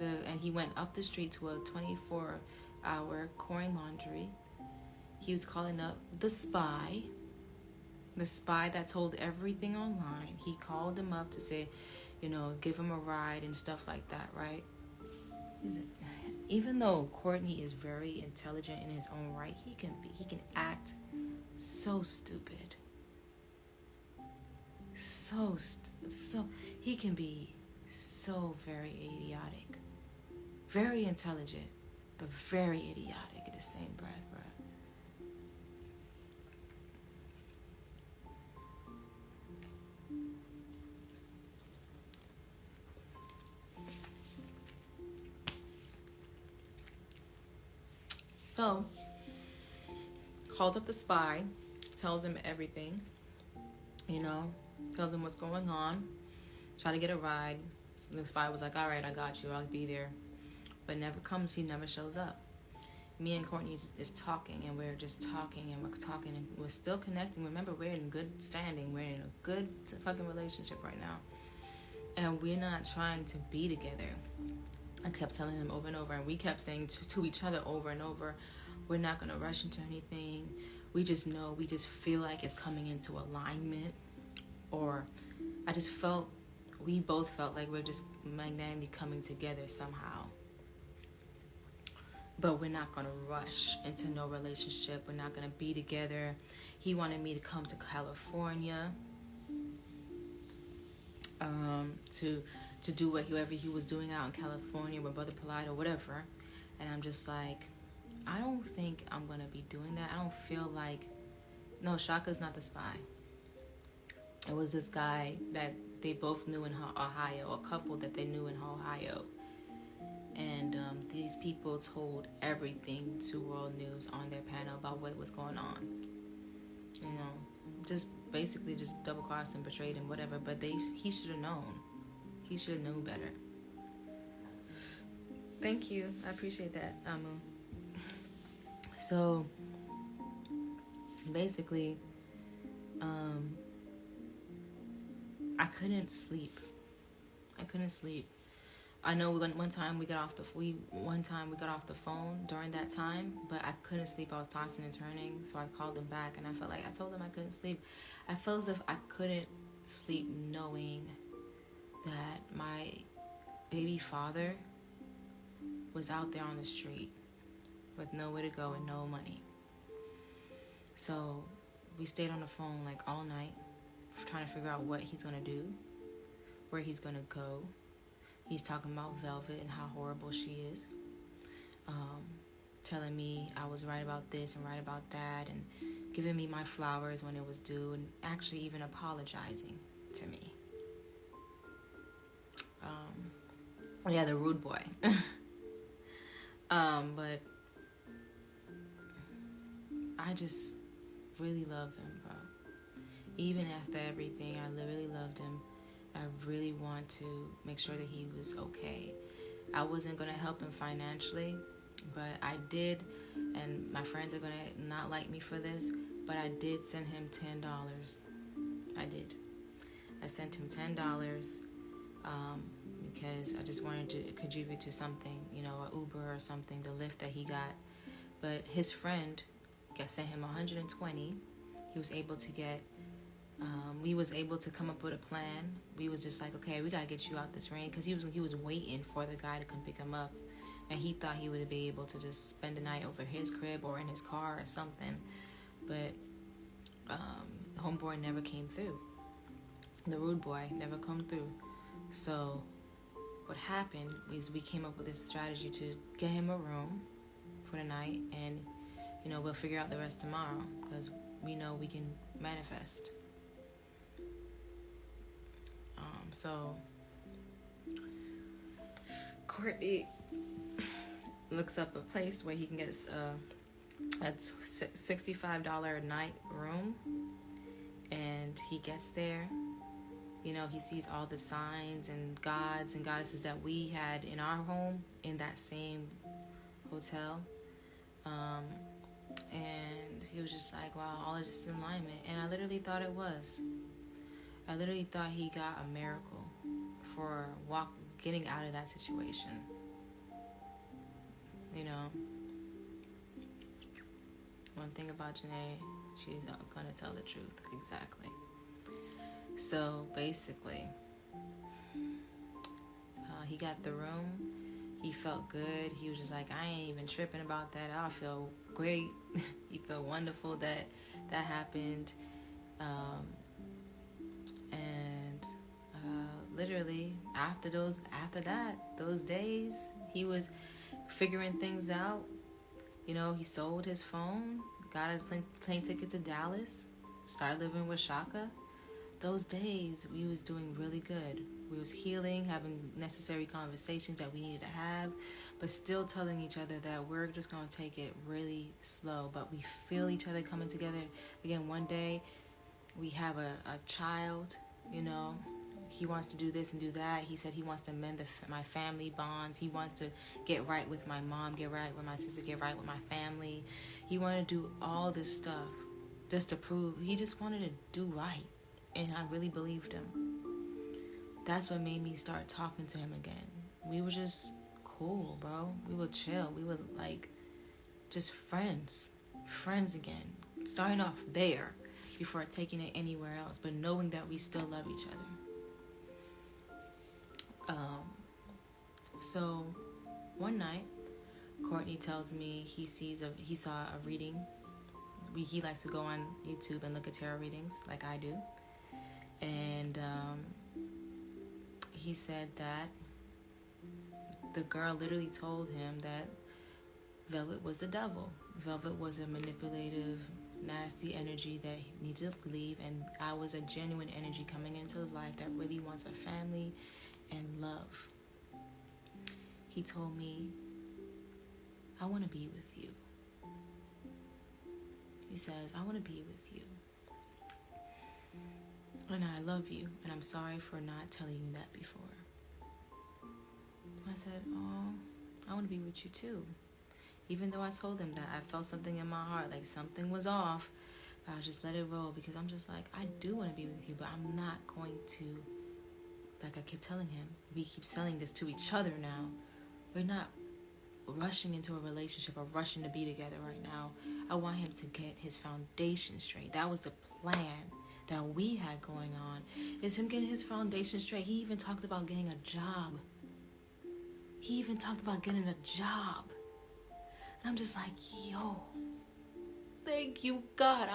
and he went up the street to a 24-hour coin laundry, he was calling up the spy that told everything online. He called him up to say, give him a ride and stuff like that, right? Even though Courtney is very intelligent in his own right, he can act so stupid. He can be so very idiotic. Very intelligent, but very idiotic in the same breath, bro. So, calls up the spy, tells him everything, tells him what's going on, try to get a ride. So the spy was like, all right, I got you, I'll be there. But he never shows up. Me and Courtney is talking, and we're just talking, and we're still connecting. Remember, we're in good standing. We're in a good fucking relationship right now. And we're not trying to be together. I kept telling him over and over, and we kept saying to each other over and over, we're not going to rush into anything. We just feel like it's coming into alignment. Or we both felt like we're just magnetically coming together somehow. But we're not going to rush into no relationship. We're not going to be together. He wanted me to come to California to to do whatever he was doing out in California with Brother Polite or whatever. And I'm just like, I don't think I'm going to be doing that. I don't feel like... No, Shaka's not the spy. It was this guy that they both knew in Ohio, a couple that they knew in Ohio. And these people told everything to World News on their panel about what was going on. You know, just basically just double-crossed and betrayed and whatever. But he should have known. He should have known better. Thank you. I appreciate that, Amu. So, basically, I couldn't sleep. I know one time we got off the phone during that time, but I couldn't sleep. I was tossing and turning, so I called him back, and I felt like I told him I couldn't sleep. I felt as if I couldn't sleep knowing that my baby father was out there on the street with nowhere to go and no money. So we stayed on the phone like all night, trying to figure out what he's gonna do, where he's gonna go. He's talking about Velvet and how horrible she is, telling me I was right about this and right about that, and giving me my flowers when it was due, and actually even apologizing to me. Yeah, the rude boy. But I just really love him, bro. Even after everything, I really loved him. I really want to make sure that he was okay. I wasn't going to help him financially, but I did, and my friends are going to not like me for this, but I did send him $10. I did. I sent him $10 because I just wanted to contribute to something, you know, an Uber or something, the Lyft that he got. But his friend sent him $120. He was able to get... we was able to come up with a plan. We was just like, okay, we gotta get you out this rain, because he was waiting for the guy to come pick him up, and he thought he would be able to just spend the night over his crib or in his car or something. But the homeboy never came through. The rude boy never come through. So what happened is we came up with this strategy to get him a room for the night, and you know, we'll figure out the rest tomorrow, because we know we can manifest. So Courtney looks up a place where he can get a $65 a night room, and he gets there. You know, he sees all the signs and gods and goddesses that we had in our home in that same hotel. And he was just like, wow, all is just in alignment. And I literally thought it was. I literally thought he got a miracle for getting out of that situation. You know, one thing about Jenae, she's gonna tell the truth. Exactly. So basically, he got the room. He felt good. He was just like, I ain't even tripping about that. I feel great. He felt wonderful that happened. And literally after those days, he was figuring things out. You know, he sold his phone, got a plane ticket to Dallas, started living with Shaka. Those days, we was doing really good. We was healing, having necessary conversations that we needed to have, but still telling each other that we're just going to take it really slow. But we feel each other coming together. Again, one day, we have a child, you know. He wants to do this and do that. He said he wants to mend my family bonds. He wants to get right with my mom, get right with my sister, get right with my family. He wanted to do all this stuff just to prove. He just wanted to do right. And I really believed him. That's what made me start talking to him again. We were just cool, bro. We would chill. We would like just friends again. Starting off there before taking it anywhere else, but knowing that we still love each other. So one night, Courtney tells me he saw a reading. He likes to go on YouTube and look at tarot readings like I do. And he said that the girl literally told him that Velvet was the devil. Velvet was a manipulative, nasty energy that he needed to leave, and I was a genuine energy coming into his life that really wants a family and love. He told me, I want to be with you. He says, I want to be with you. And I love you, and I'm sorry for not telling you that before. I said, oh, I want to be with you too. Even though I told him that I felt something in my heart, like something was off, but I just let it roll, because I'm just like, I do want to be with you, but I'm not going to, like I kept telling him, we keep selling this to each other now. We're not rushing into a relationship or rushing to be together right now. I want him to get his foundation straight. That was the plan that we had going on, is him getting his foundation straight. He even talked about getting a job. And I'm just like, yo, thank you, God.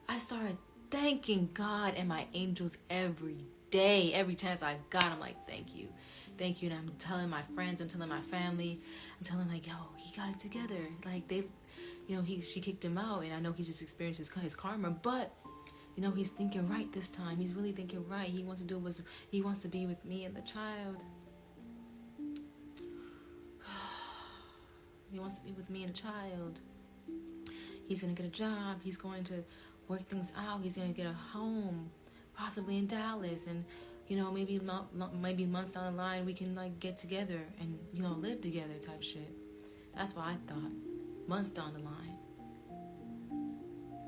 I started thanking God and my angels every day. Every chance I got, I'm like, thank you. Thank you. And I'm telling my friends, I'm telling my family, I'm telling like, yo, he got it together. Like they, she kicked him out, and I know he just experienced his karma, but he's thinking right this time. He's really thinking right. He wants to be with me and the child. He wants to be with me and the child. He's going to get a job. He's going to work things out. He's going to get a home, possibly in Dallas. And, maybe months down the line, we can, get together and, live together type shit. That's what I thought. Months down the line.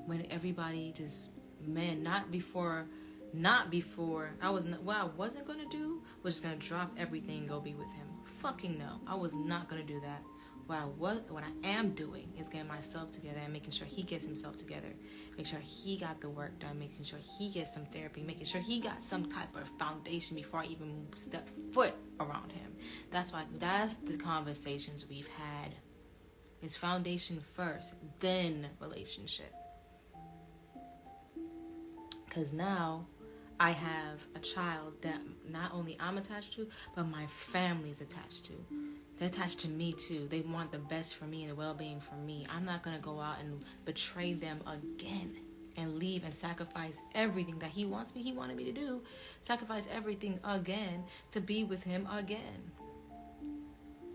When everybody just, not before, I wasn't going to do was just going to drop everything and go be with him. Fucking no. I was not going to do that. What I am doing is getting myself together and making sure he gets himself together. Make sure he got the work done. Making sure he gets some therapy. Making sure he got some type of foundation before I even step foot around him. That's the conversations we've had. It's foundation first, then relationship. Because now I have a child that not only I'm attached to, but my family's attached to. They're attached to me too. They want the best for me and the well-being for me. I'm not going to go out and betray them again and leave and sacrifice everything that he wanted me to do. Sacrifice everything again to be with him again.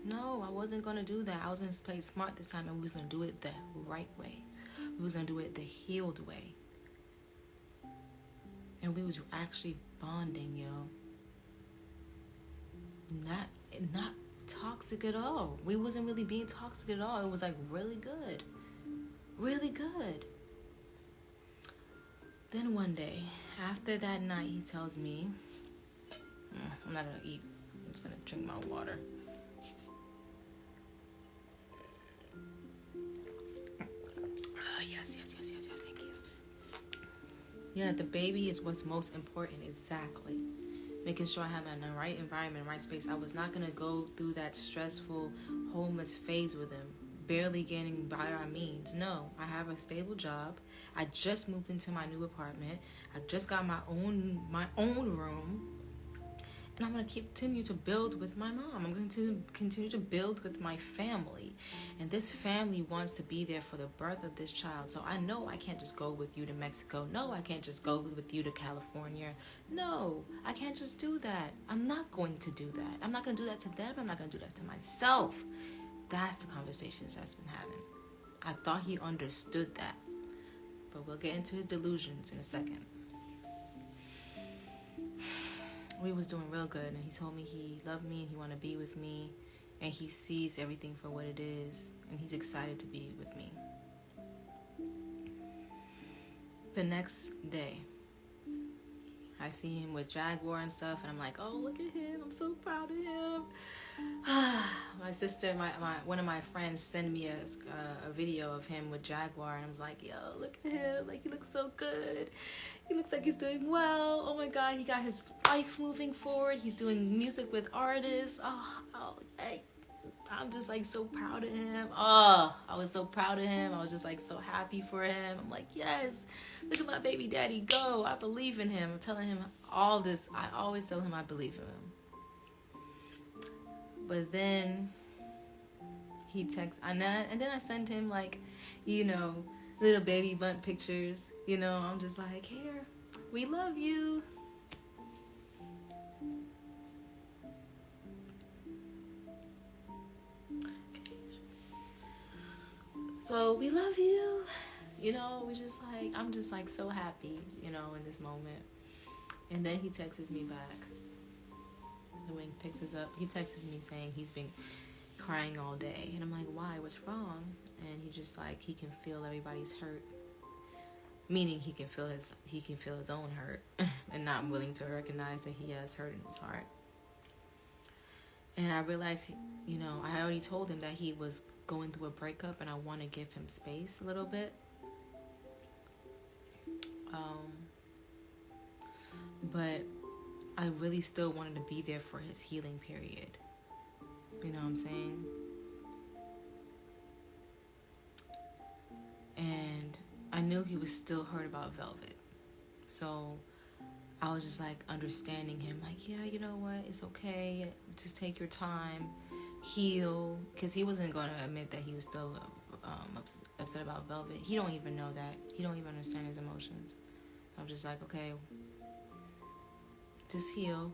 No, I wasn't going to do that. I was going to play smart this time, and we was going to do it the right way. We was going to do it the healed way. And we was actually bonding, yo. Not toxic at all. We wasn't really being toxic at all. It was really good. Really good. Then one day, after that night, he tells me, I'm not going to eat. I'm just going to drink my water. Yes, thank you. Yeah, the baby is what's most important, exactly. Making sure I have in the right environment, right space. I was not going to go through that stressful homeless phase with him, barely getting by our means. No, I have a stable job. I just moved into my new apartment. I just got my own room. And I'm going to continue to build with my mom. I'm going to continue to build with my family. And this family wants to be there for the birth of this child. So I know I can't just go with you to Mexico. No, I can't just go with you to California. No, I can't just do that. I'm not going to do that. I'm not going to do that to them. I'm not going to do that to myself. That's the conversations I've been having. I thought he understood that. But we'll get into his delusions in a second. We was doing real good, and he told me he loved me and he wanted to be with me, and he sees everything for what it is, and he's excited to be with me. The next day, I see him with Jaguar and stuff, and I'm like, oh, look at him. I'm so proud of him. My sister, one of my friends sent me a video of him with Jaguar, and I was like, yo, look at him. He looks so good. He looks like he's doing well. Oh my God, he got his life moving forward. He's doing music with artists. I'm just so proud of him. I was so proud of him. I was just so happy for him. I'm like, yes, look at my baby daddy go. I believe in him. I'm telling him all this. I always tell him I believe in him. But then he texts, and then I send him like, little baby bump pictures. I'm just like, here, we love you. So we love you. We just like, I'm just like so happy, in this moment. And then he texts me back. And when he picks us up, he texts me saying he's been crying all day. And I'm like, why? What's wrong? And he's just like, he can feel everybody's hurt. Meaning he can feel his own hurt and not willing to recognize that he has hurt in his heart. And I realized, I already told him that he was going through a breakup and I want to give him space a little bit. But I really still wanted to be there for his healing period. You know what I'm saying? And I knew he was still hurt about Velvet. So I was just like understanding him, like, yeah, you know what? It's okay. Just take your time. Heal. Because he wasn't going to admit that he was still upset about Velvet. He don't even know that. He don't even understand his emotions. I'm just like, okay, just heal,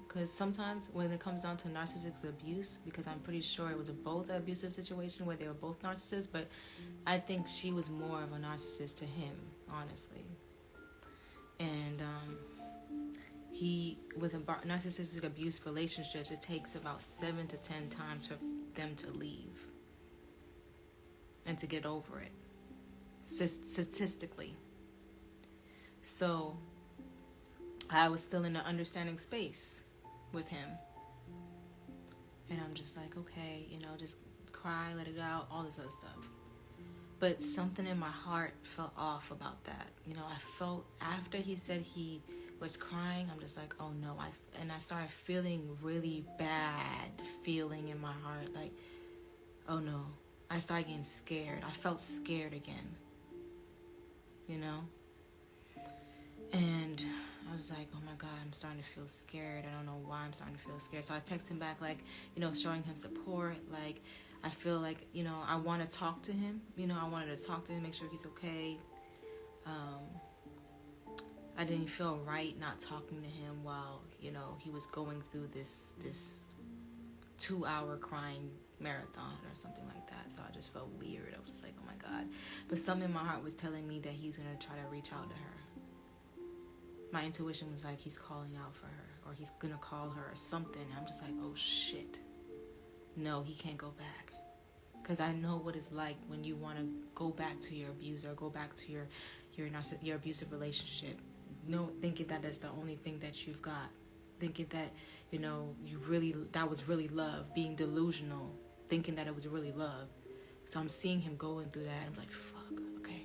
because sometimes when it comes down to narcissistic abuse, because I'm pretty sure it was both an abusive situation where they were both narcissists, but I think she was more of a narcissist to him, honestly. And with narcissistic abuse relationships, it takes about 7 to 10 times for them to leave and to get over it, statistically. So I was still in the understanding space with him. And I'm just like, okay, just cry, let it out, all this other stuff. But something in my heart felt off about that. I felt after he said he was crying, I'm just like, oh no. And I started feeling really bad feeling in my heart. Like, oh no. I started getting scared. I felt scared again. And I was like, oh my God, I'm starting to feel scared. I don't know why I'm starting to feel scared. So I texted him back, like, showing him support. Like, I feel like, I want to talk to him. I wanted to talk to him, make sure he's okay. I didn't feel right not talking to him while, he was going through this 2-hour crying marathon or something like that. So I just felt weird. I was just like, oh my God. But something in my heart was telling me that he's going to try to reach out to her. My intuition was like, he's calling out for her, or he's going to call her or something. I'm just like, oh shit. No, he can't go back. Because I know what it's like when you want to go back to your abuser, go back to your abusive relationship. Thinking that that's the only thing that you've got. Thinking that, that was really love. Being delusional. Thinking that it was really love. So I'm seeing him going through that. I'm like, fuck, okay.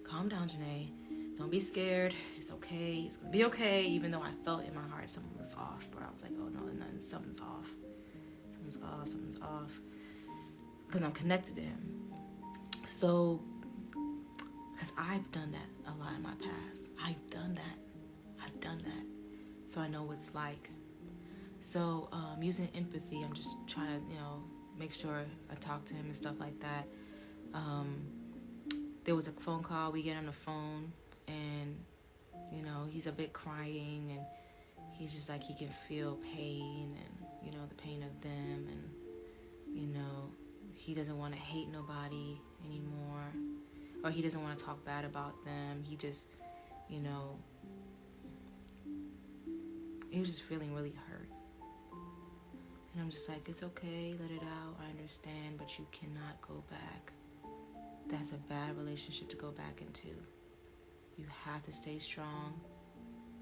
Calm down, Jenae. Don't be scared. It's okay. It's going to be okay. Even though I felt in my heart something was off. But I was like, oh no, something's off. Something's off. Because I'm connected to him. So, because I've done that a lot in my past. I've done that. So I know what it's like. So, using empathy, I'm just trying to, make sure I talk to him and stuff like that. There was a phone call. We get on the phone. And, he's a bit crying, and he's just like, he can feel pain and, the pain of them. And, he doesn't want to hate nobody anymore, or he doesn't want to talk bad about them. He just, he was just feeling really hurt. And I'm just like, it's okay, let it out. I understand, but you cannot go back. That's a bad relationship to go back into. You have to stay strong.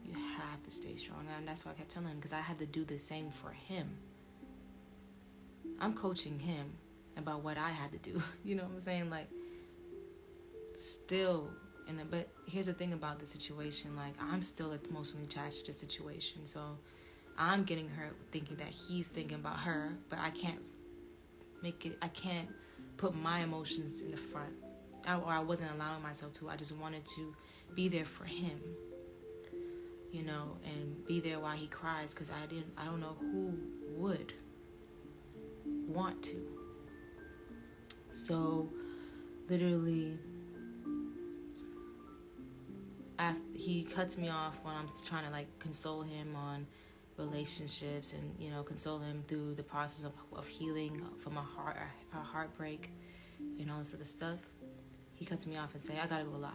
You have to stay strong. And that's why I kept telling him, because I had to do the same for him. I'm coaching him about what I had to do. You know what I'm saying? Like, still, but here's the thing about the situation. Like, I'm still emotionally attached to the situation. So I'm getting hurt thinking that he's thinking about her, but I can't put my emotions in the front. Or I wasn't allowing myself to. I just wanted to be there for him, and be there while he cries, because I don't know who would. want to. So literally, he cuts me off when I'm trying to like console him on relationships and, you know, console him through the process of healing from a heartbreak and all this other stuff. He cuts me off and say, I gotta go live.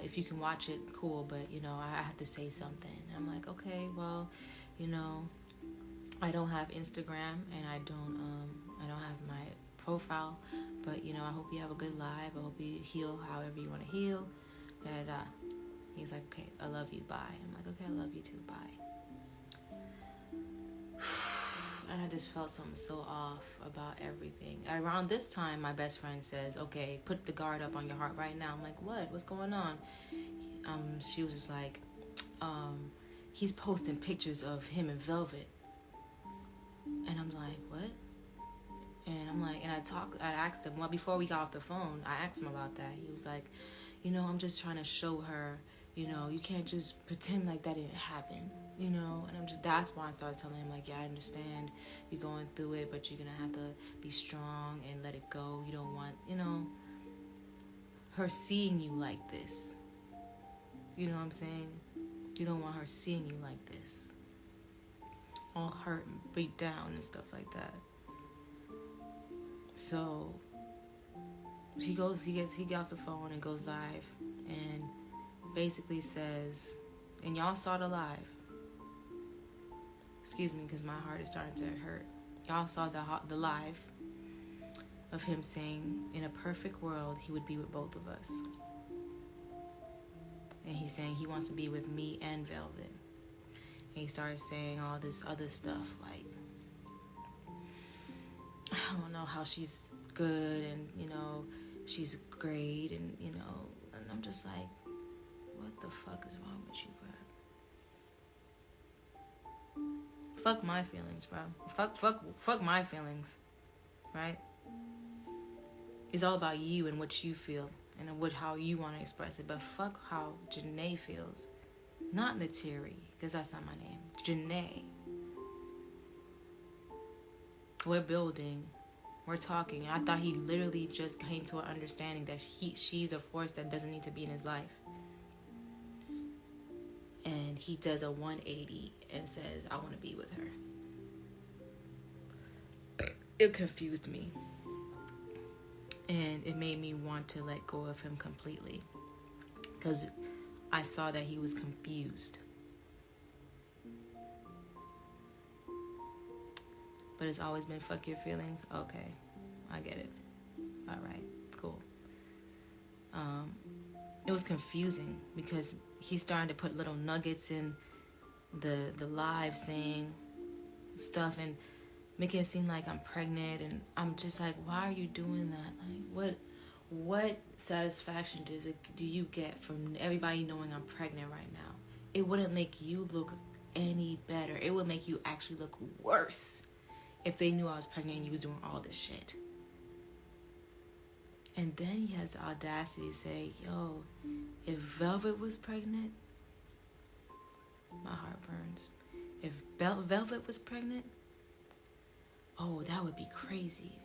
If you can watch it, cool, but, you know, I have to say something. I'm like, okay, well, you know, I don't have Instagram and I don't have my profile, but, you know, I hope you have a good live. I hope you heal however you want to heal. He's like, okay, I love you, bye. I'm like, okay, I love you too, bye. And I just felt something so off about everything. Around this time, my best friend says, okay, put the guard up on your heart right now. I'm like, what? What's going on? She was just like, he's posting pictures of him in velvet. And I'm like, what? And I'm like, and I asked him, well, before we got off the phone, I asked him about that. He was like, you know, I'm just trying to show her, you know, you can't just pretend like that didn't happen, you know. And that's why I started telling him, like, yeah, I understand you're going through it, but you're going to have to be strong and let it go. You don't want, you know, her seeing you like this. You know what I'm saying? You don't want her seeing you like this. All hurt and beat down and stuff like that. So he gets off the phone and goes live and basically says, and y'all saw the live. Excuse me, because my heart is starting to hurt. Y'all saw the live of him saying, in a perfect world, he would be with both of us. And he's saying he wants to be with me and Velvet. And he started saying all this other stuff, like, I don't know how she's good and, you know, she's great and, you know, and I'm just like, what the fuck is wrong with you, bro? Fuck my feelings, bro. Fuck my feelings, right? It's all about you and what you feel and how you want to express it, but fuck how Jenae feels. Not Natiri, because that's not my name. Jenae. We're building. We're talking. I thought he literally just came to an understanding that she's a force that doesn't need to be in his life. And he does a 180 and says, I want to be with her. It confused me. And it made me want to let go of him completely. Because I saw that he was confused. But it's always been fuck your feelings. Okay, I get it. All right, cool. It was confusing because he's starting to put little nuggets in the live saying stuff and making it seem like I'm pregnant, and I'm just like, why are you doing that? Like, what satisfaction do you get from everybody knowing I'm pregnant right now? It wouldn't make you look any better. It would make you actually look worse. If they knew I was pregnant and you was doing all this shit. And then he has the audacity to say, yo, if Velvet was pregnant, my heart burns. If Velvet was pregnant, oh, that would be crazy.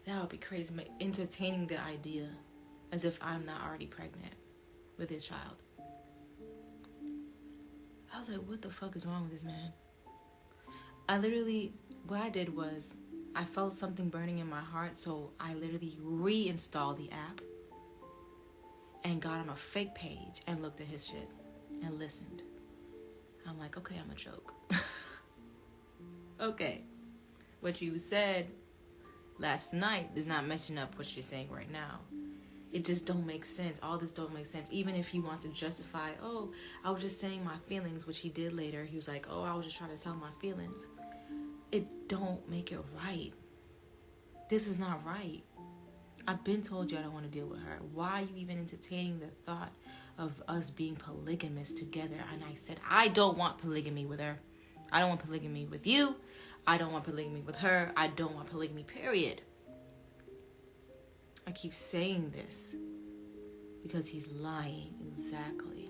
That would be crazy. Entertaining the idea as if I'm not already pregnant with his child. I was like, what the fuck is wrong with this man? What I did was, I felt something burning in my heart, so I literally reinstalled the app and got on a fake page and looked at his shit and listened. I'm like, okay, I'm a joke. Okay. What you said last night is not matching up what you're saying right now. It just don't make sense. All this don't make sense. Even if he wants to justify, oh, I was just saying my feelings, which he did later. He was like, oh, I was just trying to tell my feelings. It don't make it right. This is not right. I've been told you I don't want to deal with her. Why are you even entertaining the thought of us being polygamous together? And I said, I don't want polygamy with her. I don't want polygamy with you. I don't want polygamy with her. I don't want polygamy, period. I keep saying this because he's lying. Exactly.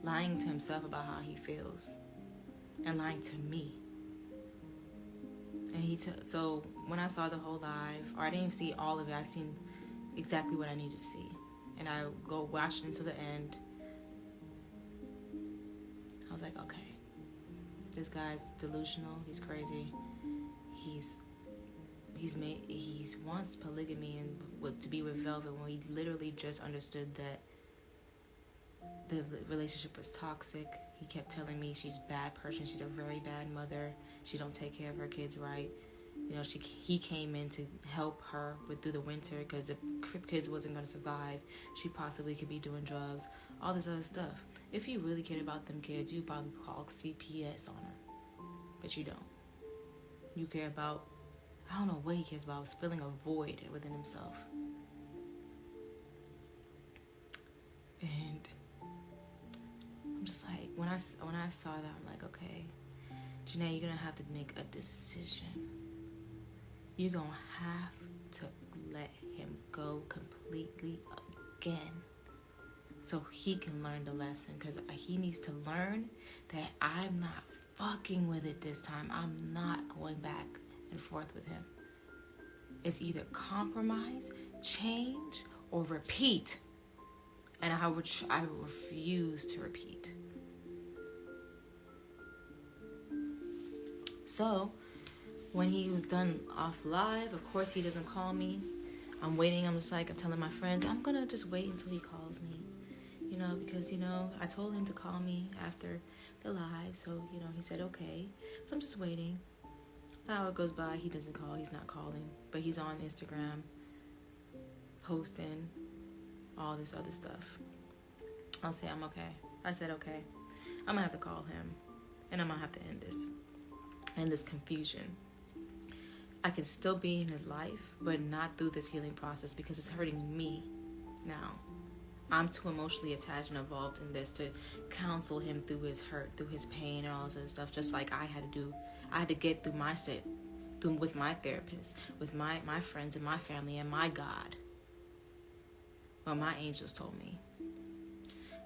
lying to himself about how he feels and lying to me. And so when I saw the whole live, or I didn't even see all of it, I seen exactly what I needed to see, and I go watch it until the end. I was like, okay, this guy's delusional. He's crazy. He wants polygamy and to be with Velvet when he literally just understood that the relationship was toxic. He kept telling me she's a bad person. She's a very bad mother. She don't take care of her kids right. You know, he came in to help her through the winter because the kids wasn't going to survive. She possibly could be doing drugs, all this other stuff. If you really cared about them kids, you'd probably call CPS on her. But you don't. You care about, I don't know what he cares about, filling a void within himself. And I'm just like, when I saw that, I'm like, okay, Jenae, you're going to have to make a decision. You're going to have to let him go completely again so he can learn the lesson, because he needs to learn that I'm not fucking with it this time. I'm not going back and forth with him. It's either compromise, change, or repeat. And I refuse to repeat. So when he was done off live, of course he doesn't call me. I'm waiting. I'm telling my friends, I'm going to just wait until he calls me. You know, because, you know, I told him to call me after the live. So, you know, he said, okay. So I'm just waiting. An hour goes by. He doesn't call. He's not calling. But he's on Instagram posting all this other stuff. I'll say I'm okay. I said, okay. I'm going to have to call him. And I'm going to have to end this confusion. I can still be in his life, but not through this healing process, because it's hurting me now. I'm too emotionally attached and involved in this to counsel him through his hurt, through his pain, and all this other stuff, just like I had to do. I had to get through my shit with my therapist, with my friends and my family and my God. Well, my angels told me.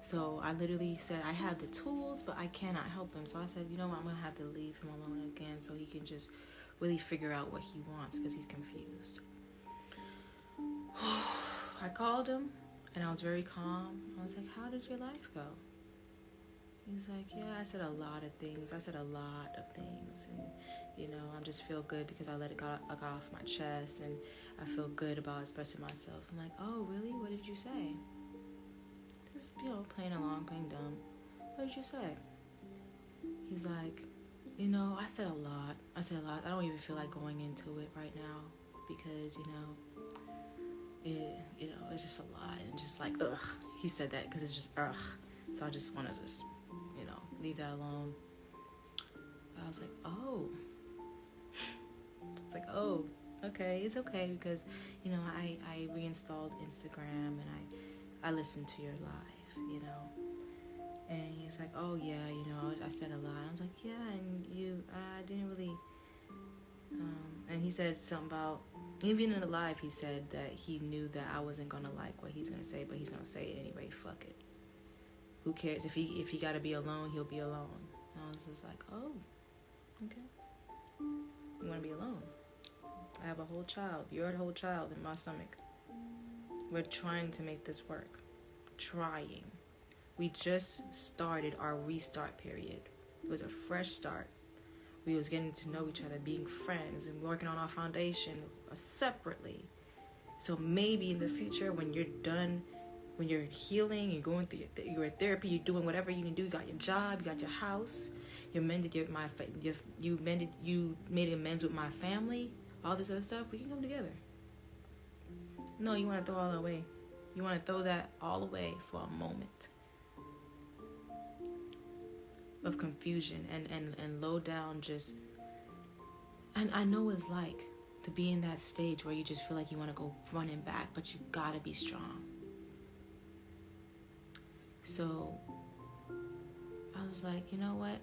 So I literally said, I have the tools, but I cannot help him. So I said, you know what, I'm going to have to leave him alone again so he can just really figure out what he wants, because he's confused. I called him, and I was very calm. I was like, how did your life go? He's like, yeah, I said a lot of things. And, you know, I just feel good because I got off my chest, and I feel good about expressing myself. I'm like, oh, really? What did you say? Just, you know, playing along, playing dumb. What did you say? He's like, you know, I said a lot. I don't even feel like going into it right now because, you know, it's just a lot. And just like, ugh. He said that because it's just, ugh. So I just want to just, you know, leave that alone. But I was like, oh. It's like, oh, okay. It's okay because, you know, I reinstalled Instagram and I listened to your live, you know. And he was like, oh, yeah, you know, I said a lot. I was like, yeah, and I didn't really, and he said something about, even in the live, he said that he knew that I wasn't going to like what he's going to say, but he's going to say it anyway, fuck it. Who cares? If he got to be alone, he'll be alone. And I was just like, oh, okay. You want to be alone? I have a whole child. You're a whole child in my stomach. We're trying to make this work. Trying. We just started our restart period. It was a fresh start. We was getting to know each other, being friends, and working on our foundation separately. So maybe in the future, when you're done, when you're healing, you're going through your therapy, you're doing whatever you need to do. You got your job, you got your house, you made amends with my family, all this other stuff. We can come together. No, you want to throw all that away. You want to throw that all away for a moment of confusion and low down just. And I know what it's like to be in that stage where you just feel like you want to go running back, but you gotta be strong. So I was like, you know what?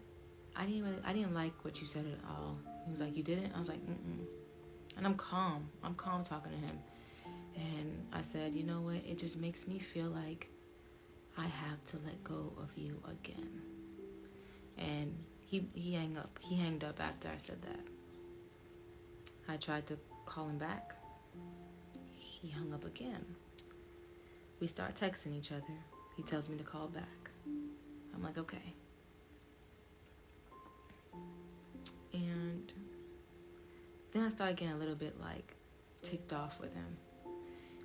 I didn't like what you said at all. He was like, you didn't? I was like, And I'm calm. I'm calm talking to him. And I said, you know what? It just makes me feel like I have to let go of you again. And he hanged up after I said that. I tried to call him back. He hung up again. We start texting each other. He tells me to call back. I'm like, okay. And then I started getting a little bit like ticked off with him,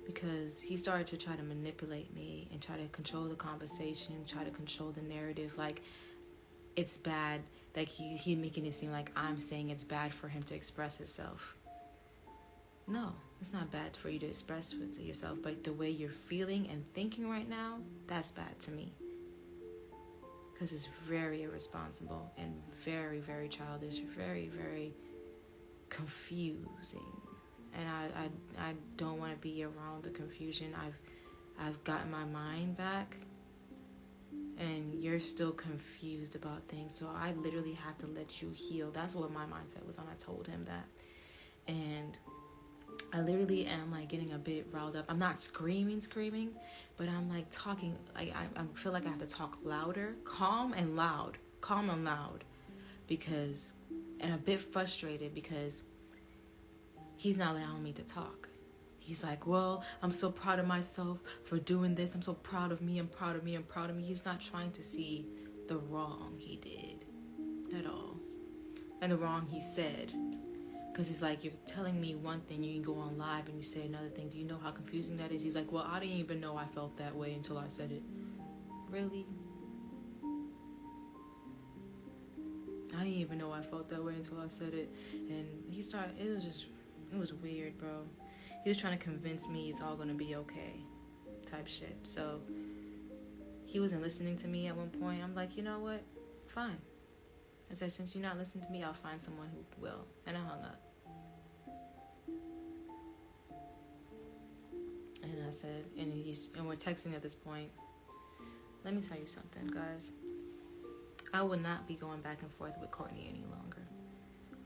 because he started to try to manipulate me and try to control the conversation, try to control the narrative. Like, it's bad. Like, he making it seem like I'm saying it's bad for him to express himself. No, it's not bad for you to express yourself, but the way you're feeling and thinking right now, that's bad to me. Because it's very irresponsible and very, very childish, very, very confusing. And I don't want to be around the confusion. I've gotten my mind back, and you're still confused about things. So I literally have to let you heal. That's what my mindset was on. I told him that. And I literally am like getting a bit riled up. I'm not screaming, but I'm like talking. Like I feel like I have to talk louder, calm and loud, because, and a bit frustrated because he's not allowing me to talk. He's like, well, I'm so proud of myself for doing this. I'm so proud of me. I'm proud of me. He's not trying to see the wrong he did at all, and the wrong he said. Because he's like, you're telling me one thing, you can go on live and you say another thing. Do you know how confusing that is? He's like, well, I didn't even know I felt that way until I said it. Really? I didn't even know I felt that way until I said it. And he started, it was weird, bro. He was trying to convince me it's all going to be okay type shit. So he wasn't listening to me at one point. I'm like, you know what? Fine. I said, since you're not listening to me, I'll find someone who will. And I hung up. And I said, and we're texting at this point. Let me tell you something, guys. I would not be going back and forth with Courtney any longer.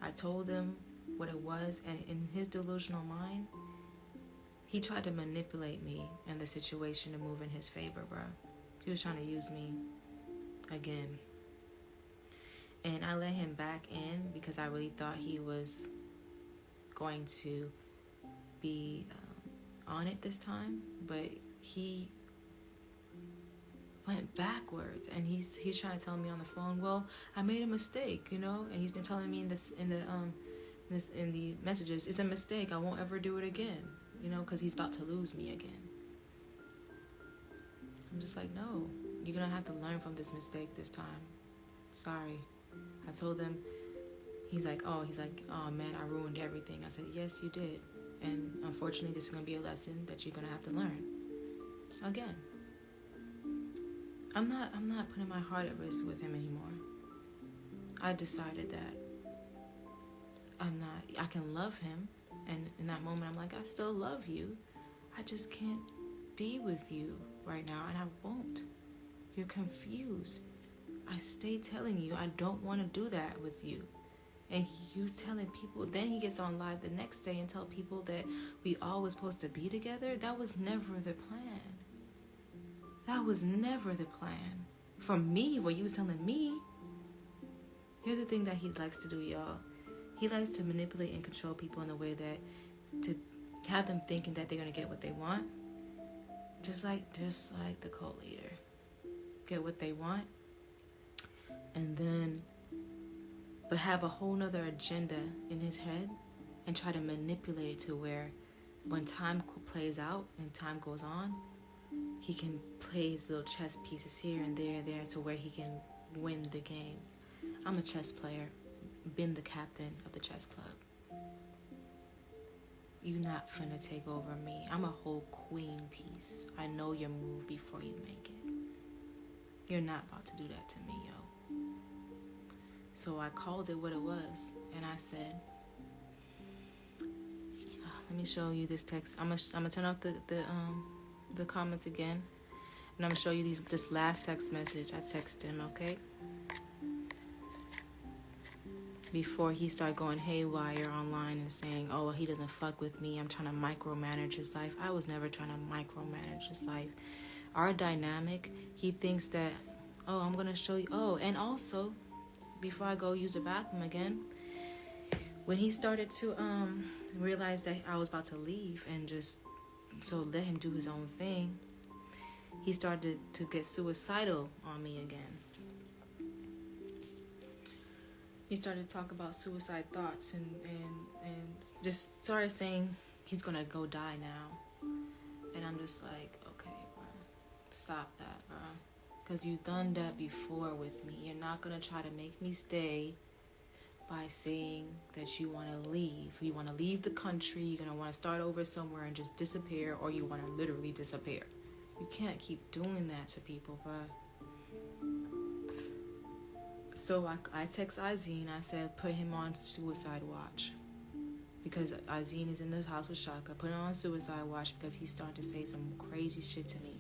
I told him what it was, and in his delusional mind, he tried to manipulate me and the situation to move in his favor, bro. He was trying to use me again. And I let him back in because I really thought he was going to be on it this time. But he went backwards, and he's trying to tell me on the phone, well, I made a mistake, you know? And he's been telling me in the messages, it's a mistake. I won't ever do it again, you know, because he's about to lose me again. I'm just like, no, you're going to have to learn from this mistake this time. Sorry. I told him, he's like, oh man, I ruined everything. I said, yes, you did. And unfortunately, this is going to be a lesson that you're going to have to learn. Again. I'm not putting my heart at risk with him anymore. I decided that I can love him. And in that moment, I'm like, I still love you. I just can't be with you right now. And I won't. You're confused. I stay telling you I don't want to do that with you. And you telling people, then he gets on live the next day and tell people that we all was supposed to be together. That was never the plan. That was never the plan. From me, what you was telling me. Here's the thing that he likes to do, y'all. He likes to manipulate and control people in a way that to have them thinking that they're going to get what they want. Just like the cult leader. Get what they want. And then, but have a whole nother agenda in his head and try to manipulate it to where when time plays out and time goes on, he can play his little chess pieces here and there to where he can win the game. I'm a chess player, been the captain of the chess club. You're not finna take over me. I'm a whole queen piece. I know your move before you make it. You're not about to do that to me, yo. So I called it what it was, and I said, let me show you this text. I'm gonna turn off the comments again, and I'm gonna show you this last text message I texted him, okay? Before he started going haywire online and saying, oh, he doesn't fuck with me, I'm trying to micromanage his life. I was never trying to micromanage his life. our dynamic, he thinks that, oh, I'm gonna show you. Oh, and also, before I go use the bathroom again, when he started to realize that I was about to leave and just so let him do his own thing, he started to get suicidal on me again. He started to talk about suicide thoughts and just started saying he's gonna go die now. And I'm just like, okay, bro, stop that, bro. Because you've done that before with me. You're not gonna try to make me stay by saying that you want to leave. You want to leave the country, you're going to want to start over somewhere and just disappear, or you want to literally disappear. You can't keep doing that to people, bro. So I text Izine. I said, put him on suicide watch. Because Izine is in the house with Shaka. Put him on suicide watch because he's starting to say some crazy shit to me.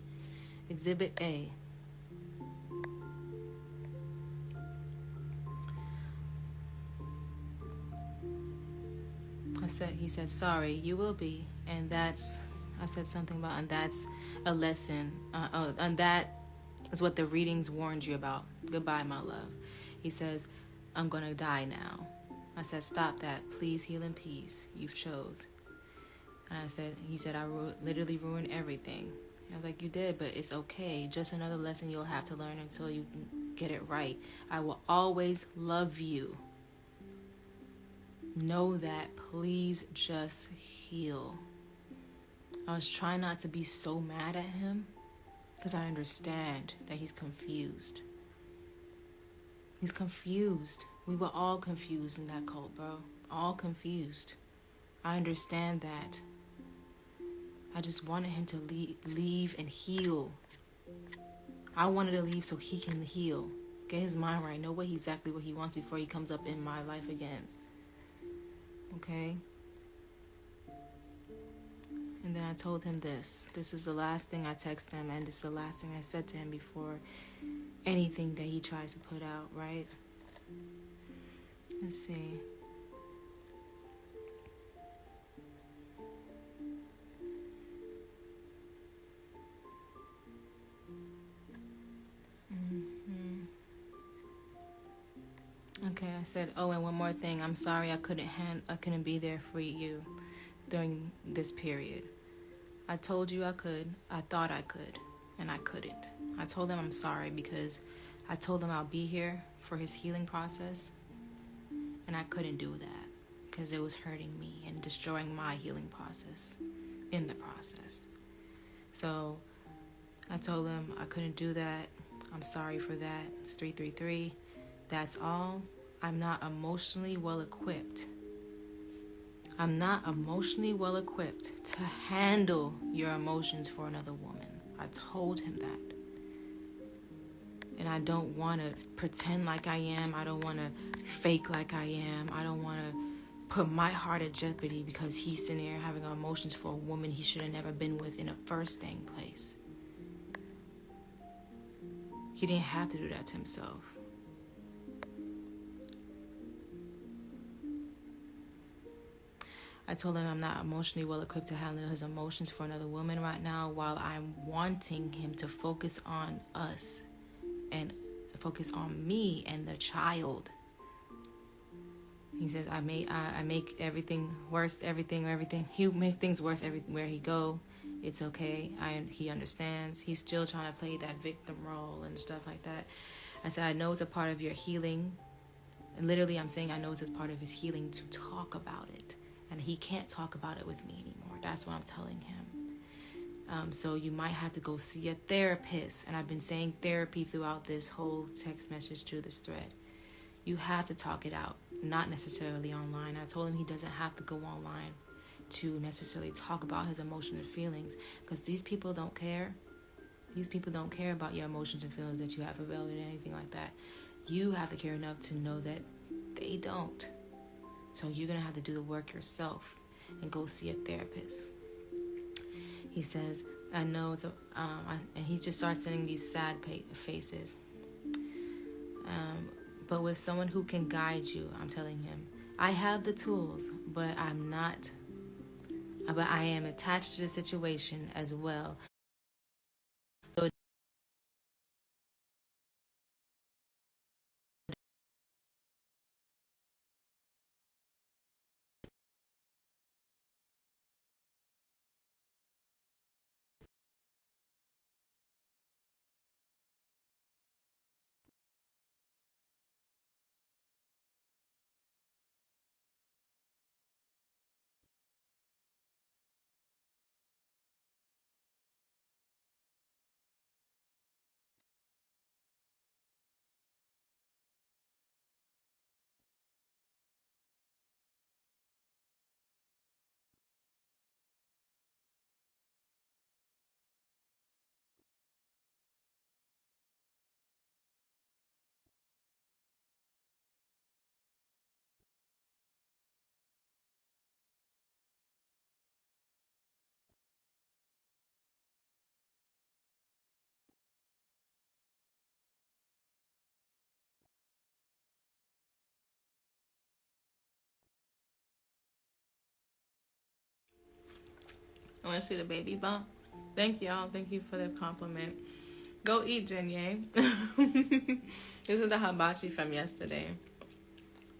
Exhibit A. He said, sorry, you will be. And that's, I said something about, and that's a lesson. And that is what the readings warned you about. Goodbye, my love. He says, I'm going to die now. I said, stop that. Please heal in peace. You've chose. And he said, I literally ruined everything. I was like, you did, but it's okay. Just another lesson you'll have to learn until you get it right. I will always love you. Know that. Please just heal. I was trying not to be so mad at him because I understand that he's confused. He's confused. We were all confused in that cult, bro. All confused. I understand that. I just wanted him to leave and heal. I wanted to leave so he can heal. Get his mind right. Know exactly what he wants before he comes up in my life again. Okay? And then I told him this. This is the last thing I texted him, and this is the last thing I said to him before anything that he tries to put out, right? Let's see. Okay, I said, oh, and one more thing. I'm sorry I couldn't be there for you during this period. I told you I could. I thought I could, and I couldn't. I told him I'm sorry because I told him I'll be here for his healing process, and I couldn't do that because it was hurting me and destroying my healing process in the process. So I told him I couldn't do that. I'm sorry for that. It's 333. That's all. I'm not emotionally well equipped. I'm not emotionally well equipped to handle your emotions for another woman. I told him that. And I don't want to pretend like I am. I don't want to fake like I am. I don't want to put my heart at jeopardy because he's sitting there having emotions for a woman he should have never been with in the first dang place. He didn't have to do that to himself. I told him I'm not emotionally well equipped to handle his emotions for another woman right now, while I'm wanting him to focus on us and focus on me and the child. He says, I make everything worse, everything. He'll make things worse everywhere he go. It's okay. He understands. He's still trying to play that victim role and stuff like that. I said, I know it's a part of your healing. And literally, I'm saying I know it's a part of his healing to talk about it. And he can't talk about it with me anymore. That's what I'm telling him. So you might have to go see a therapist. And I've been saying therapy throughout this whole text message through this thread. You have to talk it out, not necessarily online. I told him he doesn't have to go online to necessarily talk about his emotions and feelings, because these people don't care. These people don't care about your emotions and feelings that you have about it or anything like that. You have to care enough to know that they don't. So you're going to have to do the work yourself and go see a therapist. He says, I know it's and he just starts sending these sad faces. But with someone who can guide you, I'm telling him, I have the tools, but I am attached to the situation as well. So I want to see the baby bump. Thank y'all. Thank you for the compliment. Go eat, Jenae. This is the hibachi from yesterday.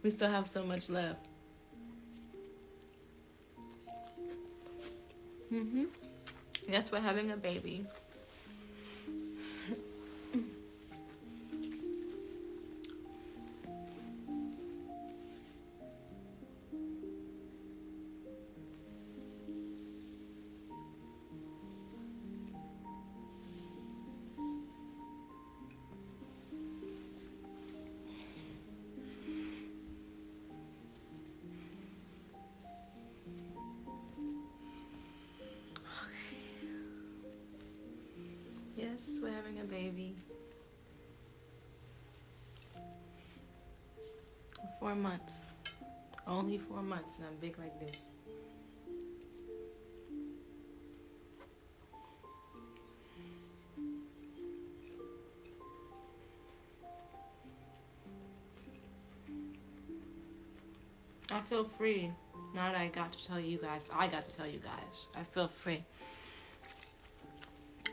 We still have so much left. Yes, we're having a baby. Yes, we're having a baby. 4 months. Only 4 months and I'm big like this. I feel free. Now that I got to tell you guys, I feel free.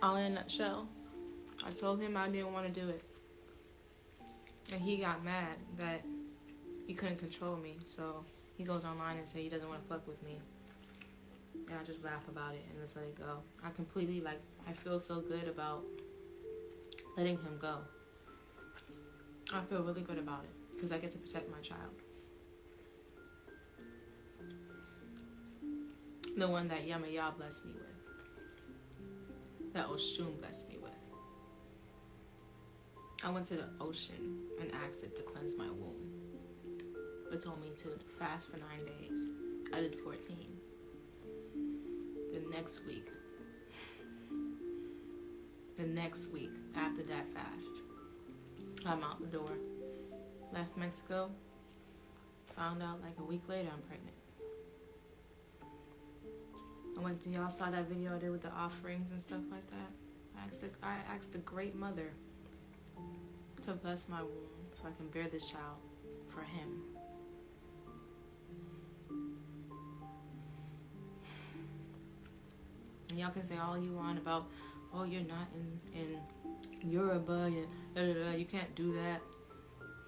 All in a nutshell, I told him I didn't want to do it. And he got mad that he couldn't control me. So he goes online and says he doesn't want to fuck with me. And I just laugh about it and just let it go. I completely, I feel so good about letting him go. I feel really good about it because I get to protect my child. The one that Yamaya blessed me with. That Oshun blessed me with. I went to the ocean and asked it to cleanse my womb. It told me to fast for 9 days. I did 14. The next week after that fast, I'm out the door. Left Mexico. Found out like a week later I'm pregnant. Y'all saw that video I did with the offerings and stuff like that? I asked the great mother to bless my womb so I can bear this child for him. And y'all can say all you want about, oh, you're not in Yoruba, you can't do that.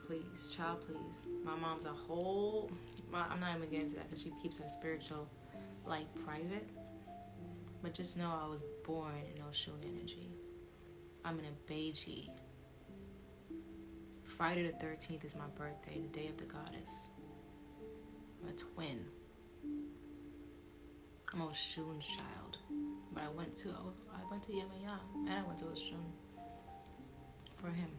Please, child, please. My mom's a whole, I'm not even getting into that because she keeps her spiritual life private. But just know I was born in Oshun energy. I'm an Abeji. Friday the 13th is my birthday, the day of the goddess. I'm a twin. I'm Oshun's child. But I went to Yemaya and I went to Oshun for him.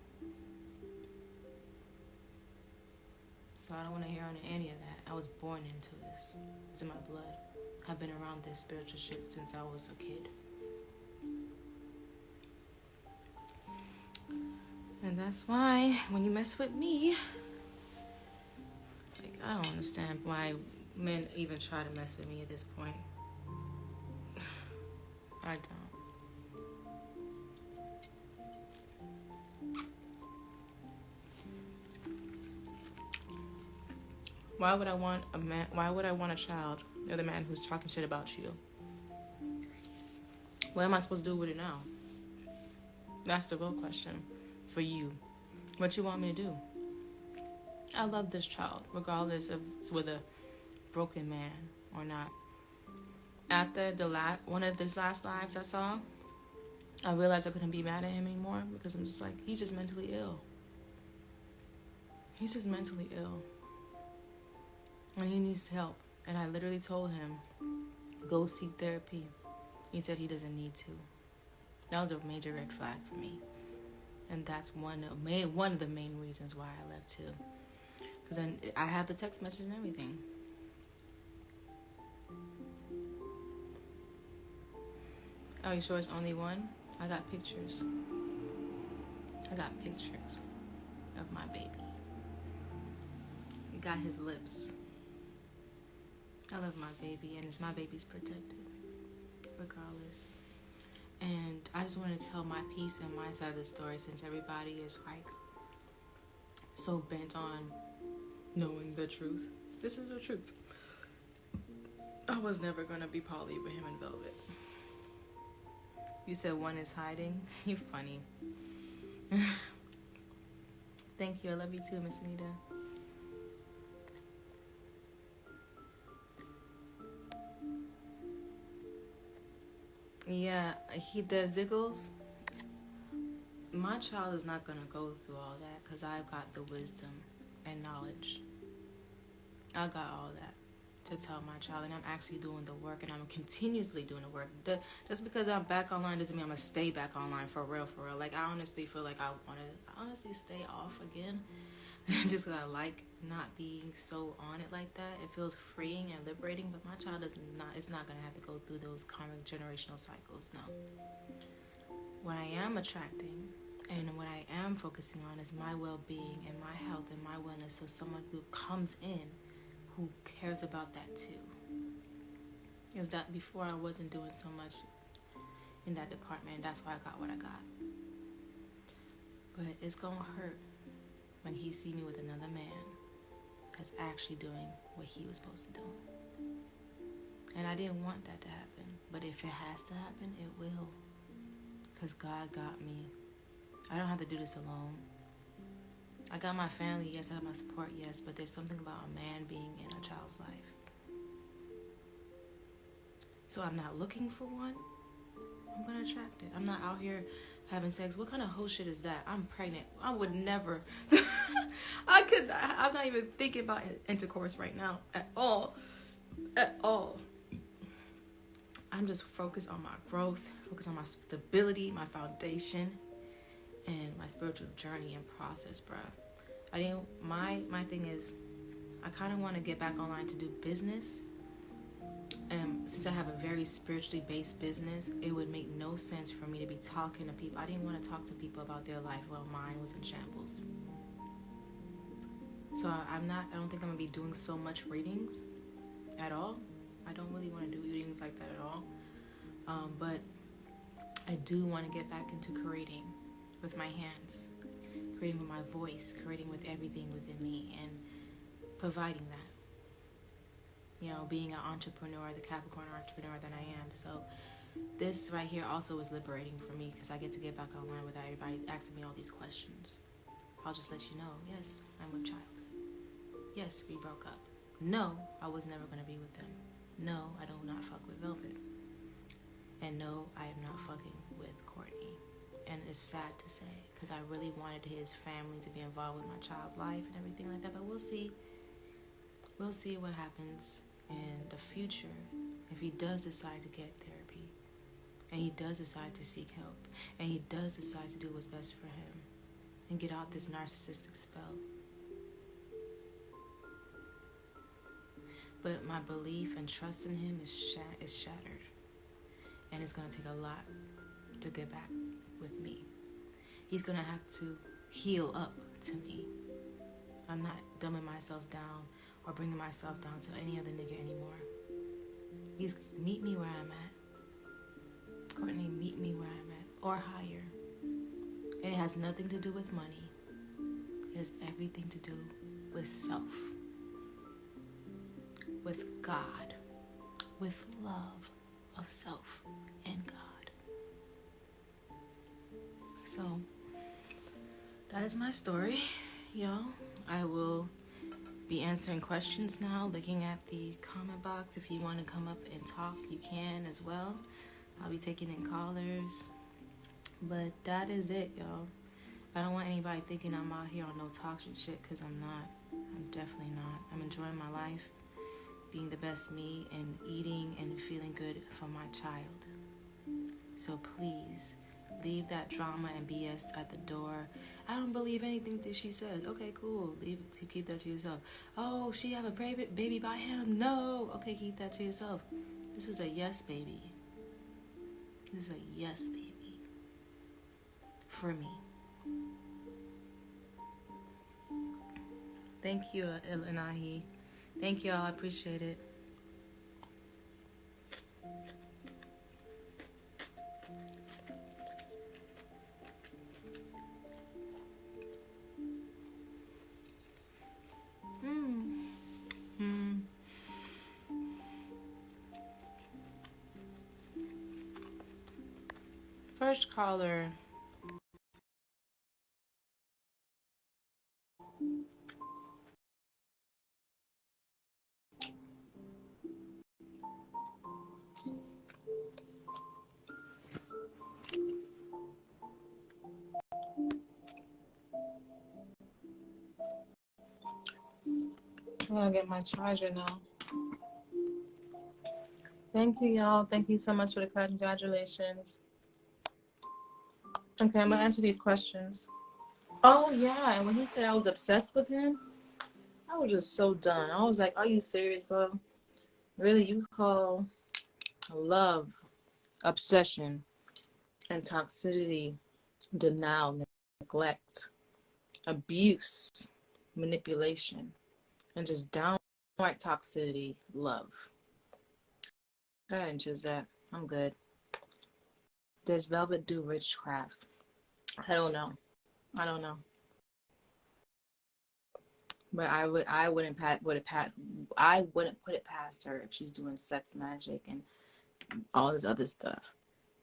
So I don't want to hear any of that. I was born into this. It's in my blood. I've been around this spiritual shit since I was a kid. And that's why when you mess with me, I don't understand why men even try to mess with me at this point. I don't. Why would I want a man? Why would I want a child? You're the man who's talking shit about you. What am I supposed to do with it now? That's the real question for you. What you want me to do? I love this child, regardless of it's with a broken man or not. After one of these last lives I saw, I realized I couldn't be mad at him anymore because I'm just like, he's just mentally ill. He's just mentally ill. And he needs help. And I literally told him, go seek therapy. He said he doesn't need to. That was a major red flag for me. And that's one of the main reasons why I left too. Because then I have the text message and everything. Oh, you sure it's only one? I got pictures. I got pictures of my baby. He got his lips. I love my baby, and my baby's protected, regardless. And I just want to tell my piece and my side of the story, since everybody is like so bent on knowing the truth. This is the truth. I was never gonna be poly with him and Velvet. You said one is hiding. You're funny. Thank you. I love you too, Miss Anita. Yeah, the ziggles. My child is not gonna go through all that because I've got the wisdom and knowledge. I got all that to tell my child, and I'm actually doing the work, and I'm continuously doing the work. Just because I'm back online doesn't mean I'm gonna stay back online for real. Like, I honestly feel like I want to honestly stay off again, just because I like not being so on it like that. It feels freeing and liberating, but my child is not gonna have to go through those common generational cycles. No. What I am attracting and what I am focusing on is my well-being and my health and my wellness. So someone who comes in who cares about that too. Is that before I wasn't doing so much in that department. That's why I got what I got. But it's gonna hurt when he see me with another man that's actually doing what he was supposed to do. And I didn't want that to happen. But if it has to happen, it will. Because God got me. I don't have to do this alone. I got my family, yes, I have my support, yes, but there's something about a man being in a child's life. So I'm not looking for one. I'm going to attract it. I'm not out here having sex. What kind of whole shit is that? I'm pregnant. I would never. I'm not even thinking about intercourse right now at all. At all. I'm just focused on my growth, focused on my stability, my foundation, and my spiritual journey and process, bruh. My thing is, I kind of want to get back online to do business. Since I have a very spiritually based business, it would make no sense for me to be talking to people. I didn't want to talk to people about their life while mine was in shambles. So I don't think I'm going to be doing so much readings at all. I don't really want to do readings like that at all. But I do want to get back into creating with my hands, creating with my voice, creating with everything within me, and providing that. You know, being an entrepreneur, the Capricorn entrepreneur that I am. So this right here also is liberating for me because I get to get back online without everybody asking me all these questions. I'll just let you know, yes, I'm with child. Yes, we broke up. No, I was never going to be with them. No, I do not fuck with Velvet. And no, I am not fucking with Courtney. And it's sad to say because I really wanted his family to be involved with my child's life and everything like that. But we'll see. We'll see what happens in the future if he does decide to get therapy. And he does decide to seek help. And he does decide to do what's best for him. And get out this narcissistic spell. But my belief and trust in him is shattered. And it's going to take a lot to get back with me. He's going to have to heal up to me. I'm not dumbing myself down or bringing myself down to any other nigga anymore. Meet me where I'm at. Courtney, meet me where I'm at. Or higher. It has nothing to do with money. It has everything to do with self. With God. With love of self and God. So, that is my story, y'all. I will be answering questions now, looking at the comment box. If you want to come up and talk, you can as well. I'll be taking in callers. But that is it, y'all. I don't want anybody thinking I'm out here on no toxic shit, because I'm not. I'm definitely not. I'm enjoying my life, being the best me, and eating and feeling good for my child. So please, leave that drama and BS at the door. I don't believe anything that she says. Okay, cool. Keep that to yourself. Oh, she have a baby by him? No. Okay, keep that to yourself. This is a yes, baby. This is a yes, baby. For me. Thank you, Ilanahi. Thank you all. I appreciate it. first caller. I'm gonna get my charger now. Thank you, y'all. Thank you so much for the congratulations. Okay, I'm gonna answer these questions. Oh yeah, and when he said I was obsessed with him, I was just so done. I was like, "Are you serious, bro? Really? You call love, obsession, and toxicity, denial, neglect, abuse, manipulation, and just downright toxicity, love? Go ahead and choose that. I'm good. Does Velvet do witchcraft? I don't know. But I wouldn't put it past her if she's doing sex magic and all this other stuff.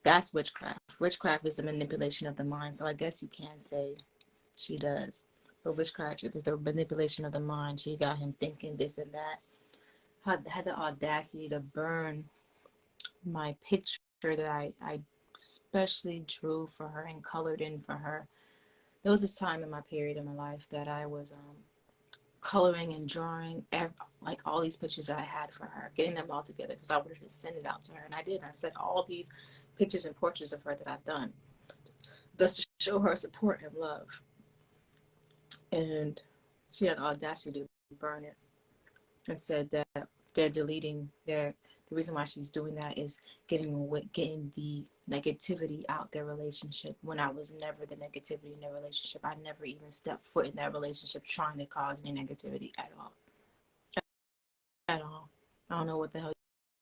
That's witchcraft. Witchcraft is the manipulation of the mind. So I guess you can say she does. But witchcraft is the manipulation of the mind. She got him thinking this and that. Had the audacity to burn my picture that I specially drew for her and colored in for her. There was this time in my period in my life that I was coloring and drawing like all these pictures that I had for her, getting them all together because I wanted to send it out to her, and I did. I sent all these pictures and portraits of her that I've done, just to show her support and love. And she had the audacity to burn it and said that they're deleting the reason why she's doing that is getting the negativity out their relationship, when I was never the negativity in their relationship. I never even stepped foot in that relationship trying to cause any negativity at all. At all. I don't know what the hell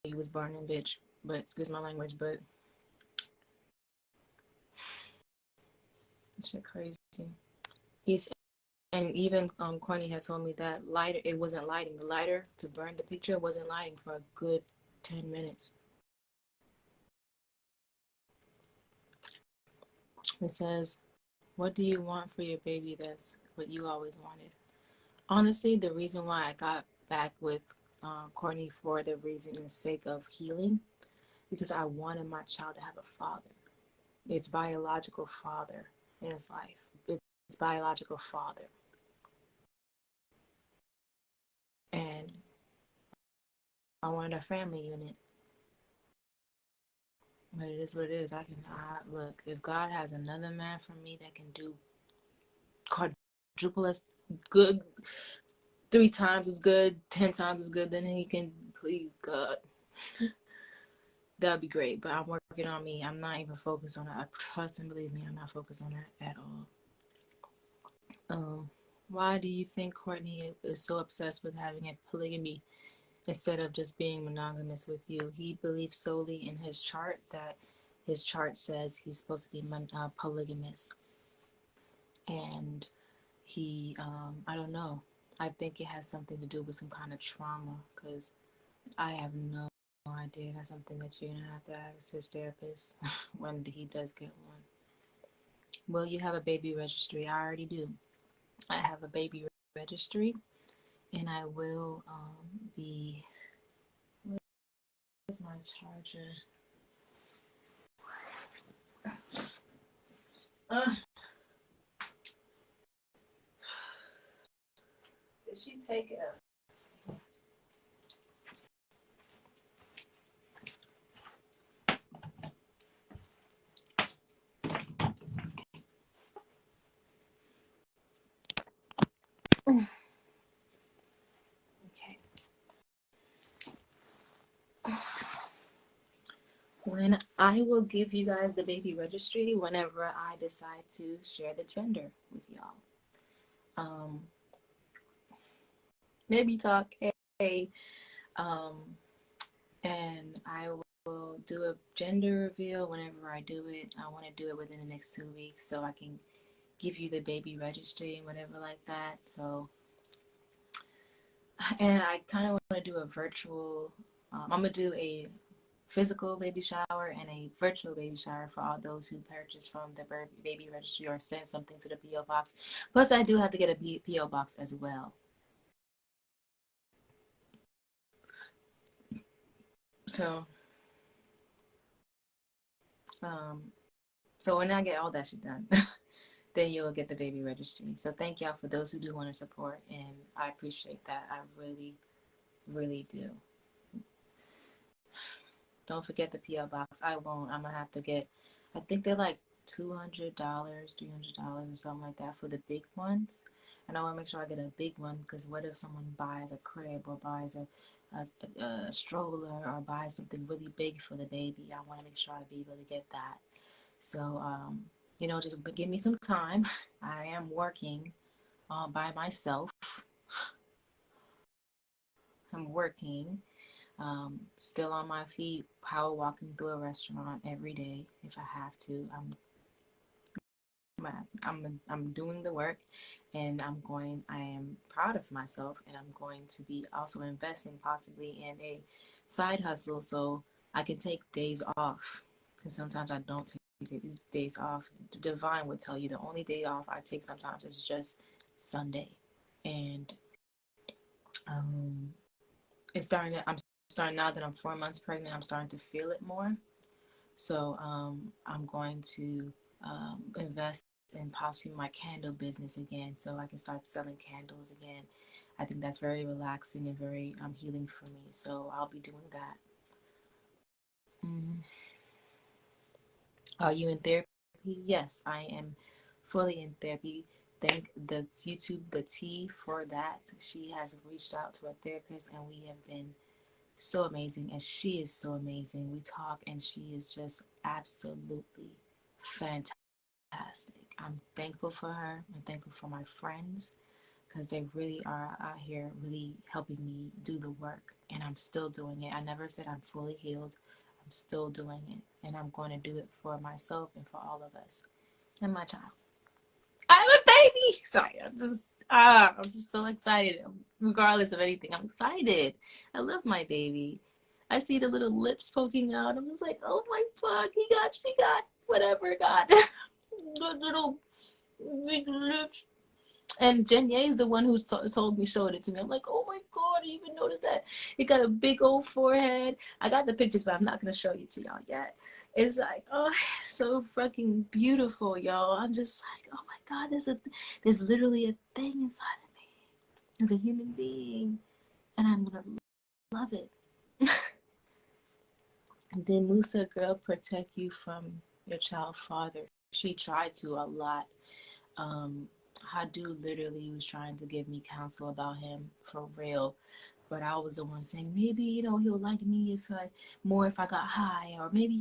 he was burning, bitch. But excuse my language, but that shit crazy. And even Courtney had told me that lighter, it wasn't lighting. The lighter to burn the picture wasn't lighting for a good 10 minutes. It says, "What do you want for your baby that's what you always wanted?" Honestly, the reason why I got back with Courtney for the reason and sake of healing, because I wanted my child to have a father. Its biological father in his life. Its biological father. And I wanted a family unit. But it is what it is. Look, if God has another man for me that can do quadruple as good, 3 times as good, 10 times as good, then he can, please, God. That'd be great. But I'm working on me. I'm not even focused on it. I trust and believe me, I'm not focused on that at all. Why do you think Courtney is so obsessed with having a polygamy instead of just being monogamous with you? He believes solely in his chart that his chart says he's supposed to be polygamous. And he, I don't know. I think it has something to do with some kind of trauma, because I have no idea. That's something that you're going to have to ask his therapist when he does get one. Will you have a baby registry? I already do. I have a baby registry, and I will be... Where's my charger? Did she take it up? Okay. When I will give you guys the baby registry whenever I decide to share the gender with y'all. Maybe talk, hey, and I will do a gender reveal whenever I do it. I want to do it within the next 2 weeks so I can give you the baby registry and whatever like that. So, and I kind of want to do a virtual, I'm going to do a physical baby shower and a virtual baby shower for all those who purchase from the baby registry or send something to the P.O. box. Plus, I do have to get a P.O. box as well. So, so when I get all that shit done, then you'll get the baby registry. So thank y'all for those who do want to support, and I appreciate that. I really, really do. Don't forget the P.O. box. I won't. I'm gonna have to get, I think they're like $200, $300 or something like that for the big ones. And I want to make sure I get a big one, because what if someone buys a crib or buys a stroller or buys something really big for the baby? I want to make sure I be able to get that. So, just give me some time. I am working by myself. I'm working. Still on my feet, power walking through a restaurant every day if I have to. I'm doing the work, and I am proud of myself, and I'm going to be also investing possibly in a side hustle so I can take days off, because sometimes I don't take days off. Divine would tell you the only day off I take sometimes is just Sunday, and I'm starting now that I'm 4 months pregnant. I'm starting to feel it more. So I'm going to invest in possibly my candle business again, so I can start selling candles again. I think that's very relaxing and very healing for me. So I'll be doing that. Are you in therapy? Yes, I am fully in therapy. Thank the T for that. She has reached out to a therapist, and we have been so amazing, and she is so amazing. We talk, and she is just absolutely fantastic. I'm thankful for her. I'm thankful for my friends, because they really are out here really helping me do the work, and I'm still doing it. I never said I'm fully healed. I'm still doing it, and I'm going to do it for myself and for all of us and my child. I'm a baby. Sorry, I'm just so excited. Regardless of anything, I'm excited. I love my baby. I see the little lips poking out. I'm just like, oh my fuck, she got whatever, God. Good little big lips. And Jenae is the one who showed it to me. I'm like, oh my God, I even noticed that. It got a big old forehead. I got the pictures, but I'm not going to show you to y'all yet. It's like, oh, so fucking beautiful, y'all. I'm just like, oh my God, there's literally a thing inside of me. There's a human being, and I'm going to love it. Did Musa girl protect you from your child father? She tried to a lot. Hadu literally was trying to give me counsel about him for real, but I was the one saying maybe he'll like me if I got high, or maybe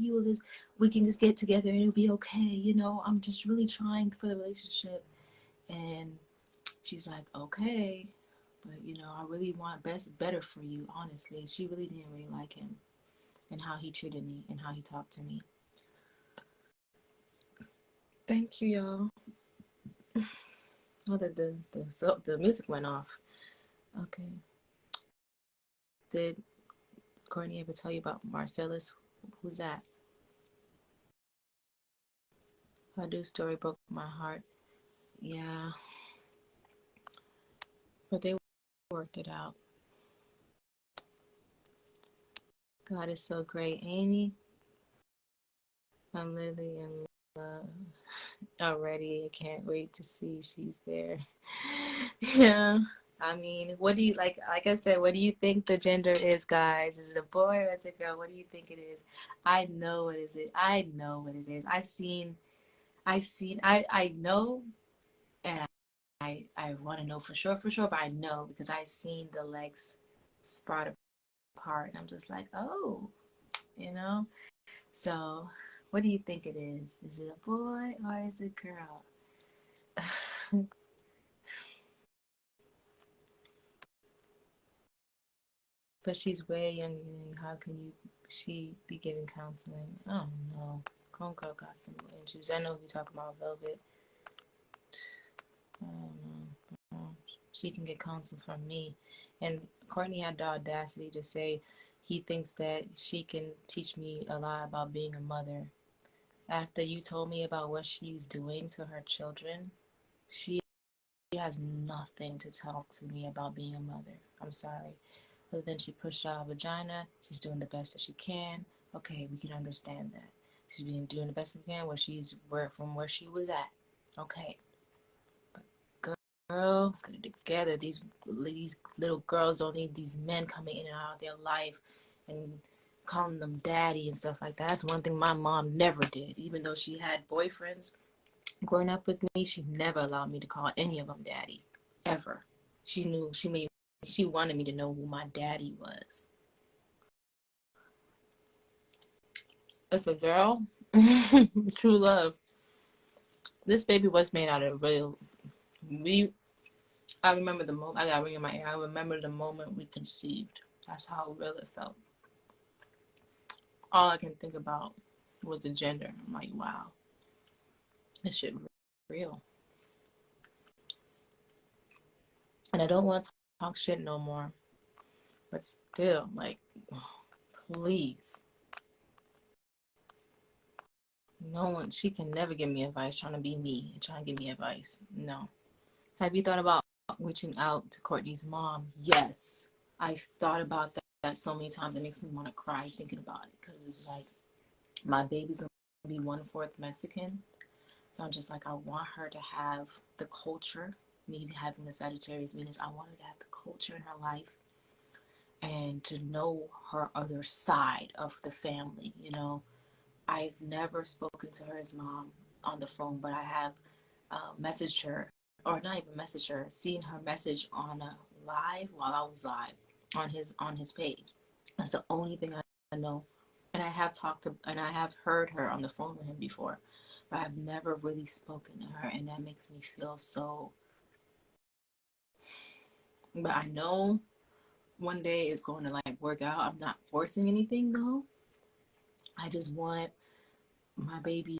we can just get together and it'll be okay. I'm just really trying for the relationship, and she's like, okay, but I really want better for you, honestly. She really didn't really like him and how he treated me and how he talked to me. Thank you, y'all. Oh, the music went off. Okay. Did Courtney ever tell you about Marcellus? Who's that? Hadu's story broke my heart. Yeah. But they worked it out. God is so great, ain't he? I'm literally in love already. I can't wait to see she's there. Yeah. I mean, what do you like I said, what do you think the gender is, guys? Is it a boy or is it a girl? What do you think it is? I know what is it. I know what it is. I know, and I want to know for sure, but I know because I seen the legs sprout apart, and I'm just like, oh, So, what do you think it is? Is it a boy or is it a girl? But she's way younger than you. How can she be giving counseling? I don't know. Homegirl got some issues. I know you talking about Velvet. I don't know. She can get counsel from me. And Courtney had the audacity to say, he thinks that she can teach me a lot about being a mother. After you told me about what she's doing to her children, she has nothing to talk to me about being a mother. I'm sorry. Other than she pushed out a vagina, she's doing the best that she can. Okay, we can understand that. She's been doing the best she can from where she was at. Okay. But girl, get it together. These little girls don't need these men coming in and out of their life and calling them daddy and stuff like that. That's one thing my mom never did. Even though she had boyfriends growing up with me, she never allowed me to call any of them daddy. Ever. She wanted me to know who my daddy was. It's a girl. True love. This baby was made out of real. I remember the moment. I got a ring in my ear. I remember the moment we conceived. That's how real it felt. All I can think about was the gender. I'm like, wow, this shit real. And I don't want to talk shit no more. But still, like, please. No one, she can never give me advice trying to be me and trying to give me advice. No. Have you thought about reaching out to Courtney's mom? Yes. I've thought about that so many times. It makes me want to cry thinking about it because it's like my baby's going to be 1/4 Mexican. So I'm just like, I want her to have the culture. Me having the Sagittarius Venus, I want her to have the culture in her life and to know her other side of the family, you know. I've never spoken to her as mom on the phone, but I have messaged her, or not even messaged her, seen her message on a live while I was live on his page. That's the only thing I know. And I have heard her on the phone with him before, but I've never really spoken to her, and that makes me feel so. But I know one day it's going to like work out. I'm not forcing anything though. I just want my baby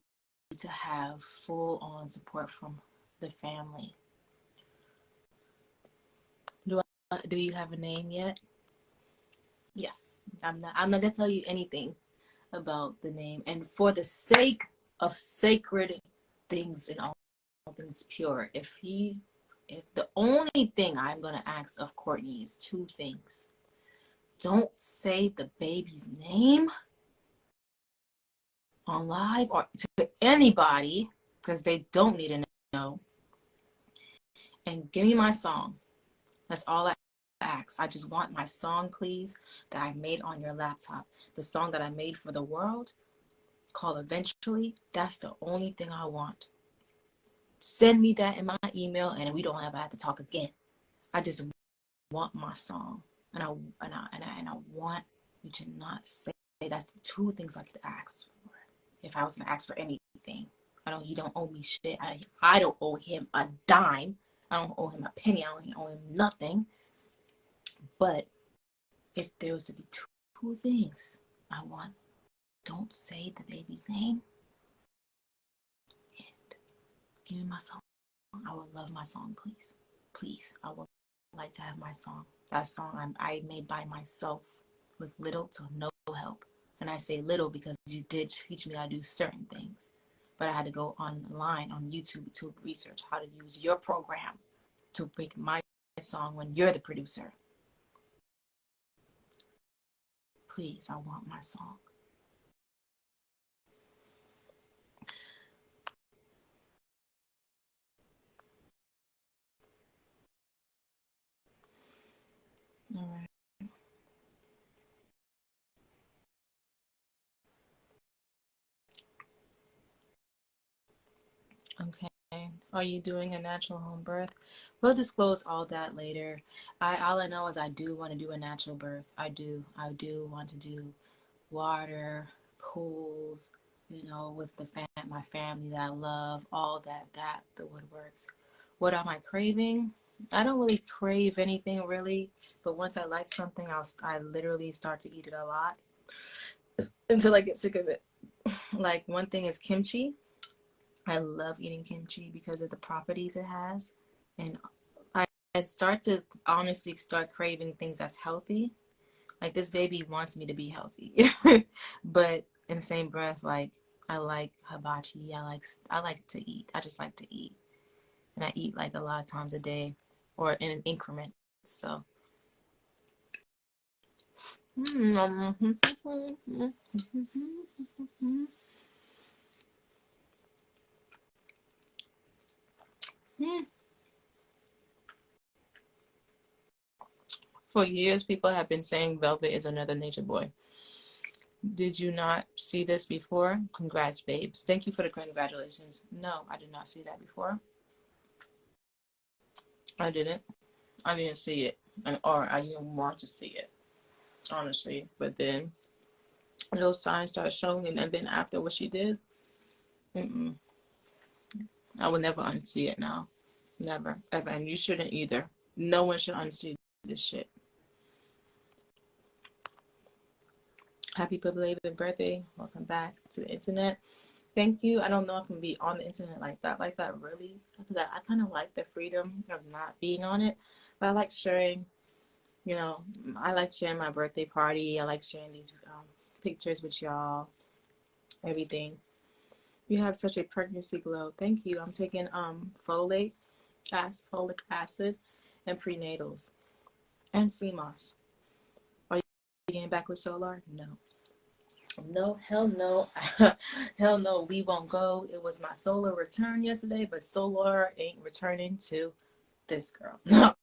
to have full on support from the family. Do you have a name yet? Yes. I'm not gonna tell you anything about the name. And for the sake of sacred things and all things pure, if the only thing I'm gonna ask of Courtney is 2 things. Don't say the baby's name on live or to anybody because they don't need to know. And give me my song. That's all I ask. I just want my song, please, that I made on your laptop. The song that I made for the world called Eventually. That's the only thing I want. Send me that in my email and we don't have to talk again. I just want my song. And I want you to not say that's the 2 things I could ask for. If I was gonna ask for anything. He don't owe me shit. I don't owe him a dime. I don't owe him a penny. I don't owe him nothing. But if there was to be 2 things I want, don't say the baby's name and give me my song. I would love my song, please. Please, I would like to have my song. That song I made by myself with little to no help. And I say little because you did teach me how to do certain things. But I had to go online on YouTube to research how to use your program to make my song when you're the producer. Please, I want my song. All right. Okay. Are you doing a natural home birth? We'll disclose all that later. All I know is I do want to do a natural birth. I do want to do water, pools, you know, with my family that I love, all the woodworks. What am I craving? I don't really crave anything really, but once I like something, I literally start to eat it a lot until I get sick of it. Like one thing is kimchi. I love eating kimchi because of the properties it has, and I start to honestly start craving things that's healthy. Like, this baby wants me to be healthy. But in the same breath, like, I like hibachi. I like to eat. I just like to eat. And I eat like a lot of times a day or in an increment. So for years, people have been saying Velvet is another Nature Boy. Did you not see this before? Congrats, babes. Thank you for the congratulations. No, I did not see that before. I didn't. I didn't see it. Or I didn't want to see it, honestly. But then those signs started showing, and then after what she did, I will never unsee it now. Never. Ever. And you shouldn't either. No one should unsee this shit. Happy belated birthday. Welcome back to the internet. Thank you. I don't know if I can be on the internet like that really. Because I kind of like the freedom of not being on it. But I like sharing, I like sharing my birthday party. I like sharing these pictures with y'all. Everything. You have such a pregnancy glow. Thank you. I'm taking folic acid and prenatals and CMOS. Are you getting back with Soular? No. No, hell no. Hell no, we won't go. It was my Soular return yesterday, but Soular ain't returning to this girl. No.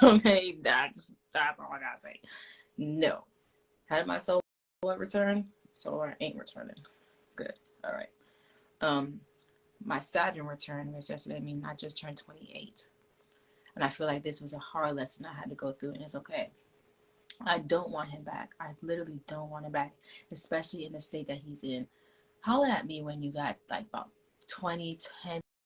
Okay, that's all I gotta say. No. Had my Soular return, Soular ain't returning. Good. All right. My Saturn return was yesterday. I mean, I just turned 28. And I feel like this was a hard lesson I had to go through, and it's okay. I don't want him back. I literally don't want him back, especially in the state that he's in. Holler at me when you got like about 10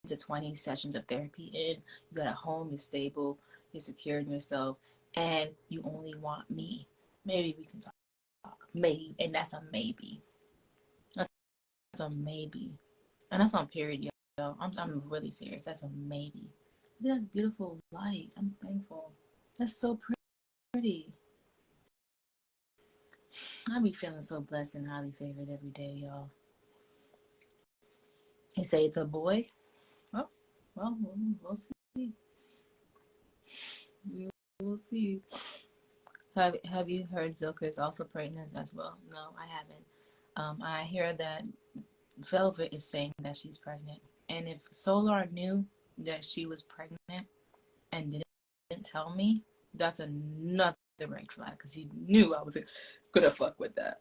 to 20 sessions of therapy in. You got a home, you're stable, you're secure in yourself, and you only want me. Maybe we can talk. Maybe. And that's a maybe. That's a maybe. And that's on period, yo. I'm really serious. That's a maybe. Look at that beautiful light. I'm thankful. That's so pretty. I be feeling so blessed and highly favored every day, y'all. You say it's a boy? Oh, well, we'll see. We'll see. Have you heard Zilker is also pregnant as well? No, I haven't. I hear that Velvet is saying that she's pregnant. And if Soular knew that she was pregnant and didn't tell me, that's another red flag, because he knew I was gonna fuck with that.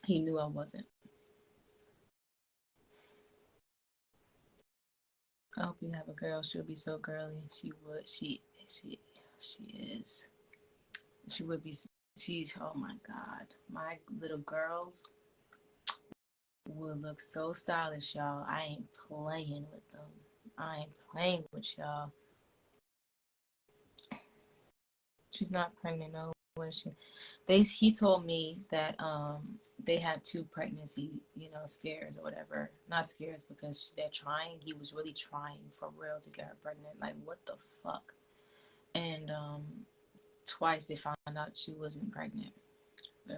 He knew I wasn't. I hope you have a girl. She'll be so girly. She would. She is. She would be. She's. Oh my God. My little girls would look so stylish, y'all. I ain't playing with them. I ain't playing with y'all. She's not pregnant, no. He told me that they had 2 pregnancy, scares or whatever. Not scares because they're trying. He was really trying for real to get her pregnant. Like, what the fuck? And twice they found out she wasn't pregnant,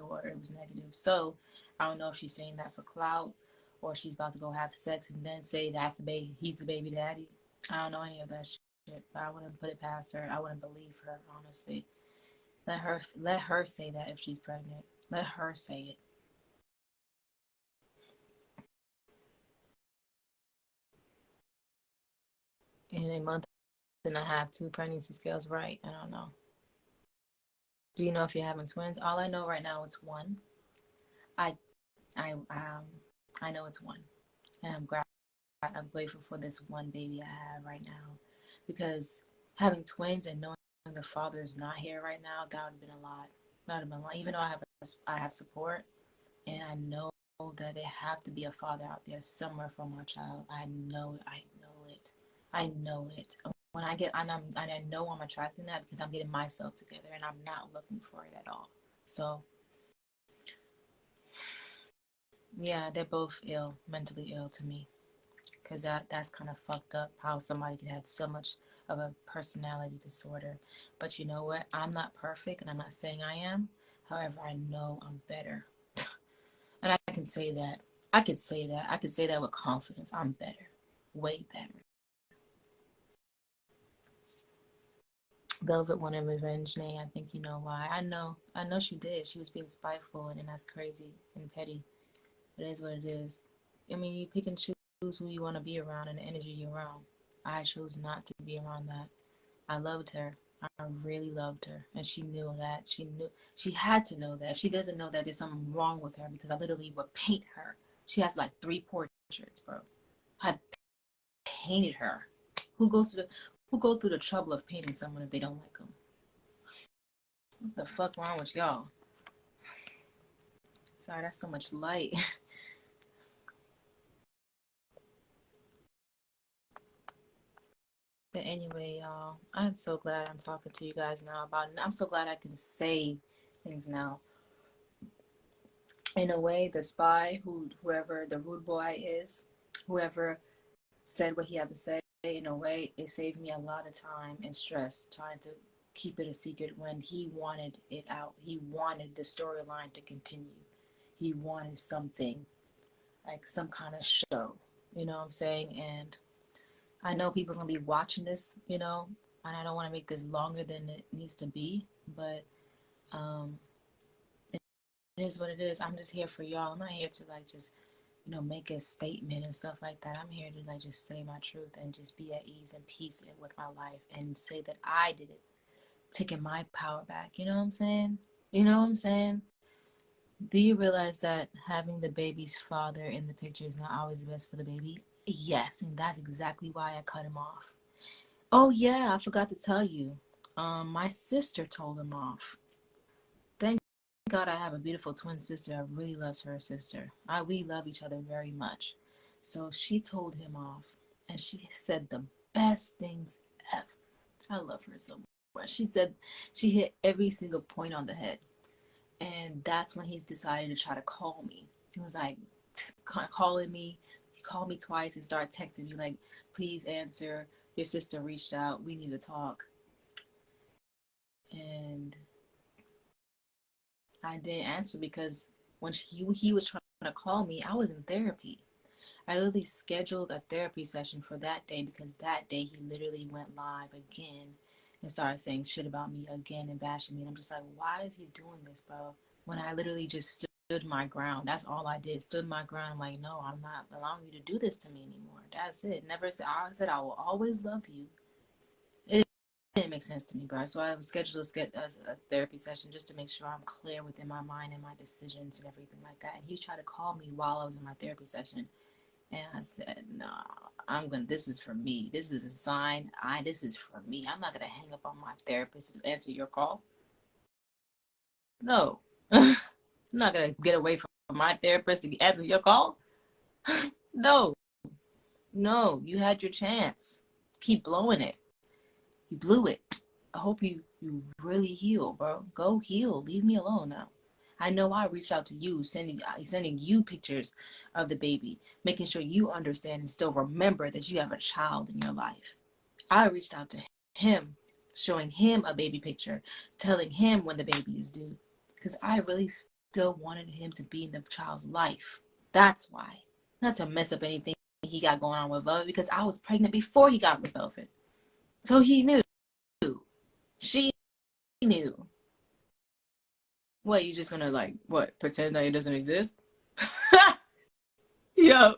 or it was negative. So I don't know if she's saying that for clout, or she's about to go have sex and then say that's the baby. He's the baby daddy. I don't know any of that shit. But I wouldn't put it past her. I wouldn't believe her, honestly. Let her say that if she's pregnant. Let her say it. In a month and a half, 2 pregnancy scales, right? I don't know. Do you know if you're having twins? All I know right now is 1. I know it's 1, and I'm grateful for this 1 baby I have right now, because having twins and knowing the father is not here right now, that would have been a lot. That would have been a lot. Even though I have support, and I know that there have to be a father out there somewhere for my child. I know it. When I know I'm attracting that because I'm getting myself together and I'm not looking for it at all. So yeah, they're both ill, mentally ill to me, because that's kind of fucked up how somebody can have so much of a personality disorder. But you know what? I'm not perfect, and I'm not saying I am, However, I know I'm better. And I can say that. I could say that. I could say that with confidence. I'm better. Way better. Velvet wanted revenge, Jenae. I think you know why. I know she did. She was being spiteful, and that's crazy and petty. It is what it is. I mean, you pick and choose who you want to be around and the energy you're around. I chose not to be around that. I loved her. I really loved her. And she knew that. She had to know that. If she doesn't know that, there's something wrong with her, because I literally would paint her. She has like 3 portraits, bro. I painted her. Who goes through the trouble of painting someone if they don't like them? What the fuck wrong with y'all? Sorry, that's so much light. But anyway, y'all, I'm so glad I'm talking to you guys now about it. I'm so glad I can say things now. In a way, the spy, whoever the rude boy is, whoever said what he had to say, in a way, it saved me a lot of time and stress trying to keep it a secret when he wanted it out. He wanted the storyline to continue. He wanted something, like some kind of show. You know what I'm saying? And I know people's gonna be watching this, and I don't want to make this longer than it needs to be, but it is what it is. I'm just here for y'all. I'm not here to like just, make a statement and stuff like that. I'm here to like just say my truth and just be at ease and peace with my life and say that I did it, taking my power back. You know what I'm saying? You know what I'm saying? Do you realize that having the baby's father in the picture is not always the best for the baby? Yes, and that's exactly why I cut him off. Oh yeah, I forgot to tell you. My sister told him off. Thank God I have a beautiful twin sister. I really loves her sister. We love each other very much. So she told him off, and she said the best things ever. I love her so much. She said she hit every single point on the head, and that's when he's decided to try to call me. He was like calling me. He called me twice and started texting me like, "Please answer. Your sister reached out. We need to talk." And I didn't answer because when he was trying to call me, I was in therapy. I literally scheduled a therapy session for that day because that day he literally went live again and started saying shit about me again and bashing me. And I'm just like, why is he doing this, bro? When I literally just stood my ground. That's all I did. Stood my ground. I'm like, no, I'm not allowing you to do this to me anymore. That's it. Never said. I said I will always love you. It didn't make sense to me, bro. So I scheduled a therapy session just to make sure I'm clear within my mind and my decisions and everything like that. And he tried to call me while I was in my therapy session. And I said, nah, this is for me. This is a sign. This is for me. I'm not going to hang up on my therapist to answer your call. No. I'm not going to get away from my therapist to answer your call. No. No, you had your chance. Keep blowing it. You blew it. I hope you really heal, bro. Go heal. Leave me alone now. I know I reached out to you, sending you pictures of the baby, making sure you understand and still remember that you have a child in your life. I reached out to him, showing him a baby picture, telling him when the baby is due, because I really still wanted him to be in the child's life. That's why. Not to mess up anything he got going on with Velvet, because I was pregnant before he got with Velvet. So he knew. She knew. What, you just gonna pretend that it doesn't exist? Yo,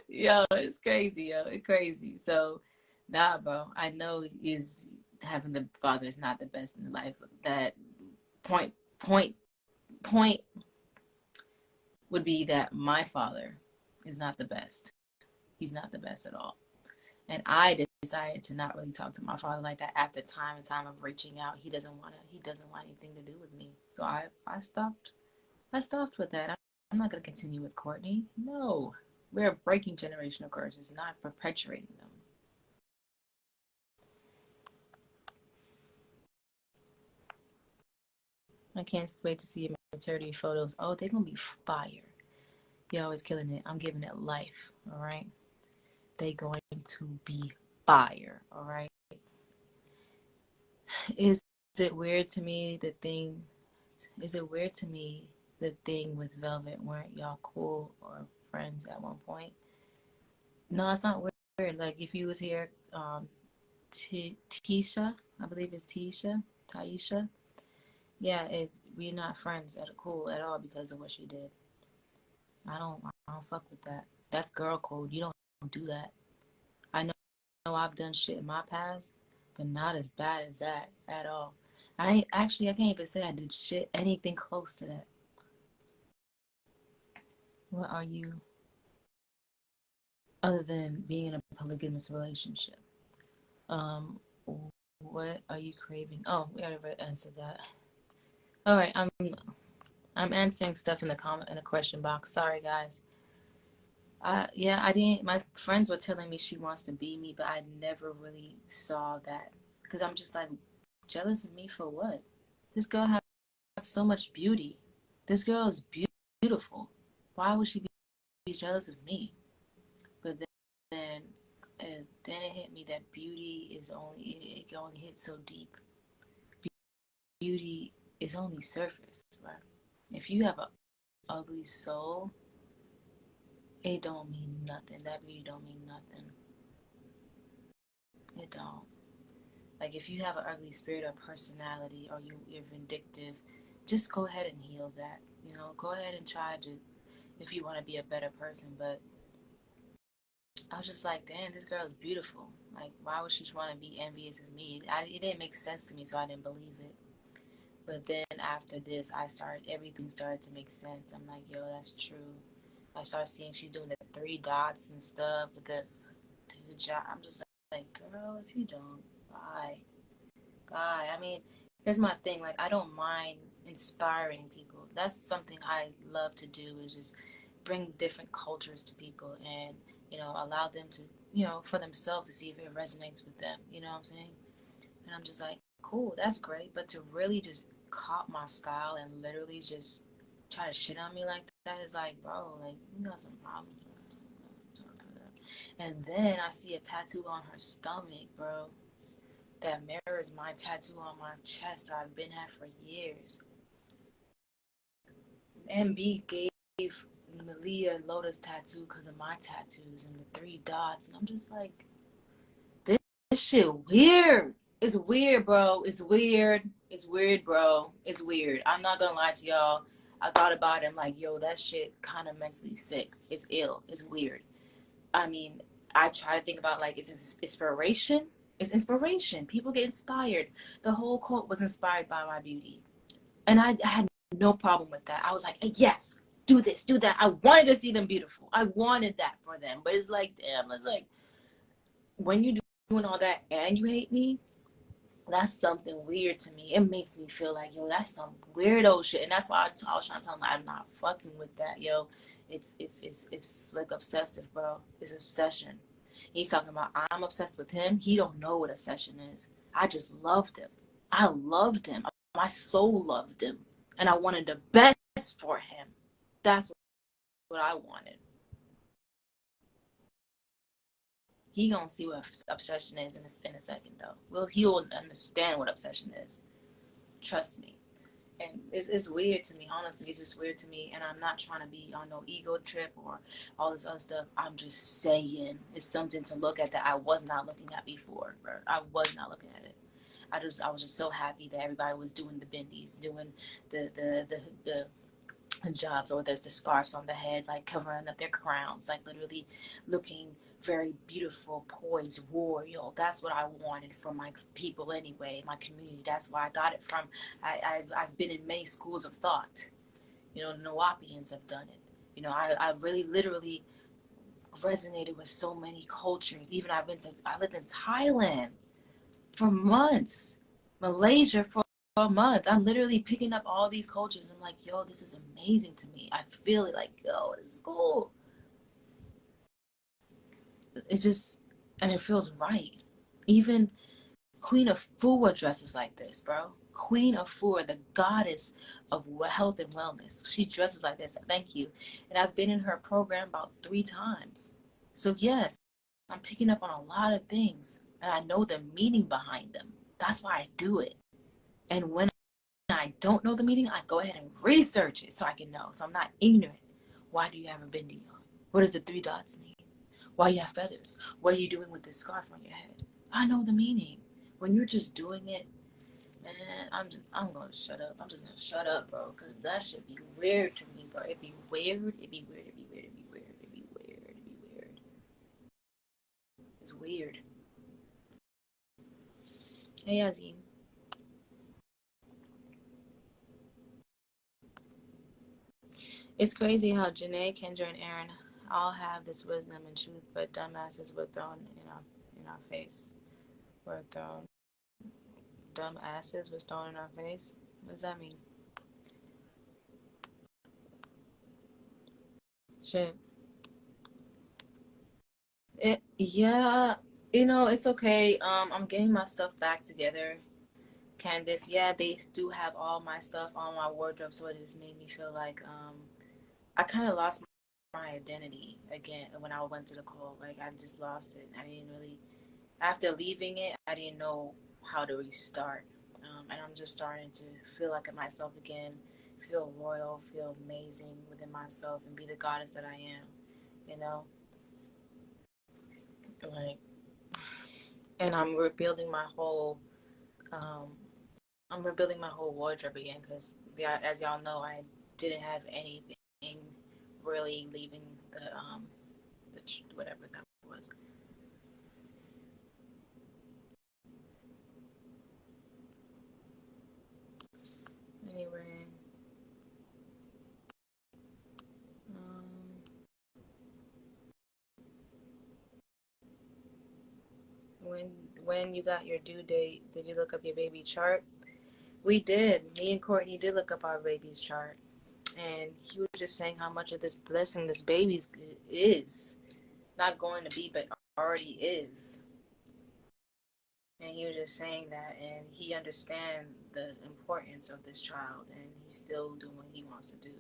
it's crazy, it's crazy. So, nah, bro, I know is having the father is not the best in life. That point would be that my father is not the best. He's not the best at all. And I decided to not really talk to my father like that after time of reaching out. He doesn't want anything to do with me. So I stopped with that. I'm not going to continue with Courtney. No. We're breaking generational curses, not perpetuating them. I can't wait to see your maternity photos. Oh, they're going to be fire. You're always killing it. I'm giving it life, all right? They're going to be fire, all right? Is it weird to me, the thing Is it weird to me the thing with Velvet? Weren't y'all cool or friends at one point? No, it's not weird. Like if you was here, Tisha, I believe it's Taisha. Yeah, we're not friends at cool at all because of what she did. I don't fuck with that. That's girl code. You don't do that. I know I've done shit in my past, but not as bad as that at all. I can't even say I did shit anything close to that. What are you, other than being in a polygamous relationship? What are you craving? Oh, we already answered that. All right, I'm answering stuff in the question box. Sorry, guys. Yeah, I didn't. My friends were telling me she wants to be me, but I never really saw that because I'm just like jealous of me for what? This girl have so much beauty. This girl is beautiful. Why would she be jealous of me? But then, then it hit me that beauty is only it can only hit so deep. Beauty is only surface, right? If you have an ugly soul, it don't mean nothing. That beauty don't mean nothing. It don't. Like if you have an ugly spirit or personality or you're vindictive, just go ahead and heal that. You know, go ahead and try to, if you want to be a better person. But I was just like, damn, this girl is beautiful. Like, why would she want to be envious of me? It didn't make sense to me, so I didn't believe it. But then after this, everything started to make sense. I'm like, yo, that's true. I started seeing she's doing the 3 dots and stuff with the job. I'm just like, girl, if you don't, bye. I mean, here's my thing. Like, I don't mind inspiring people. That's something I love to do is just bring different cultures to people and, allow them to, for themselves to see if it resonates with them. You know what I'm saying? And I'm just like, cool, that's great. But to really just cop my style and literally just try to shit on me like that is like, bro, like, you got some problems. And then I see a tattoo on her stomach, bro, that mirrors my tattoo on my chest I've been had for years. MB gave Malia Lotus tattoo because of my tattoos and the 3 dots. And I'm just like, this shit weird. It's weird, bro. It's weird. It's weird, bro. It's weird. I'm not gonna lie to y'all. I thought about it. I'm like, yo, that shit kind of mentally sick. It's ill. It's weird. I mean, I try to think about like, it's inspiration. It's inspiration. People get inspired. The whole cult was inspired by my beauty. And I had no problem with that. I was like, yes, do this, do that. I wanted to see them beautiful. I wanted that for them. But it's like, damn, it's like, when you're doing all that and you hate me, that's something weird to me. It makes me feel like, yo, that's some weirdo shit. And that's why I was trying to tell him, like, I'm not fucking with that, yo. It's like obsessive, bro. It's obsession. He's talking about I'm obsessed with him. He don't know what obsession is. I just loved him. I loved him. My soul loved him. And I wanted the best for him. That's what I wanted. He gonna see what obsession is in a second, though. Well, he'll understand what obsession is. Trust me. And it's weird to me. Honestly, it's just weird to me. And I'm not trying to be on no ego trip or all this other stuff. I'm just saying it's something to look at that I was not looking at before, bro. I was not looking at it. I was just so happy that everybody was doing the bendies, doing the jobs, or there's the scarves on the head, like covering up their crowns, like literally looking very beautiful, poised, royal. That's what I wanted for my people anyway, my community. That's why I got it from. I've been in many schools of thought. The Nawapians have done it. I really literally resonated with so many cultures. Even I lived in Thailand for months, Malaysia for a month. I'm literally picking up all these cultures. I'm like, yo, this is amazing to me. I feel it like, yo, it's cool. It's just, and it feels right. Even Queen of Fua dresses like this, bro. Queen of Fua, the goddess of health and wellness. She dresses like this. Thank you. And I've been in her program about 3 times. So yes, I'm picking up on a lot of things. And I know the meaning behind them. That's why I do it. And when I I don't know the meaning, I go ahead and research it so I can know. So I'm not ignorant. Why do you have a bindi on? What does the 3 dots mean? Why you have feathers? What are you doing with this scarf on your head? I know the meaning. When you're just doing it, man, I'm gonna shut up. I'm just gonna shut up, bro, because that should be weird to me, bro. It'd be weird. It'd be weird. It'd be weird. It'd be weird. It'd be weird. It'd be weird. It's weird. Hey, Azim. It's crazy how Jenae, Kendra, and Aaron all have this wisdom and truth, but dumbasses were thrown in our face. Were thrown. Dumb asses was thrown in our face. What does that mean? Shit. Yeah, it's okay. I'm getting my stuff back together. Candace, yeah, they do have all my stuff on my wardrobe, so it just made me feel like I kind of lost my identity again when I went to the call. Like I just lost it. I didn't really, after leaving it, I didn't know how to restart. And I'm just starting to feel like myself again, feel royal, feel amazing within myself, and be the goddess that I am. You know, like, and I'm rebuilding my whole. I'm rebuilding my whole wardrobe again because, as y'all know, I didn't have anything really leaving the whatever that was. Anyway, when you got your due date, did you look up your baby chart? We did. Me and Courtney did look up our baby's chart, and he was just saying how much of this blessing this baby's is not going to be, but already is. And he was just saying that, and he understands the importance of this child, and he's still doing what he wants to do.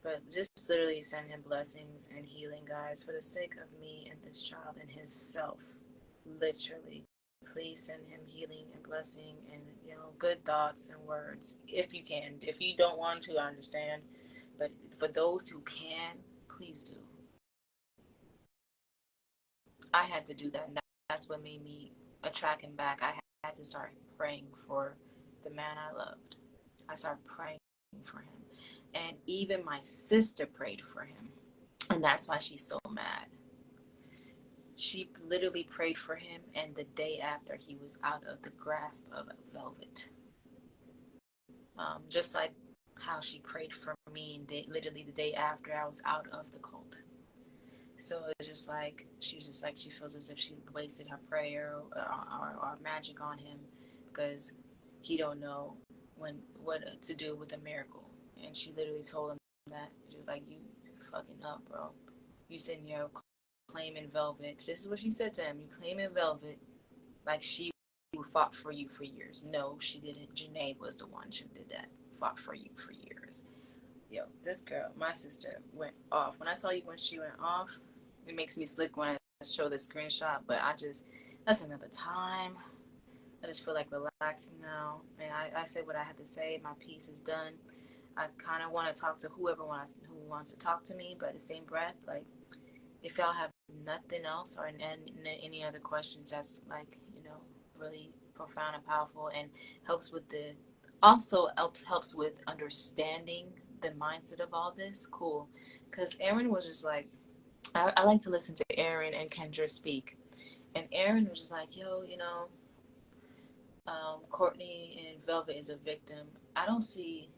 But just literally send him blessings and healing, guys, for the sake of me and this child and his self. Literally. Please send him healing and blessing and, good thoughts and words, if you can. If you don't want to, I understand. But for those who can, please do. I had to do that, and that's what made me attract him back. I had to start praying for the man I loved. I started praying for him. And even my sister prayed for him. And that's why she's so mad. She literally prayed for him, and the day after, he was out of the grasp of velvet. Just like how she prayed for me, and literally the day after, I was out of the cult. So it's just like, she's just like, she feels as if she wasted her prayer or magic on him because he don't know what to do with a miracle. And she literally told him that. She was like, you fucking up, bro. You sitting here claiming velvet. This is what she said to him. You claiming velvet like she fought for you for years. No, she didn't. Jenae was the one who did that. Fought for you for years. Yo, this girl, my sister, went off. When I saw you when she went off, it makes me slick when I show the screenshot, but that's another time. I just feel like relaxing now. And I said what I had to say. My piece is done. I kind of want to talk to who wants to talk to me, but at the same breath, like, if y'all have nothing else or any other questions that's like, really profound and powerful and helps with helps with understanding the mindset of all this, cool. Because Aaron was just like, I like to listen to Aaron and Kendra speak. And Aaron was just like, yo, Courtney and Velvet is a victim. I don't see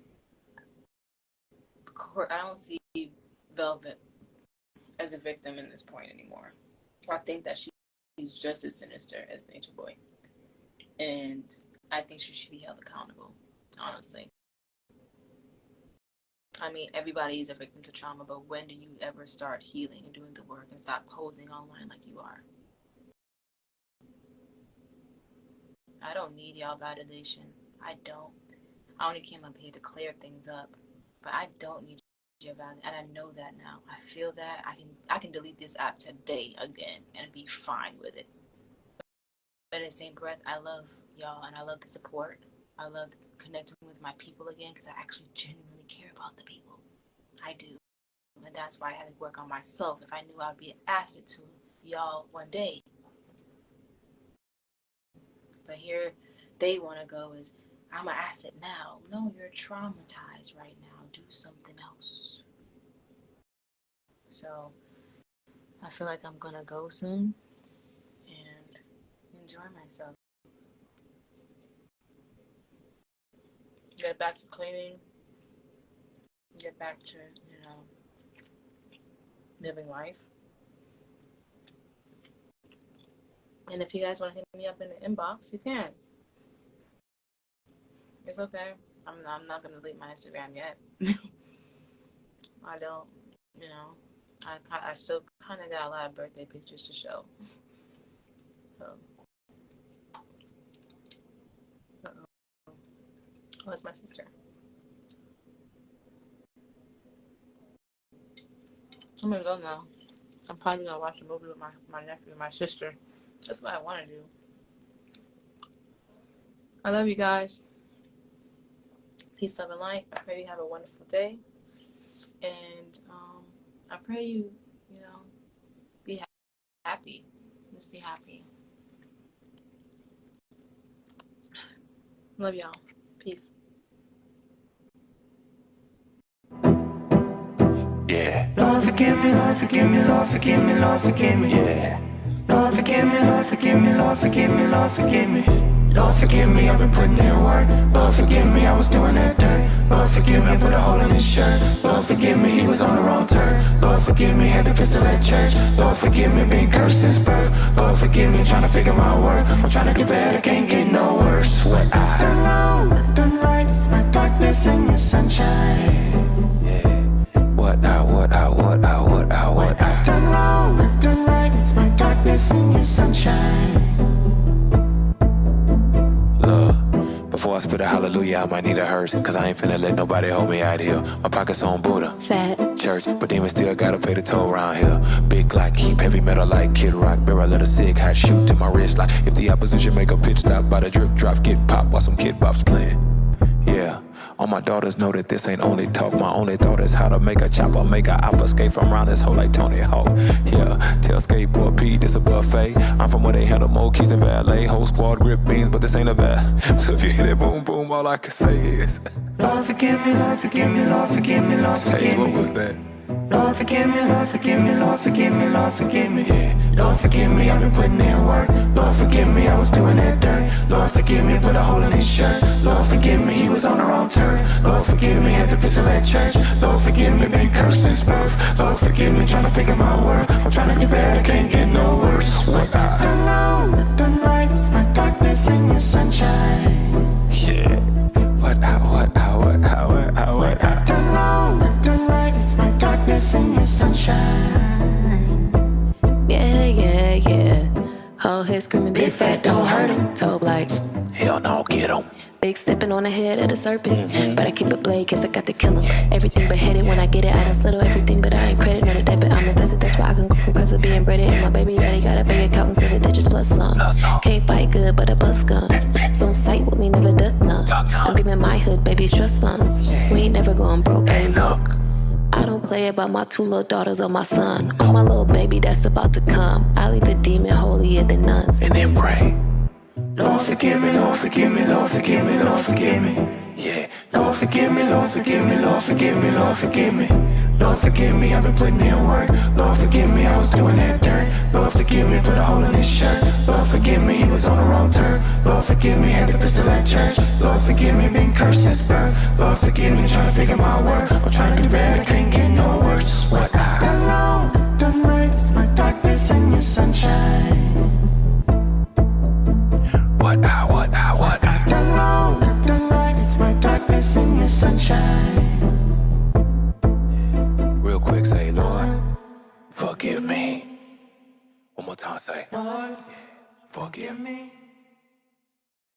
Velvet as a victim in this point anymore. I think that she's just as sinister as Nature Boy. And I think she should be held accountable, honestly. I mean, everybody is a victim to trauma, but when do you ever start healing and doing the work and stop posing online like you are? I don't need y'all validation. I don't. I only came up here to clear things up, but I don't need your validation, and I know that now. I feel that I can delete this app today again and be fine with it. But in the same breath, I love y'all and I love the support. I love connecting with my people again, because I actually genuinely care about the people. I do. And that's why I had to work on myself if I knew I'd be an asset to y'all one day. But here they want to go is, I'm an asset now. No, you're traumatized right now. Do something else. So I feel like I'm going to go soon and enjoy myself. Get back to cleaning. Get back to, living life. And if you guys want to hit me up in the inbox, you can. It's okay. I'm not going to delete my Instagram yet. I don't, I still kind of got a lot of birthday pictures to show. So. Uh-oh. Where's my sister? I'm gonna go now. I'm probably gonna watch a movie with my nephew and my sister. That's what I want to do. I love you guys. Peace, love, and light. I pray you have a wonderful day. And I pray you, be happy. Just be happy. Love y'all. Peace. Yeah. Lord forgive me, Lord forgive me, Lord forgive me, Lord forgive me. Yeah. Lord forgive me, Lord forgive me, Lord forgive me, Lord forgive me. Lord forgive me, I've been putting in work. Lord forgive me, I was doing that dirt. Lord forgive me, I put a hole in his shirt. Lord forgive me, he was on the wrong turf. Lord forgive me, had the pistol at church. Lord forgive me, been cursed since birth. Lord forgive me, trying to figure my worth. I'm trying to do better, can't get no worse. What I Done wrong, I've done right, it's my darkness and your sunshine. Yeah. What I Done wrong, I've done right, it's my darkness and your sunshine. Look, before I spit a hallelujah, I might need a hearse. Cause I ain't finna let nobody hold me out here. My pockets on Buddha. Fat. Church, but demons still gotta pay the toll around here. Big Glock, keep heavy metal like Kid Rock. Barrel of the sig, hot shoot to my wrist. Like if the opposition make a pitch stop by the drip drop, get popped while some kid bops playing. Yeah. All my daughters know that this ain't only talk. My only thought is how to make a chopper, make a op escape from around this hole like Tony Hawk. Yeah, tell skateboard P, this a buffet. I'm from where they handle more keys than valet. Whole squad grip beans, but this ain't a vat. So if you hear that boom boom, all I can say is Lord forgive me, Lord forgive me, Lord forgive me, Lord forgive me. hey, what was that? Lord forgive me, Lord forgive me, Lord forgive me, Lord forgive me. Yeah, Lord forgive me, I've been putting in work. Lord forgive me, I was doing that dirt. Lord forgive me, put a hole in his shirt. Lord forgive me, he was on the wrong turf. Lord forgive me, had the pistol at church. Lord forgive me, been cursed since birth. Lord forgive me, trying to figure my worth. I'm trying to do better, can't get no worse. What I Done wrong, I've done right, it's my darkness and your sunshine. yeah. What I Done wrong, I've done right, it's my darkness and your sunshine. Yeah. Whole head screaming, big fat don't hurt him. Toe like, hell no, get him. big stepping on the head of the serpent. But I keep a blade cause I got to kill him. Everything but hit it when I get it. I done slittle everything, but I ain't credit none of that. But I'm invested, that's why I can go from cause of being breaded. And my baby daddy got a bank account and 7 digits plus some. Can't fight good, but I bust guns. It's on sight with me, never duck none. I'm giving my hood babies trust funds. We ain't never going broke, ain't look. I don't play about my 2 little daughters or my son. Or my little baby that's about to come. I leave the demon holier than nuns. And then pray. Lord forgive me, Lord forgive me, Lord forgive me, Lord forgive me. Yeah, Lord forgive me, Lord forgive me, Lord forgive me, Lord forgive me. Lord forgive me, I've been putting in work. Lord forgive me, I was doing that dirt. Lord forgive me, put a hole in his shirt. Lord forgive me, he was on the wrong turf. Lord forgive me, had the pistol at church. Lord forgive me, been cursed since birth. Lord forgive me, trying to figure my worth. I'm trying to do better, can't get no worse. What I Done wrong, I've done right, it's my darkness and your sunshine. What I Done wrong, I've done right, it's my darkness and your sunshine. real quick say, Lord, forgive me. One more time say, Lord, forgive me.